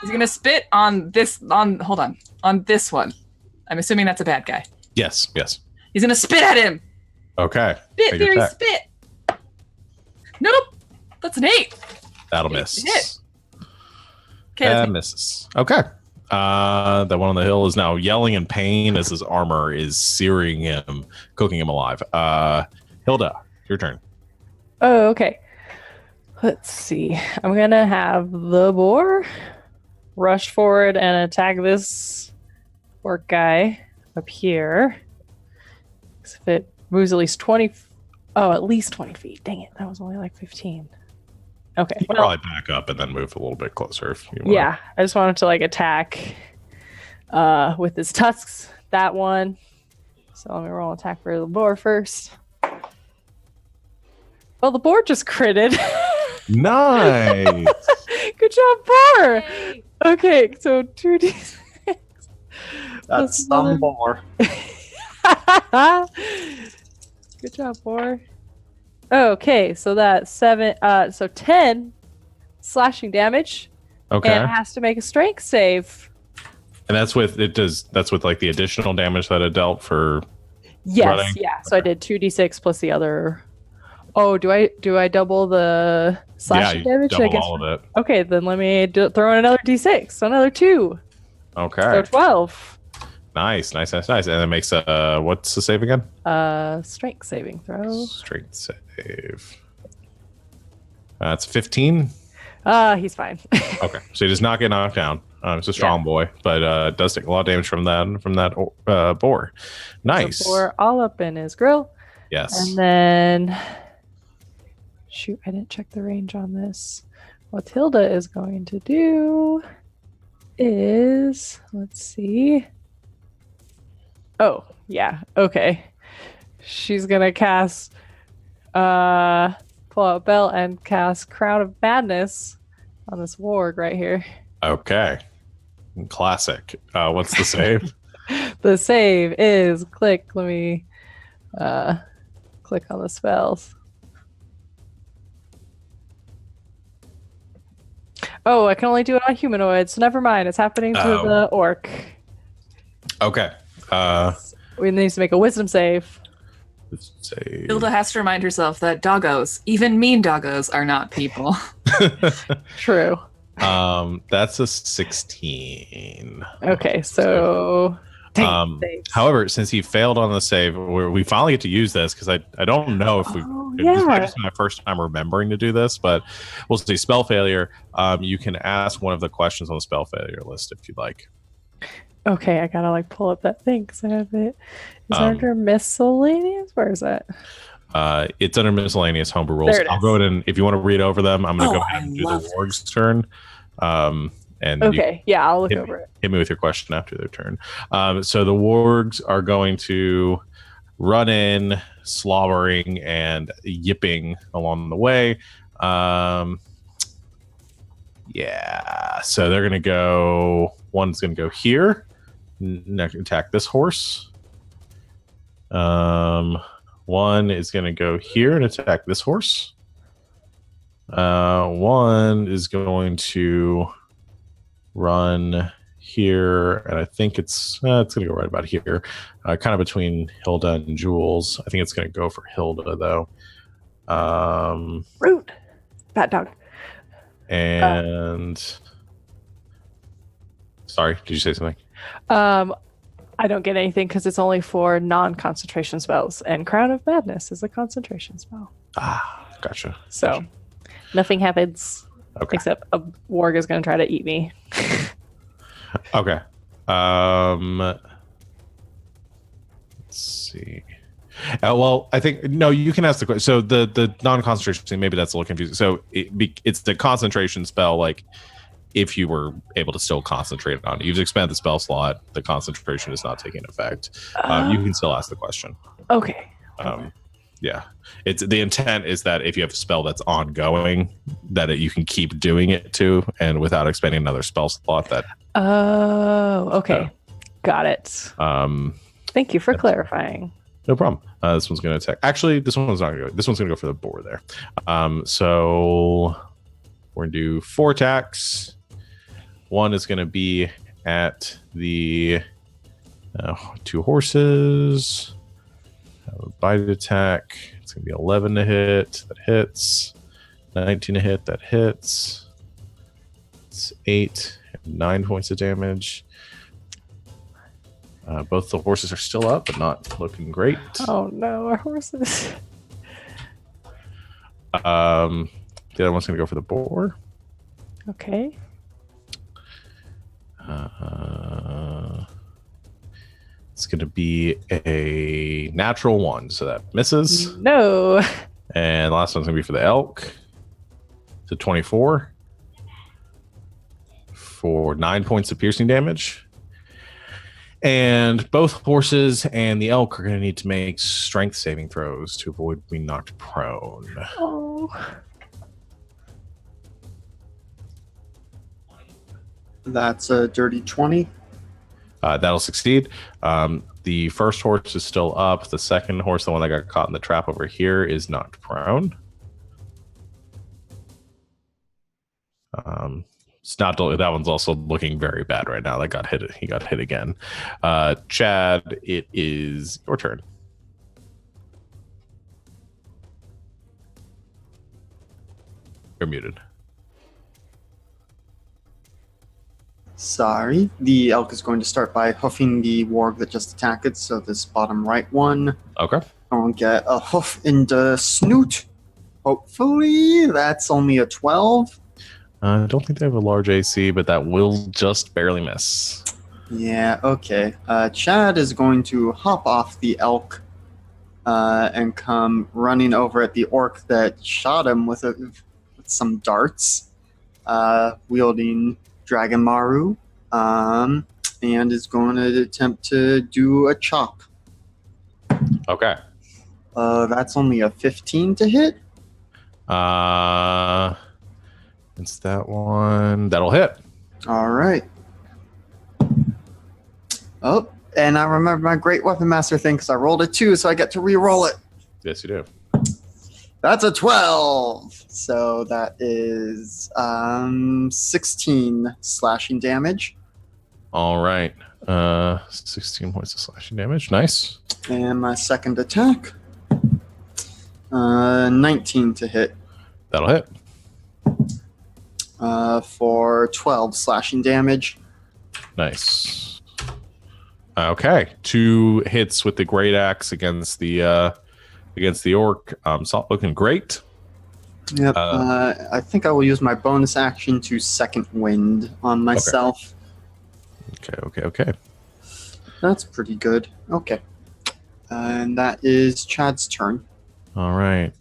He's going to spit on this... On this one. I'm assuming that's a bad guy. Yes. He's going to spit at him. Okay. Spit, Make your Theory, attack. spit. Nope. That's an 8. That'll Hit. miss. Okay, That that's me. misses. Okay. That one on the hill is now yelling in pain as his armor is searing him, cooking him alive. Hilda, your turn. Oh, okay. Let's see. I'm gonna have the boar rush forward and attack this orc guy up here. If it moves at least 20. Oh, at least 20 feet. Dang it. That was only like 15. Okay. You can Well, probably back up and then move a little bit closer if you want. yeah. I just wanted to like attack with his tusks. That one. So let me roll an attack for the boar first. Well, the boar just critted. Nice. Good job, boar. Yay. Okay, so 2d6. That's Plus one. some more. Good job, boar. Okay, so that's 7. So 10 slashing damage, Okay. and it has to make a strength save. And that's with like the additional damage that it dealt for. Yes, Running. yeah. So I did 2d6 plus the other. Oh, do I double the slashing you damage? I double guess. all of it. Okay, then let me throw in another d6. So another 2. Okay. So 12. Nice. And it makes what's the save again? Strength saving throw. Strength save. That's 15. He's fine. Okay, so he does not get knocked down. It's a strong boy, but does take a lot of damage from that boar. Nice. Boar all up in his grill. Yes. And then, shoot, I didn't check the range on this. What Hilda is going to do is, let's see. Oh, yeah, okay. She's going to cast, pull out a bell and cast Crown of Madness on this warg right here. Okay. Classic. What's the save? The save is click. Let me click on the spells. Oh, I can only do it on humanoids, so never mind. It's happening to the orc. Okay. We need to make a wisdom save. Save. Hilda has to remind herself that doggos, even mean doggos, are not people. True. That's a 16. Okay, so however, since he failed on the save, we finally get to use this because I don't know if we. This is my first time remembering to do this, but we'll see. Spell failure. You can ask one of the questions on the spell failure list if you'd like. Okay, I gotta pull up that thing because I have it. Is it under miscellaneous? Where is that? It's under miscellaneous homebrew rules. I'll go ahead and if you want to read over them, I'm going to go ahead and do the warg's turn. And okay, I'll look over it. Hit me with your question after their turn. So the wargs are going to run in, slobbering and yipping along the way. So they're going to go. One's going to go here. Attack this horse. One is going to go here and attack this horse. One is going to run here, and I think it's going to go right about here, kind of between Hilda and Jules. I think it's going to go for Hilda though. Root, bad dog. And sorry, did you say something? I don't get anything because it's only for non-concentration spells, and Crown of Madness is a concentration spell. Gotcha. So nothing happens except a warg is going to try to eat me. Okay. Let's see. Well, I think no. You can ask the question. So the non-concentration thing, maybe that's a little confusing. So it's the concentration spell, like. If you were able to still concentrate on it, you've expanded the spell slot. The concentration is not taking effect. You can still ask the question. Okay. Yeah, it's the intent is that if you have a spell that's ongoing, that you can keep doing it too, and without expending another spell slot. That. Oh, okay, got it. Thank you for clarifying. No problem. This one's going to attack. Actually, this one's not going to go. This one's going to go for the boar there. So we're going to do 4 attacks. One is going to be at the 2 horses. A bite attack. It's going to be 11 to hit. That hits. 19 to hit. That hits. It's 8 and 9 points of damage. Both the horses are still up, but not looking great. Oh no, our horses. The other one's going to go for the boar. Okay. It's going to be a natural 1, so that misses. No. And the last one's going to be for the elk. To 24 for 9 points of piercing damage. And both horses and the elk are going to need to make strength saving throws to avoid being knocked prone. Oh. That's a dirty 20. That'll succeed. The first horse is still up. The second horse, the one that got caught in the trap over here, is knocked prone. It's not. That one's also looking very bad right now. That got hit. He got hit again. Chad, it is your turn. You're muted. Sorry. The elk is going to start by hoofing the warg that just attacked it, so this bottom right one. Okay. I'll get a hoof in the snoot. Hopefully, that's only a 12. I don't think they have a large AC, but that will just barely miss. Yeah, okay. Chad is going to hop off the elk and come running over at the orc that shot him with some darts, wielding Dragon Maru, and is going to attempt to do a chop. Okay. That's only a 15 to hit. It's that one. That'll hit. All right. Oh, and I remember my great weapon master thing because I rolled a 2, so I get to re-roll it. Yes, you do. That's a 12. So that is 16 slashing damage. All right. 16 points of slashing damage. Nice. And my second attack, 19 to hit That'll hit. for 12 slashing damage. Nice. Okay. 2 hits with the great axe against the orc. Salt looking great. Yep. I think I will use my bonus action to second wind on myself. Okay. That's pretty good. Okay. And that is Chad's turn. All right.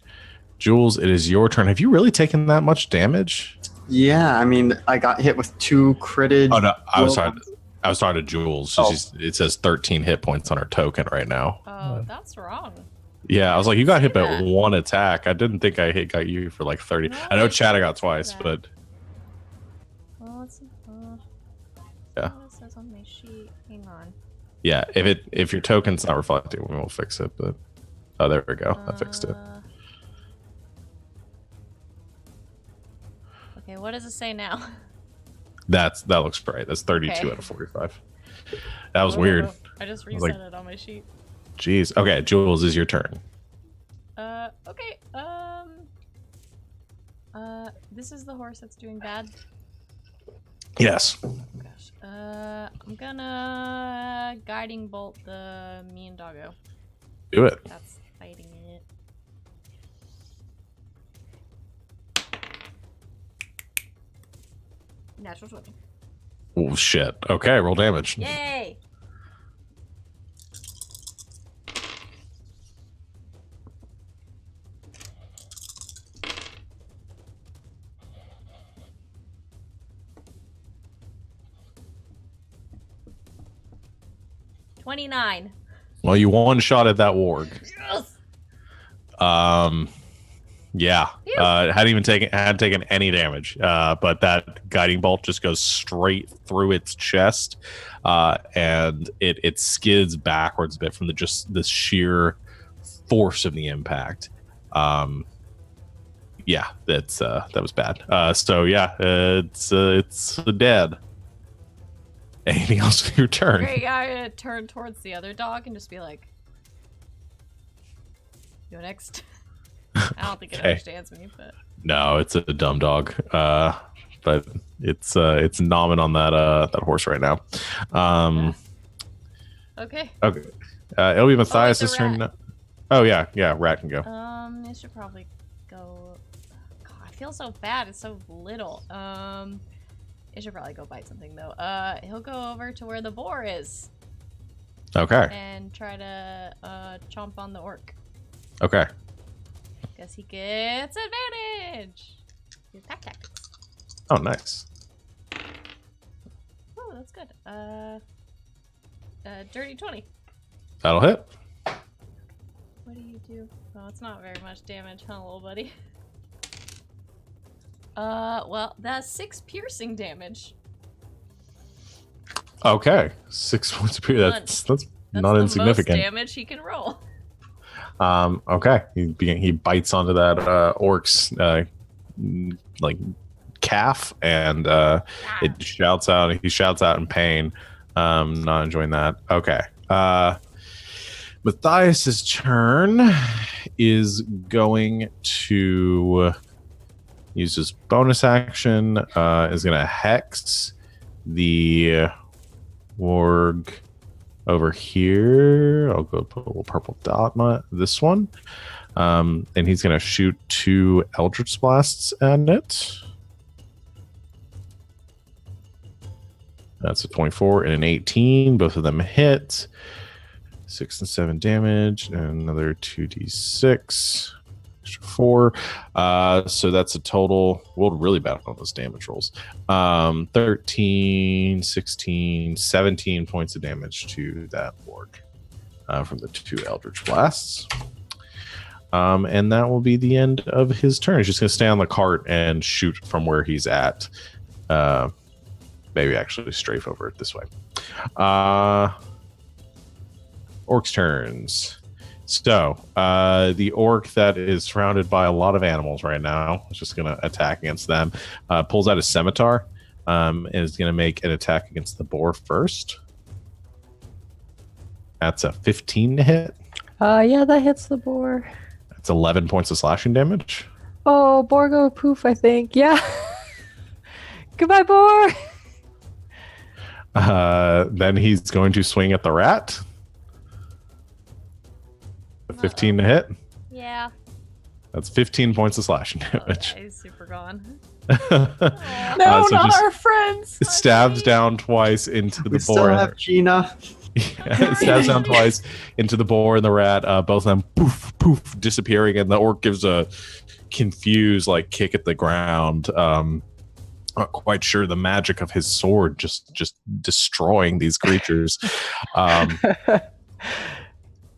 Jules, it is your turn. Have you really taken that much damage? Yeah, I mean, I got hit with 2 critted. Oh no, I was talking to Jules. Oh. It says 13 hit points on her token right now. Oh, that's wrong. Yeah, I was like, you got hit by Yeah. 1 attack. I didn't think I got you for like 30. No, I know I Chad didn't got twice, do but Well, let's Yeah. What it says on my sheet. Hang on. yeah, if your token's not reflecting, we will fix it. But oh, there we go. I fixed it. Okay, what does it say now? That looks right. That's 32 Okay. out of 45. That was Oh, weird. I just was reset like- it on my sheet. Jeez. Okay, Jules, is your turn. Okay. This is the horse that's doing bad. Yes. Gosh. I'm gonna guiding bolt the mean doggo. Do it. That's fighting it. Natural 20. Oh shit. Okay, roll damage. Yay! $29. Well, you one shot at that warg. Yes! Yeah. Phew. Hadn't taken any damage. But that guiding bolt just goes straight through its chest, and it skids backwards a bit from the sheer force of the impact. Yeah, that was bad. So yeah, it's dead. Anything else with your turn? Great, I'm gonna turn towards the other dog and just be like, "Go next." I don't think it Okay. understands me, but No, it's a dumb dog. But it's nomming on that horse right now. okay. Okay. It'll be Matthias' it's a turn. rat. Oh yeah, rat can go. It should probably go. God, I feel so bad. It's so little. It should probably go bite something though. He'll go over to where the boar is Okay. and try to chomp on the orc. Okay. Guess he gets advantage. His attack tactics. Oh, nice. Oh, that's good. Dirty 20. That'll hit. What do you do? Oh, it's not very much damage, huh, little buddy? Well, that's 6 piercing damage. Okay. 6 points of period. That's That's not the insignificant. most damage he can roll. Okay. He bites onto that orc's like calf, and it shouts out. He shouts out in pain. Not enjoying that. Okay. Matthias's turn is going to use his bonus action. Is going to hex the warg over here. I'll go put a little purple dot on this one. And he's going to shoot 2 Eldritch Blasts at it. That's a 24 and an 18. Both of them hit. 6 and 7 damage. And another 2d6. Extra 4. So that's a total. Rolled really bad on those damage rolls. 13, 16, 17 points of damage to that orc from the 2 Eldritch Blasts. And that will be the end of his turn. He's just going to stay on the cart and shoot from where he's at. Maybe actually strafe over it this way. Orcs' turns. So, the orc that is surrounded by a lot of animals right now is just going to attack against them. Pulls out his scimitar and is going to make an attack against the boar first. That's a 15 to hit. Yeah, that hits the boar. That's 11 points of slashing damage. Oh, boar go poof, I think. Yeah. Goodbye, boar. Then he's going to swing at the rat. 15 to hit. Yeah. That's 15 points of slashing damage. Okay, super gone. No, so not just our friends. stabs down twice into the We boar. still have Gina. Yeah, stabs down twice into the boar and the rat. Both of them poof, poof, disappearing, and the orc gives a confused like kick at the ground. Not quite sure the magic of his sword just destroying these creatures.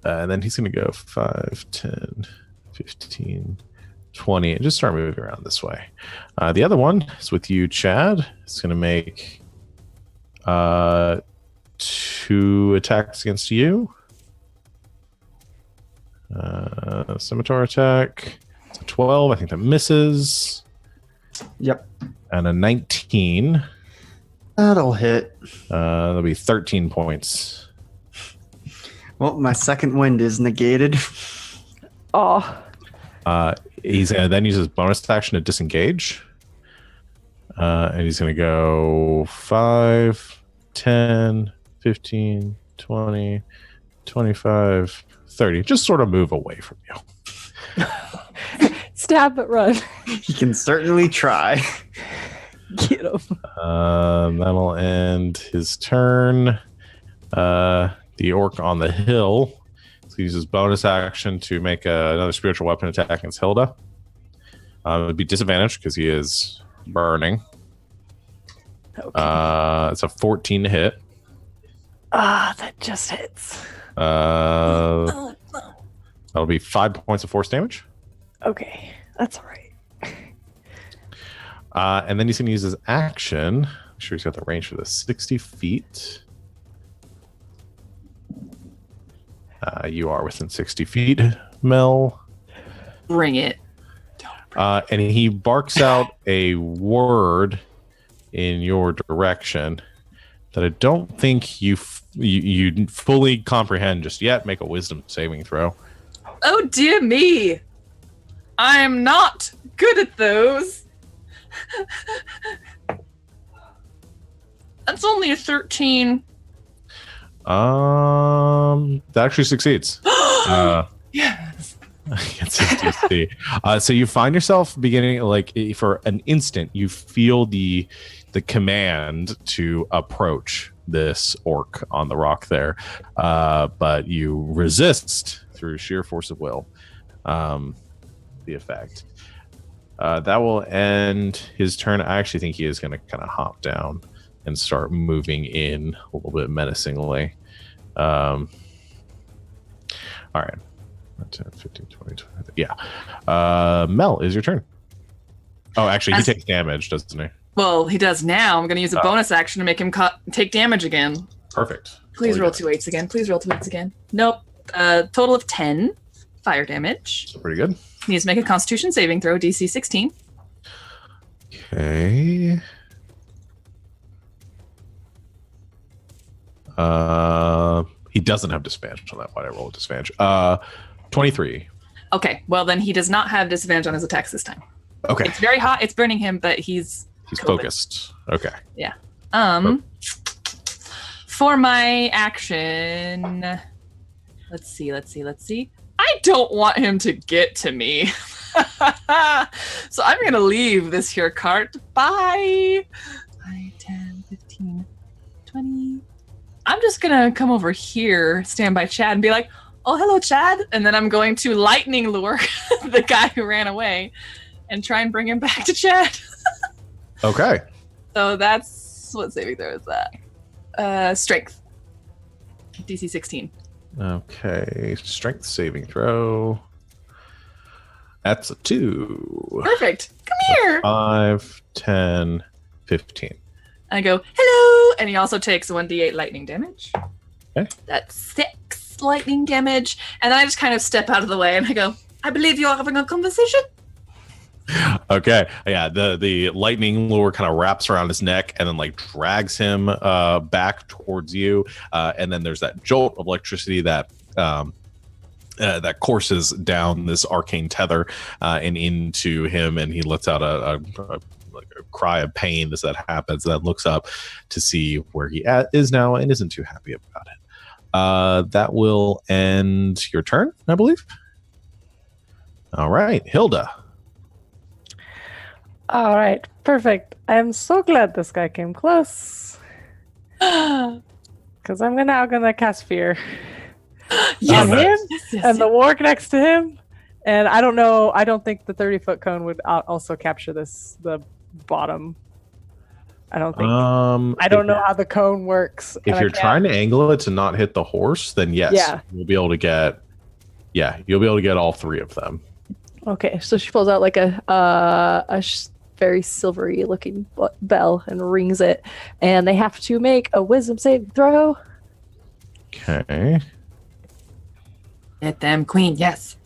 And then he's going to go 5, 10, 15, 20, and just start moving around this way. The other one is with you, Chad. It's going to make 2 attacks against you. Scimitar attack. It's a 12. I think that misses. Yep. And a 19. That'll hit. That'll be 13 points. Well, my second wind is negated. Oh. He's going to then use his bonus action to disengage. And he's going to go 5, 10, 15, 20, 25, 30. Just sort of move away from you. Stab but run. He can certainly try. Get him. That'll end his turn. The orc on the hill uses bonus action to make another spiritual weapon attack against Hilda. It would be disadvantaged because he is burning. Okay. It's a 14 to hit. That just hits. That'll be 5 points of force damage. Okay, that's all right. And then he's going to use his action. I'm sure he's got the range for this. 60 feet. You are within 60 feet, Mel. Bring it. And he barks out a word in your direction that I don't think you fully comprehend just yet. Make a wisdom saving throw. Oh dear me. I'm not good at those. That's only a 13. That actually succeeds. Yes. It's a DC. So you find yourself beginning, like, for an instant, you feel the command to approach this orc on the rock there, but you resist through sheer force of will. The effect. That will end his turn. I actually think he is going to kind of hop down and start moving in a little bit menacingly. All right. 10, 15, 20, 20. Yeah. Mel, is your turn. Oh, actually, he takes damage, doesn't he? Well, he does now. I'm going to use a bonus action to make him take damage again. Perfect. Please roll 2 8s again. Please roll 2 8s again. Nope. Total of 10 fire damage. Pretty good. He needs to make a Constitution saving throw, DC 16. Okay. He doesn't have disadvantage on that. Why did I roll a disadvantage? 23. Okay, well then he does not have disadvantage on his attacks this time. Okay. It's very hot. It's burning him, but he's focused. Okay. Yeah. For my action, let's see. I don't want him to get to me. So I'm going to leave this here cart. Bye. 5, 10, 15, 20. I'm just going to come over here, stand by Chad, and be like, oh, hello, Chad. And then I'm going to lightning lure the guy who ran away and try and bring him back to Chad. Okay. So that's, what saving throw is that? Strength. DC 16. Okay. Strength saving throw. That's a 2. Perfect. Come here. 5, 10, 15. I go, hello. And he also takes 1d8 lightning damage. Okay. That's 6 lightning damage. And I just kind of step out of the way and I go, I believe you're having a conversation. Okay. Yeah, the lightning lure kind of wraps around his neck and then like drags him back towards you. And then there's that jolt of electricity that that courses down this arcane tether and into him, and he lets out a cry of pain as that happens. And then looks up to see where he is now and isn't too happy about it. That will end your turn, I believe. All right, Hilda. All right, perfect. I'm so glad this guy came close. Because I'm now gonna cast fear Yes. on him Yes, yes, and the warg next to him. And I don't know. I don't think the 30-foot cone would also capture the bottom. I don't think. I don't know how the cone works. If you're trying to angle it to not hit the horse, then yes, Yeah. you'll be able to get. Yeah, you'll be able to get all 3 of them. Okay, so she pulls out like a very silvery looking bell and rings it, and they have to make a wisdom saving throw. Okay. Get them, queen. Yes.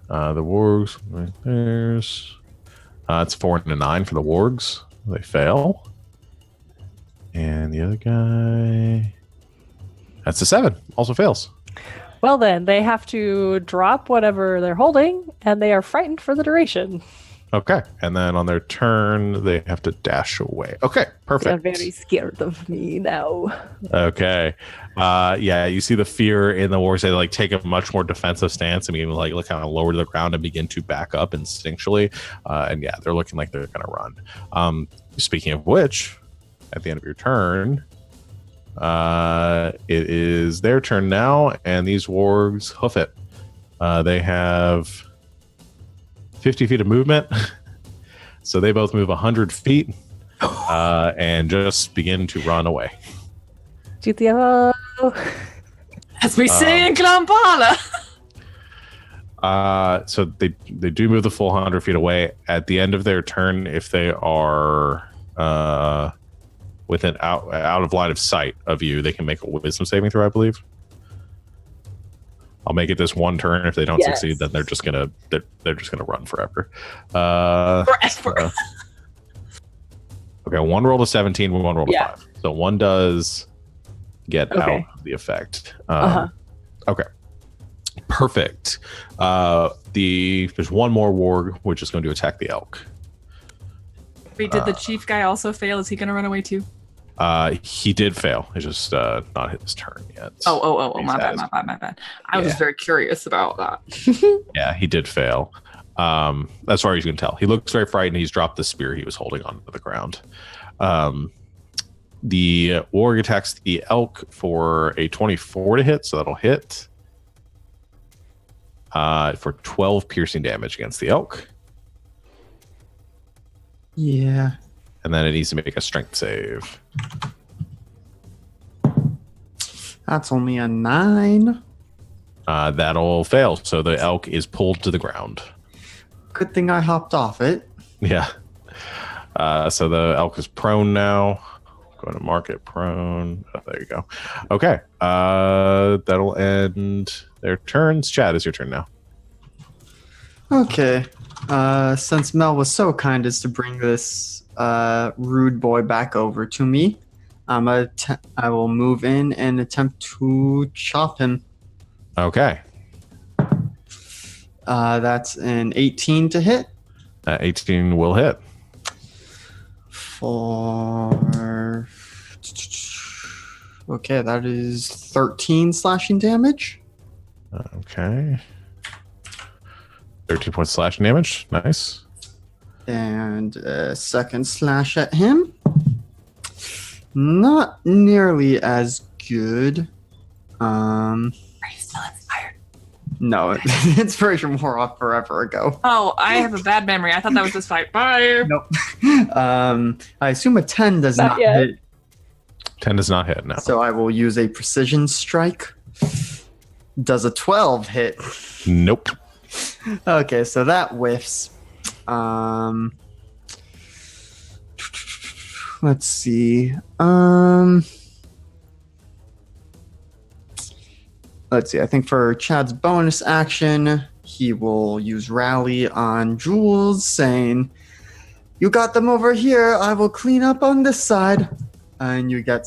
The wargs, right there's. It's 4 and a 9 for the wargs. They fail. And the other guy. That's a 7. Also fails. Well, then they have to drop whatever they're holding, and they are frightened for the duration. Okay. And then on their turn, they have to dash away. Okay. Perfect. They're very scared of me now. Okay. Yeah, you see the fear in the wargs. They like take a much more defensive stance and begin like look kind of lower to the ground and begin to back up instinctually. And yeah, they're looking like they're going to run. Speaking of which, at the end of your turn, it is their turn now, and these wargs hoof it. They have 50 feet of movement, so they both move 100 feet and just begin to run away. GTO. As we say in Glampala. So they do move the full 100 feet away. At the end of their turn, if they are within out of line of sight of you, they can make a wisdom saving throw, I believe. I'll make it this one turn. If they don't succeed, then they're just gonna run forever. Forever. Okay, one roll to 17, one roll to 5. So one does get out of the effect. Okay, perfect. There's one more warg which is going to attack the elk. Wait, did the chief guy also fail? Is he going to run away too? He did fail. It's just not his turn yet. Oh, my bad. I was very curious about that. Yeah, he did fail. As far as you can tell. He looks very frightened. He's dropped the spear he was holding onto the ground. The warg attacks the elk for a 24 to hit, so that'll hit for 12 piercing damage against the elk. Yeah. And then it needs to make a strength save. That's only a 9. That'll fail. So the elk is pulled to the ground. Good thing I hopped off it. Yeah. So the elk is prone now. Going to mark it prone. Oh, there you go. Okay. That'll end their turns. Chad, it's your turn now. Okay. Since Mel was so kind as to bring this rude boy back over to me, I will move in and attempt to chop him. Okay. That's an 18 to hit. 18 will hit. Okay, that is 13 slashing damage. Okay. 13 points slashing damage. Nice. And a second slash at him. Not nearly as good. Are you still inspired? No, inspiration wore off forever ago. Oh, I have a bad memory. I thought that was this fight. Bye. Nope. I assume a 10 does Not not yet. hit. 10 does not hit, no. So I will use a precision strike. Does a 12 hit? Nope. Okay, so that whiffs. Let's see. Let's see. I think for Chad's bonus action, he will use Rally on Jules, saying, "You got them over here. I will clean up on this side." And you get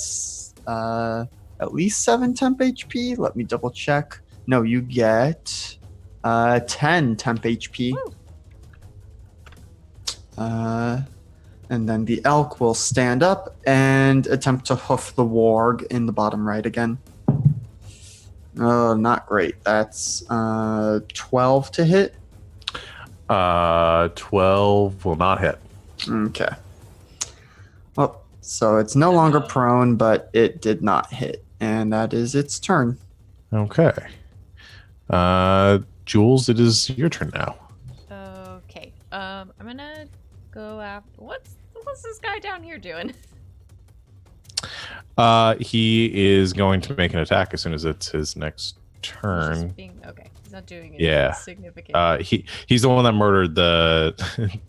at least 7 temp HP. Let me double check. No, you get 10 temp HP. And then the elk will stand up and attempt to hoof the warg in the bottom right again. Oh, not great. That's 12 to hit. 12 will not hit. Okay. Well, so it's no longer prone, but it did not hit. And that is its turn. Okay. Jules, it is your turn now. Okay. I'm gonna go after. What's this guy down here doing? He is going to make an attack as soon as it's his next turn. Okay. He's not doing anything Yeah. significant. He's the one that murdered the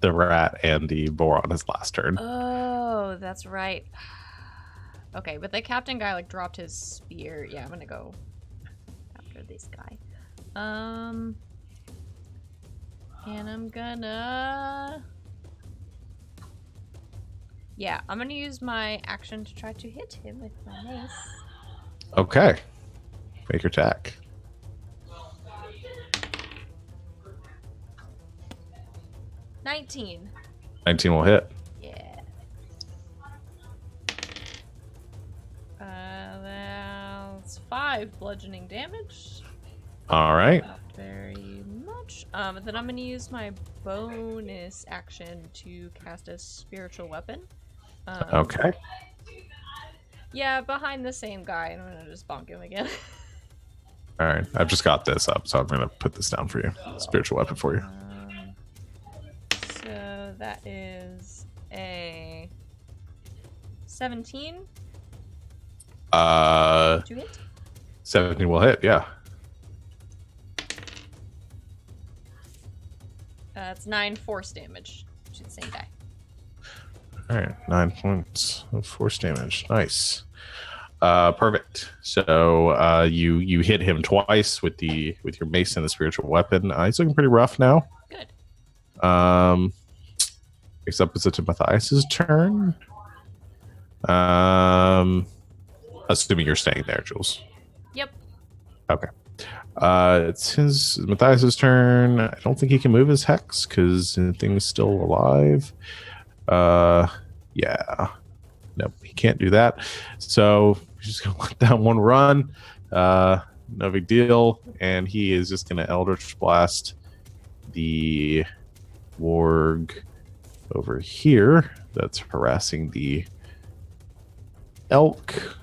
the rat and the boar on his last turn. Oh, that's right. Okay, but the captain guy like dropped his spear. Yeah, I'm gonna go after this guy. And I'm gonna. Yeah, I'm gonna use my action to try to hit him with my mace. Okay. Make your attack. 19. 19 will hit. Yeah. That's 5 bludgeoning damage. All right. Not very much. And then I'm gonna use my bonus action to cast a spiritual weapon. Okay. Yeah, behind the same guy, and I'm gonna just bonk him again. All right. I've just got this up, so I'm going to put this down for you. Spiritual weapon for you. So that is a 17 to hit. 17 will hit, yeah. It's 9 force damage to the same guy. All right, 9 points of force damage. Nice. Perfect. So you hit him twice with your mace and the spiritual weapon. He's looking pretty rough now. Good. Except it's Matthias's turn. Assuming you're staying there, Jules. Yep. Okay. It's Matthias's turn. I don't think he can move his hex because the thing's still alive. Yeah. Nope, he can't do that. So he's just gonna let that one run. No big deal. And he is just gonna Eldritch Blast the warg over here that's harassing the elk.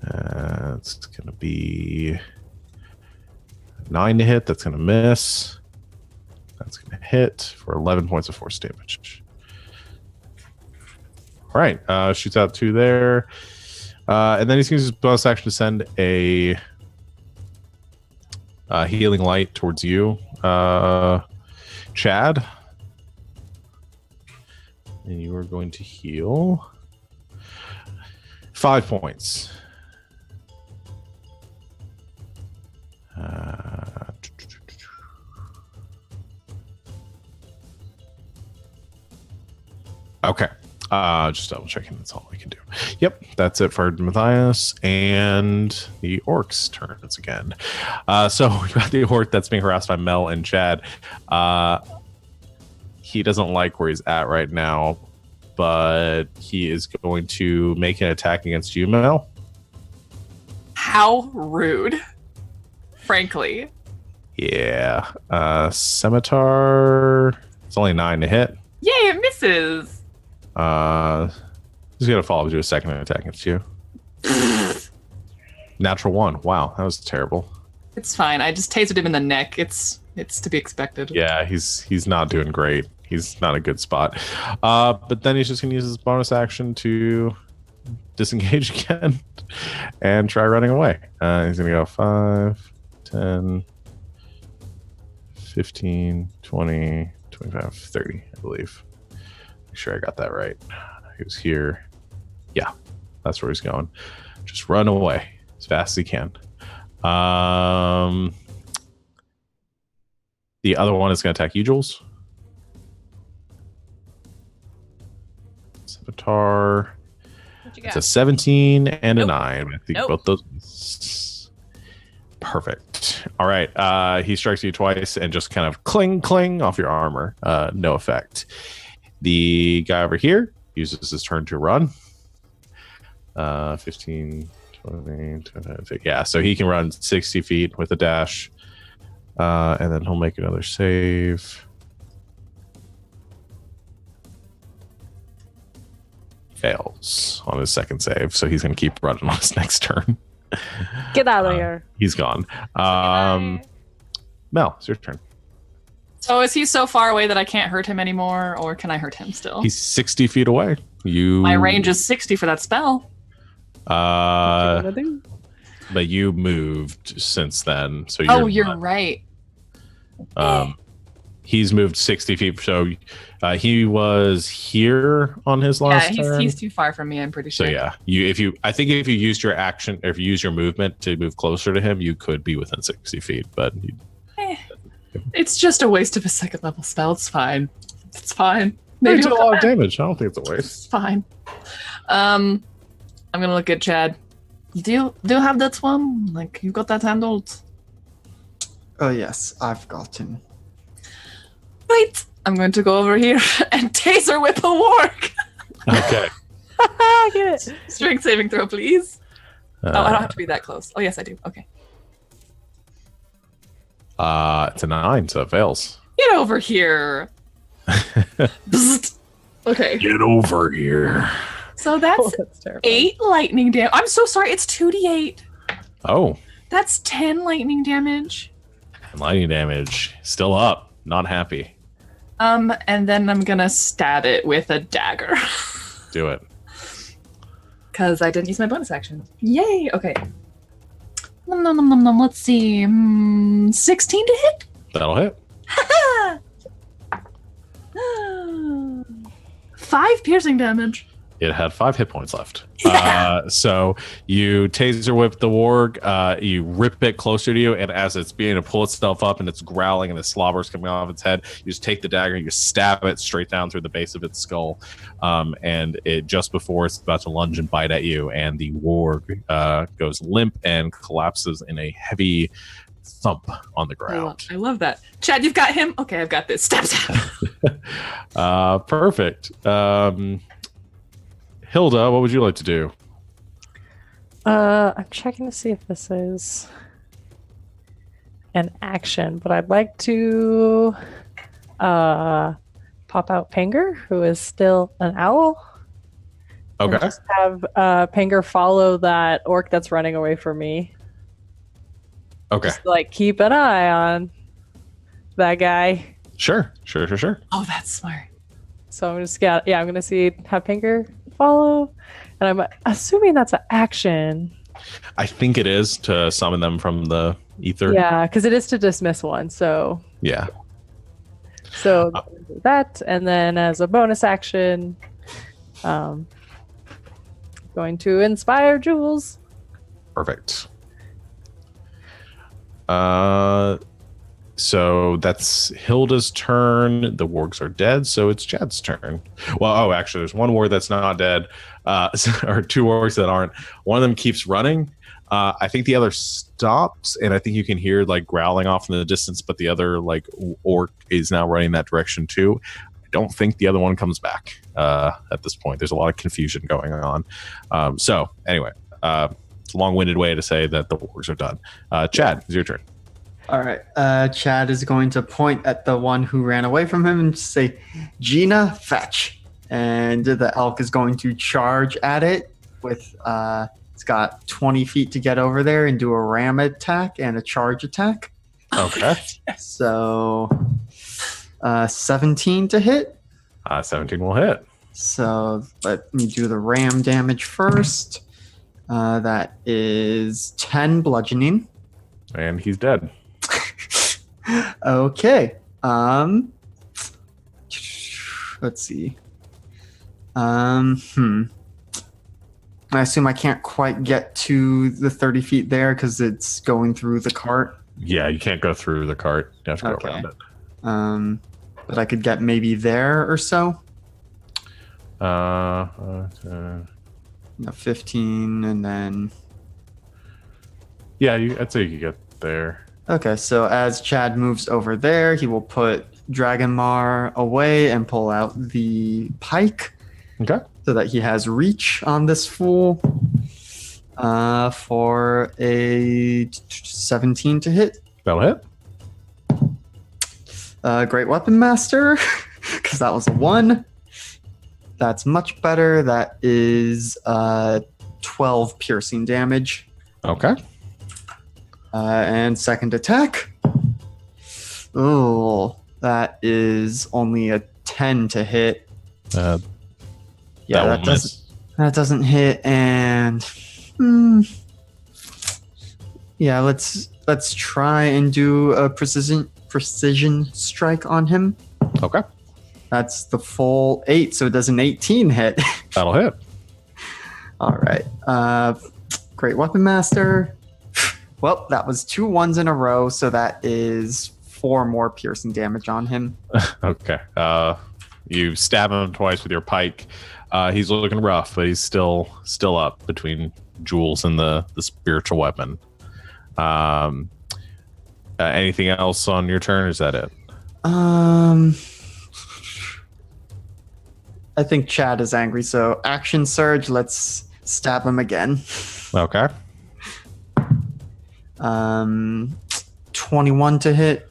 It's gonna be 9 to hit. That's gonna miss. That's gonna hit for 11 points of force damage. All right, shoots out 2 there, and then he's gonna use his bonus action to send a healing light towards you, Chad, and you are going to heal 5 points. Okay. Just double checking. That's all I can do. Yep, that's it for Matthias and the orcs' turns again. So we've got the orc that's being harassed by Mel and Chad. He doesn't like where he's at right now, but he is going to make an attack against you, Mel. How rude. Frankly. Yeah. Scimitar. It's only 9 to hit. Yay, it misses. He's gonna follow up to a second attack against you. Natural 1. Wow, that was terrible. It's fine. I just tasered him in the neck. It's to be expected. Yeah, he's not doing great. He's not a good spot. But then he's just gonna use his bonus action to disengage again and try running away. He's gonna go 5, 10, 15, 20, 25, 30, I believe. Make sure I got that right. He was here. Yeah, that's where he's going. Just run away as fast as he can. The other one is going to attack you, Jules. Avatar. What you It's got? a 17 and a Nope. 9. I think Nope. both those. Perfect. All right. He strikes you twice and just kind of cling, cling off your armor. No effect. The guy over here uses his turn to run. 15, 20, 25. Yeah, so he can run 60 feet with a dash. And then he'll make another save. Fails on his second save, so he's going to keep running on his next turn. Get out of here. He's gone. Bye. Mel, it's your turn. So is he so far away that I can't hurt him anymore, or can I hurt him still? He's 60 feet away. My range is 60 for that spell. But you moved since then, so You're right. He's moved 60 feet, so he was here on his last turn. He's too far from me, I'm pretty So sure. yeah, I think if you used your action, or if you use your movement to move closer to him, you could be within 60 feet. But It's just a waste of a second level spell. It's fine. It's fine. maybe Maybe it's a he'll come lot of back. damage. I don't think it's a waste. It's fine. I'm gonna look at Chad. Do you have that one? Like, you got that handled? Oh yes, I've gotten. Right. I'm going to go over here and taser whip a warg. Okay. Get it. Strength saving throw, please. I don't Uh, have to be that close. Oh yes, I do. Okay. it's a 9, so it fails. Get over here. Bzzzt. Okay. Get over here. So Oh, that's that's terrible. 8 lightning damage. I'm so sorry. It's 2d8. Oh, That's 10 lightning damage. and lightning damage still up. Not happy. And then I'm gonna stab it with a dagger. Do it. Because I didn't use my bonus action. Yay! Okay. Nom, nom, nom, nom, nom. Let's see. 16 to hit? That'll hit. 5 piercing damage. It had 5 hit points left. Yeah. So you taser whip the warg, you rip it closer to you, and as it's beginning to pull itself up and it's growling and the slobber's coming off its head, you just take the dagger, you stab it straight down through the base of its skull, and it just before it's about to lunge and bite at you, and the warg goes limp and collapses in a heavy thump on the ground. I love that. Chad, you've got him? Okay, I've got this. Stab, stab. Perfect. Hilda, what would you like to do? I'm checking to see if this is an action, but I'd like to pop out Pinger, who is still an owl. And Okay. just have Pinger follow that orc that's running away from me. Okay. Just like keep an eye on that guy. Sure. Oh, that's smart. So I'm just I'm gonna have Pinger follow, and I'm assuming that's an action. I think it is to summon them from the ether. Yeah, because it is to dismiss one. So Yeah. That, and then as a bonus action, going to inspire Jules. Perfect. So that's Hilda's turn. The wargs are dead, so it's Chad's turn. Well, actually, there's one warg that's not dead, or 2 wargs that aren't. One of them keeps running. I think the other stops, and I think you can hear like growling off in the distance, but the other like orc is now running that direction too. I don't think the other one comes back at this point. There's a lot of confusion going on. So anyway, it's a long-winded way to say that the wargs are done. Chad, it's your turn. All right. Chad is going to point at the one who ran away from him and say, "Gina, fetch!" And the elk is going to charge at it with. It's got 20 feet to get over there and do a ram attack and a charge attack. Okay. So, 17 to hit. 17 will hit. So let me do the ram damage first. That is 10 bludgeoning. And he's dead. Okay. Let's see. I assume I can't quite get to the 30 feet there because it's going through the cart. Yeah, you can't go through the cart. You have to go Okay. around it. But I could get maybe there or so. Uh, 15 and then. yeah, I'd say you could get there. Okay, so as Chad moves over there, he will put Dragonmar away and pull out the pike Okay. so that he has reach on this fool for a 17 to hit. That'll hit. Great Weapon Master, because that was a 1. That's much better. That is 12 piercing damage. Okay. And second attack. Oh, that is only a 10 to hit. Yeah, that doesn't hit. And yeah, let's try and do a precision strike on him. Okay. That's the full 8, so it does an 18 hit. That'll hit. All right. Great Weapon Master. Well, that was 2 1s in a row, so that is 4 more piercing damage on him. Okay. You stab him twice with your pike. He's looking rough, but he's still up between Jules and the spiritual weapon. Anything else on your turn? Or is that it? I think Chad is angry, so action surge. Let's stab him again. Okay. 21 to hit.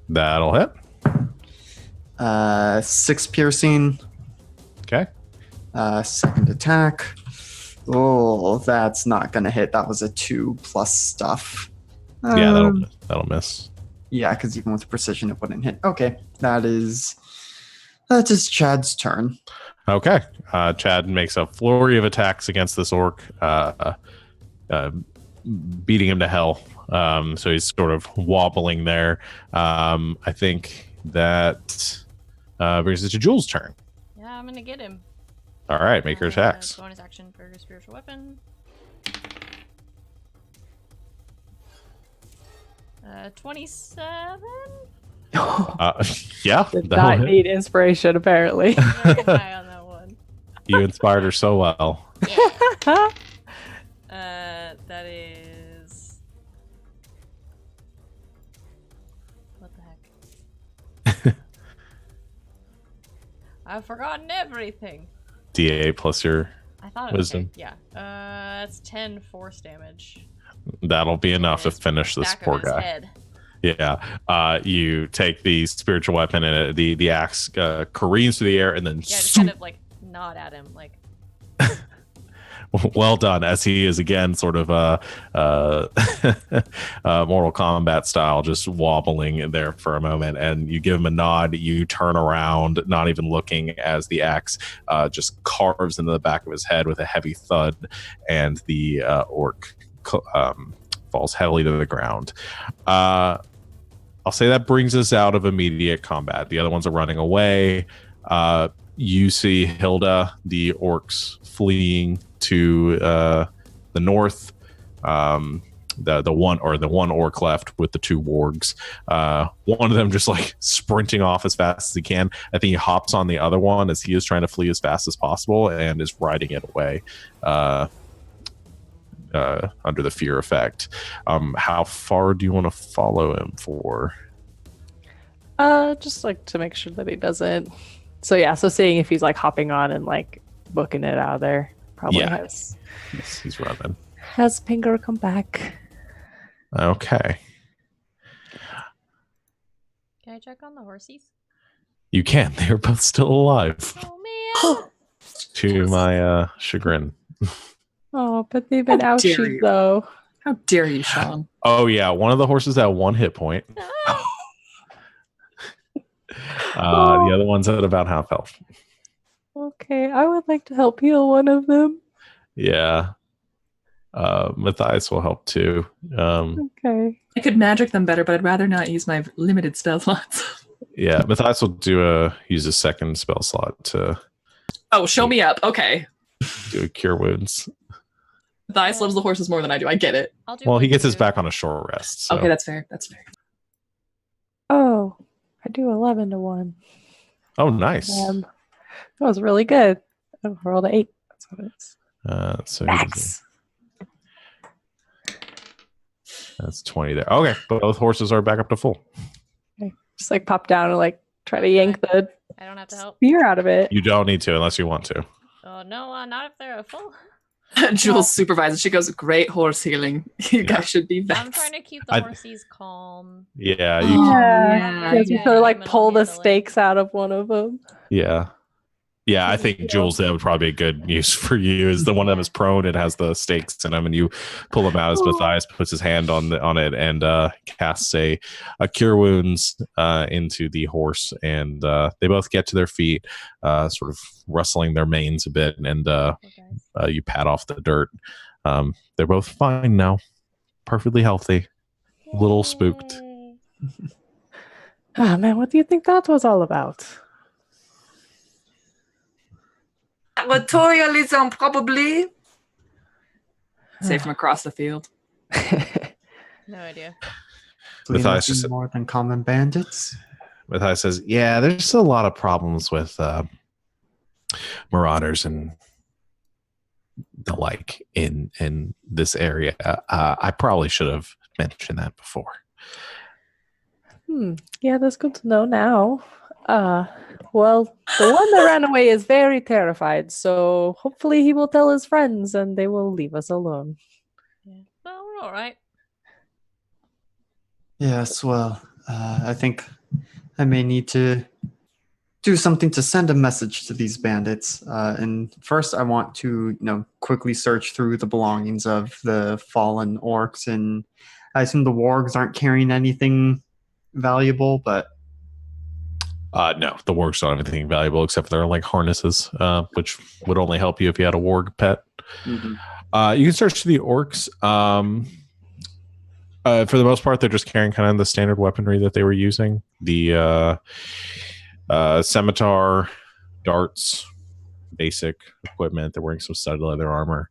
That'll hit. 6 piercing. Okay. Second attack. Oh, that's not gonna hit. That was a 2 plus stuff. Yeah, that'll miss. Yeah, because even with precision, it wouldn't hit. Okay, that is Chad's turn. Okay. Chad makes a flurry of attacks against this orc, beating him to hell. So he's sort of wobbling there. I think that brings us to Jules' turn. Yeah, I'm gonna get him. All right, make your attacks. Bonus action for spiritual weapon. 27. Yeah, Did that'll not hit. need inspiration, apparently. Very high on that one. You inspired her so well. That is. What the heck? I've forgotten everything. D8 plus your I thought it was wisdom. yeah. That's 10 force damage. That'll be enough to His finish this back of poor his guy. head. Yeah. You take the spiritual weapon and the axe careens through the air and then Yeah, just kind of like nod at him, like. well done, as he is again sort of Mortal Kombat style, just wobbling there for a moment, and you give him a nod. You turn around, not even looking, as the axe just carves into the back of his head with a heavy thud, and the orc falls heavily to the ground. I'll say that brings us out of immediate combat. The other ones are running away. You see Hilda, the orcs fleeing to the north. The one orc left with the 2 wargs. One of them just like sprinting off as fast as he can. I think he hops on the other one as he is trying to flee as fast as possible and is riding it away under the fear effect. How far do you want to follow him for? Just like to make sure that he doesn't. So yeah, so seeing if he's like hopping on and like booking it out of there. Probably Yeah. He's running. Has Pinger come back? Okay. Can I check on the horsies? You can. They're both still alive. Oh man. To my chagrin. Oh, but they've been How dare ouchied you. though. How dare you, Sean? Oh yeah, one of the horses had 1 hit point. The other one's at about half health. Okay, I would like to help heal one of them. Yeah. Matthias will help too. Okay. I could magic them better, but I'd rather not use my limited spell slots. Yeah, Matthias will use a second spell slot to Oh, show me up. Okay. do a cure wounds. Matthias loves the horses more than I do. I get it. I'll do Well, he one gets his too. back on a short rest. So. Okay, that's fair. That's fair. Oh, I do 11 to 1. Oh, nice. That was really good. I rolled an 8. That's what it is. So Max. that's 20 there. Okay, both horses are back up to full. Okay. Just like pop down and like try to yank the I don't have to help. spear out of it. You don't need to unless you want to. Oh no, not if they're full. Jules supervises. She goes, "Great horse healing. You guys should be I'm vexed." trying to keep the horses calm. Yeah, Oh, you yeah. Yes, you Yeah, sort of like I'm pull the immediately. stakes out of one of them. Yeah. Yeah, I think Jules, that would probably be a good use for you. Is the one of them is prone, it has the stakes in them, and you pull them out as Matthias puts his hand on it and casts a cure wounds into the horse, and they both get to their feet, sort of rustling their manes a bit, and you pat off the dirt. They're both fine now, perfectly healthy, a little spooked. Yay. Oh man, what do you think that was all about? Materialism, probably. Say from across the field. No idea. Matthias just- more than common bandits. Matthias says, "Yeah, there's a lot of problems with marauders and the like in this area. I probably should have mentioned that before." Yeah, that's good to know now. Well, the one that ran away is very terrified, so hopefully he will tell his friends and they will leave us alone. Yeah. Well, we're all right. Yes, well, I think I may need to do something to send a message to these bandits. And first, I want to, quickly search through the belongings of the fallen orcs. And I assume the wargs aren't carrying anything valuable, but No, the wargs don't have anything valuable except for their like harnesses, which would only help you if you had a warg pet. mhm. You can search the orcs. For the most part, they're just carrying kind of the standard weaponry that they were using. The scimitar, darts, basic equipment. They're wearing some studded leather armor.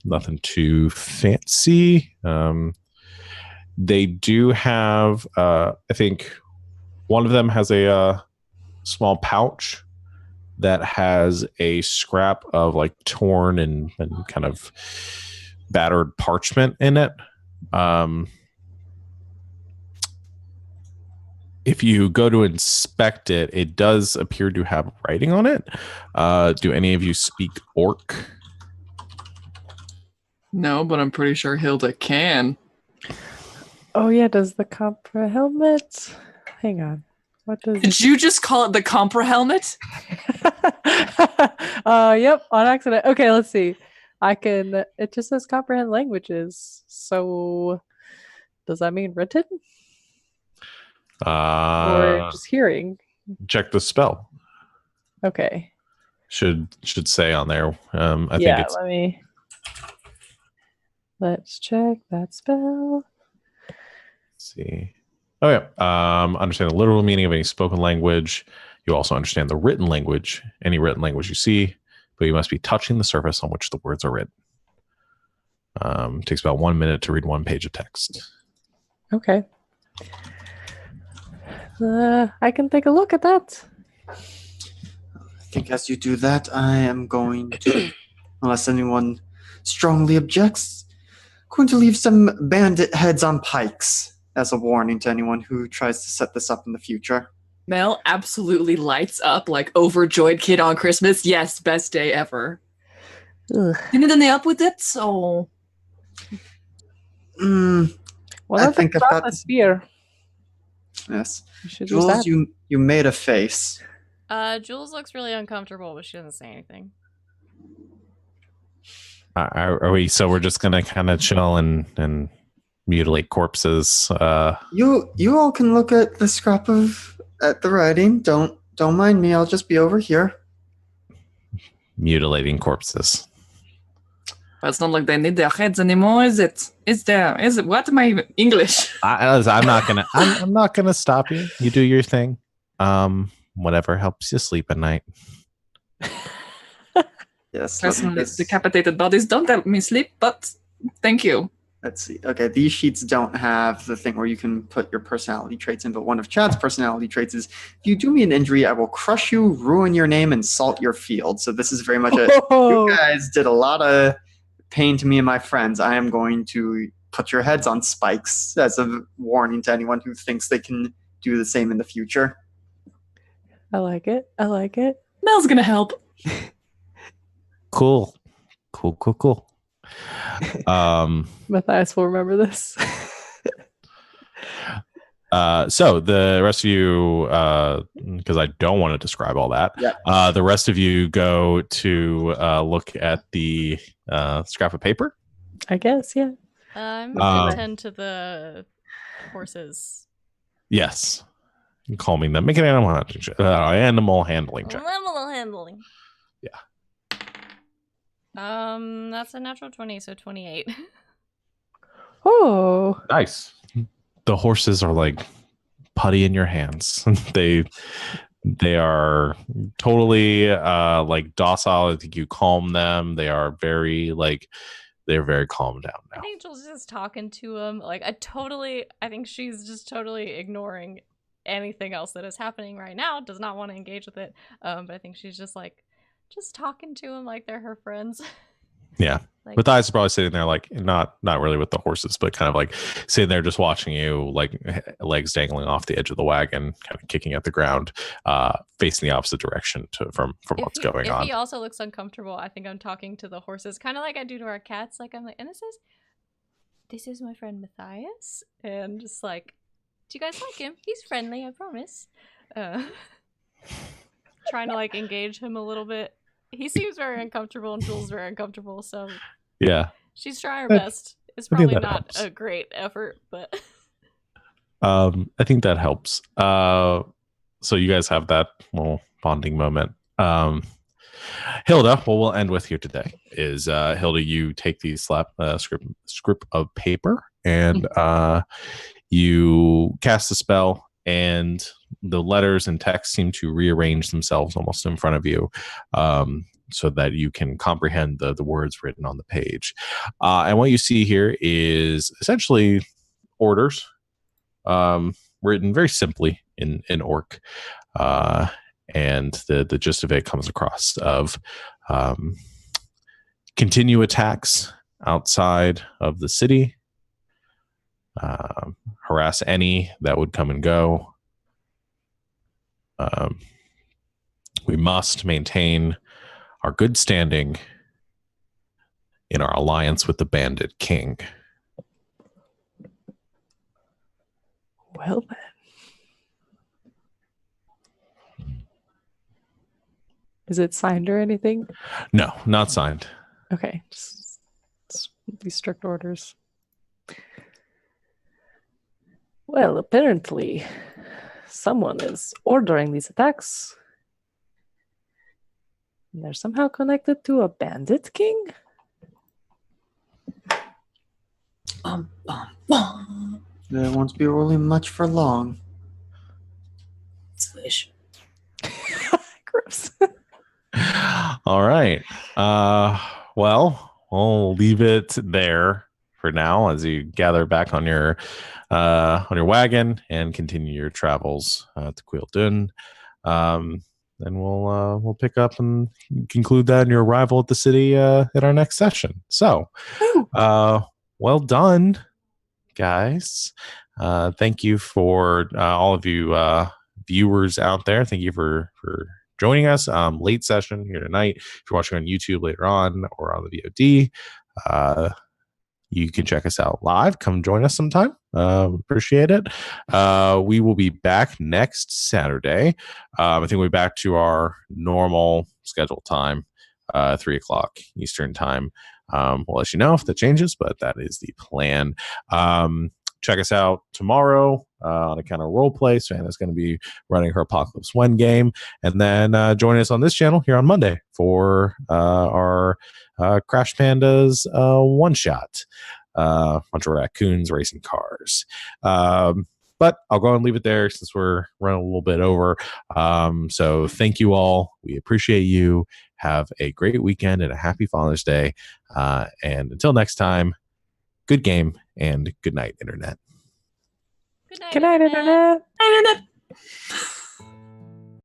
Nothing too fancy. They do have, I think, one of them has a small pouch that has a scrap of like torn and kind of battered parchment in it. If you go to inspect it, it does appear to have writing on it. Do any of you speak orc? No, but I'm pretty sure Hilda can. Oh yeah, does the Compra helmet? Hang on. What does Did you just call it the Compra helmet? Yep, on accident. Okay, let's see. It just says comprehend languages. So does that mean written? Or just hearing? Check the spell. Okay. Should say on there. I think it's Let's check that spell. let's see. Oh yeah. Understand the literal meaning of any spoken language. You also understand the written language, any written language you see, but you must be touching the surface on which the words are written. It takes about 1 minute to read 1 page of text. Okay. I can take a look at that. I think as you do that, I am going to, unless anyone strongly objects, going to leave some bandit heads on pikes as a warning to anyone who tries to set this up in the future. Mel absolutely lights up like overjoyed kid on Christmas. Yes, best day ever. Ugh. You need any help with it? So Well, I let's think if drop the that's- spear. Yes. You should use Jules, that. you made a face. Jules looks really uncomfortable, but she doesn't say anything. Are we? So we're just gonna kind of chill and mutilate corpses. You all can look at the scrap at the writing. Don't mind me. I'll just be over here. Mutilating corpses. Well, it's not like they need their heads anymore, is it? Is it? What am I English? I'm not gonna stop you. You do your thing. Whatever helps you sleep at night. Yes. Personally, decapitated bodies don't help me sleep, but thank you. Let's see. Okay, these sheets don't have the thing where you can put your personality traits in, but one of Chad's personality traits is, if you do me an injury, I will crush you, ruin your name, and salt your field. So this is very much you guys did a lot of pain to me and my friends. I am going to put your heads on spikes as a warning to anyone who thinks they can do the same in the future. I like it. Mel's gonna help. Cool. Matthias will remember this. So the rest of you, because I don't want to describe all that, the rest of you go to look at the scrap of paper. I guess, yeah. I'm gonna tend to the horses. Yes. Calming them. Make an animal handling check. Animal handling. Yeah. That's a natural 20, so 28. Oh. Nice. The horses are like putty in your hands. They are totally like docile. I think you calm them. They are they're very calmed down now. Angel's just talking to him. Like, I think she's just totally ignoring anything else that is happening right now. Does not want to engage with it. But I think she's just talking to him like they're her friends. Yeah. Like, Matthias is probably sitting there like not really with the horses, but kind of like sitting there just watching you, like legs dangling off the edge of the wagon, kind of kicking at the ground, facing the opposite direction from what's going on. If he also looks uncomfortable, I think I'm talking to the horses, kind of like I do to our cats. Like, I'm like, and this is my friend Matthias, and just like, do you guys like him? He's friendly, I promise. Trying to like engage him a little bit. He seems very uncomfortable, and Jules very uncomfortable. So yeah, she's trying her best. It's probably not a great effort, but I think that helps. So you guys have that little bonding moment. Hilda, what we'll end with here today is Hilda, you take the script of paper and you cast the spell, and the letters and text seem to rearrange themselves almost in front of you, so that you can comprehend the words written on the page. And what you see here is essentially orders, written very simply in Orc. And the gist of it comes across of continue attacks outside of the city, harass any that would come and go. We must maintain our good standing in our alliance with the Bandit King. Well then. Is it signed or anything? No, not signed. Okay. Just these strict orders. Well, apparently someone is ordering these attacks. And they're somehow connected to a bandit king? There won't be really much for long. Swish. Gross. All right. Well, we'll leave it there for now as you gather back on your wagon and continue your travels to Quilldun. Then we'll pick up and conclude that in your arrival at the city at our next session. So, well done, guys. Thank you for all of you viewers out there. Thank you for joining us. Late session here tonight. If you're watching on YouTube later on or on the VOD, you can check us out live. Come join us sometime. Appreciate it. We will be back next Saturday. I think we'll be back to our normal scheduled time, 3:00 Eastern time. We'll let you know if that changes, but that is the plan. check us out tomorrow on a kind of role play. Savannah's going to be running her Apocalypse One game. And then join us on this channel here on Monday for our Crash Pandas one-shot. Bunch of raccoons racing cars. But I'll go and leave it there since we're running a little bit over. So thank you all. We appreciate you. Have a great weekend and a happy Father's Day. And until next time, good game and good night, Internet. Good night. Good night, Internet. Internet.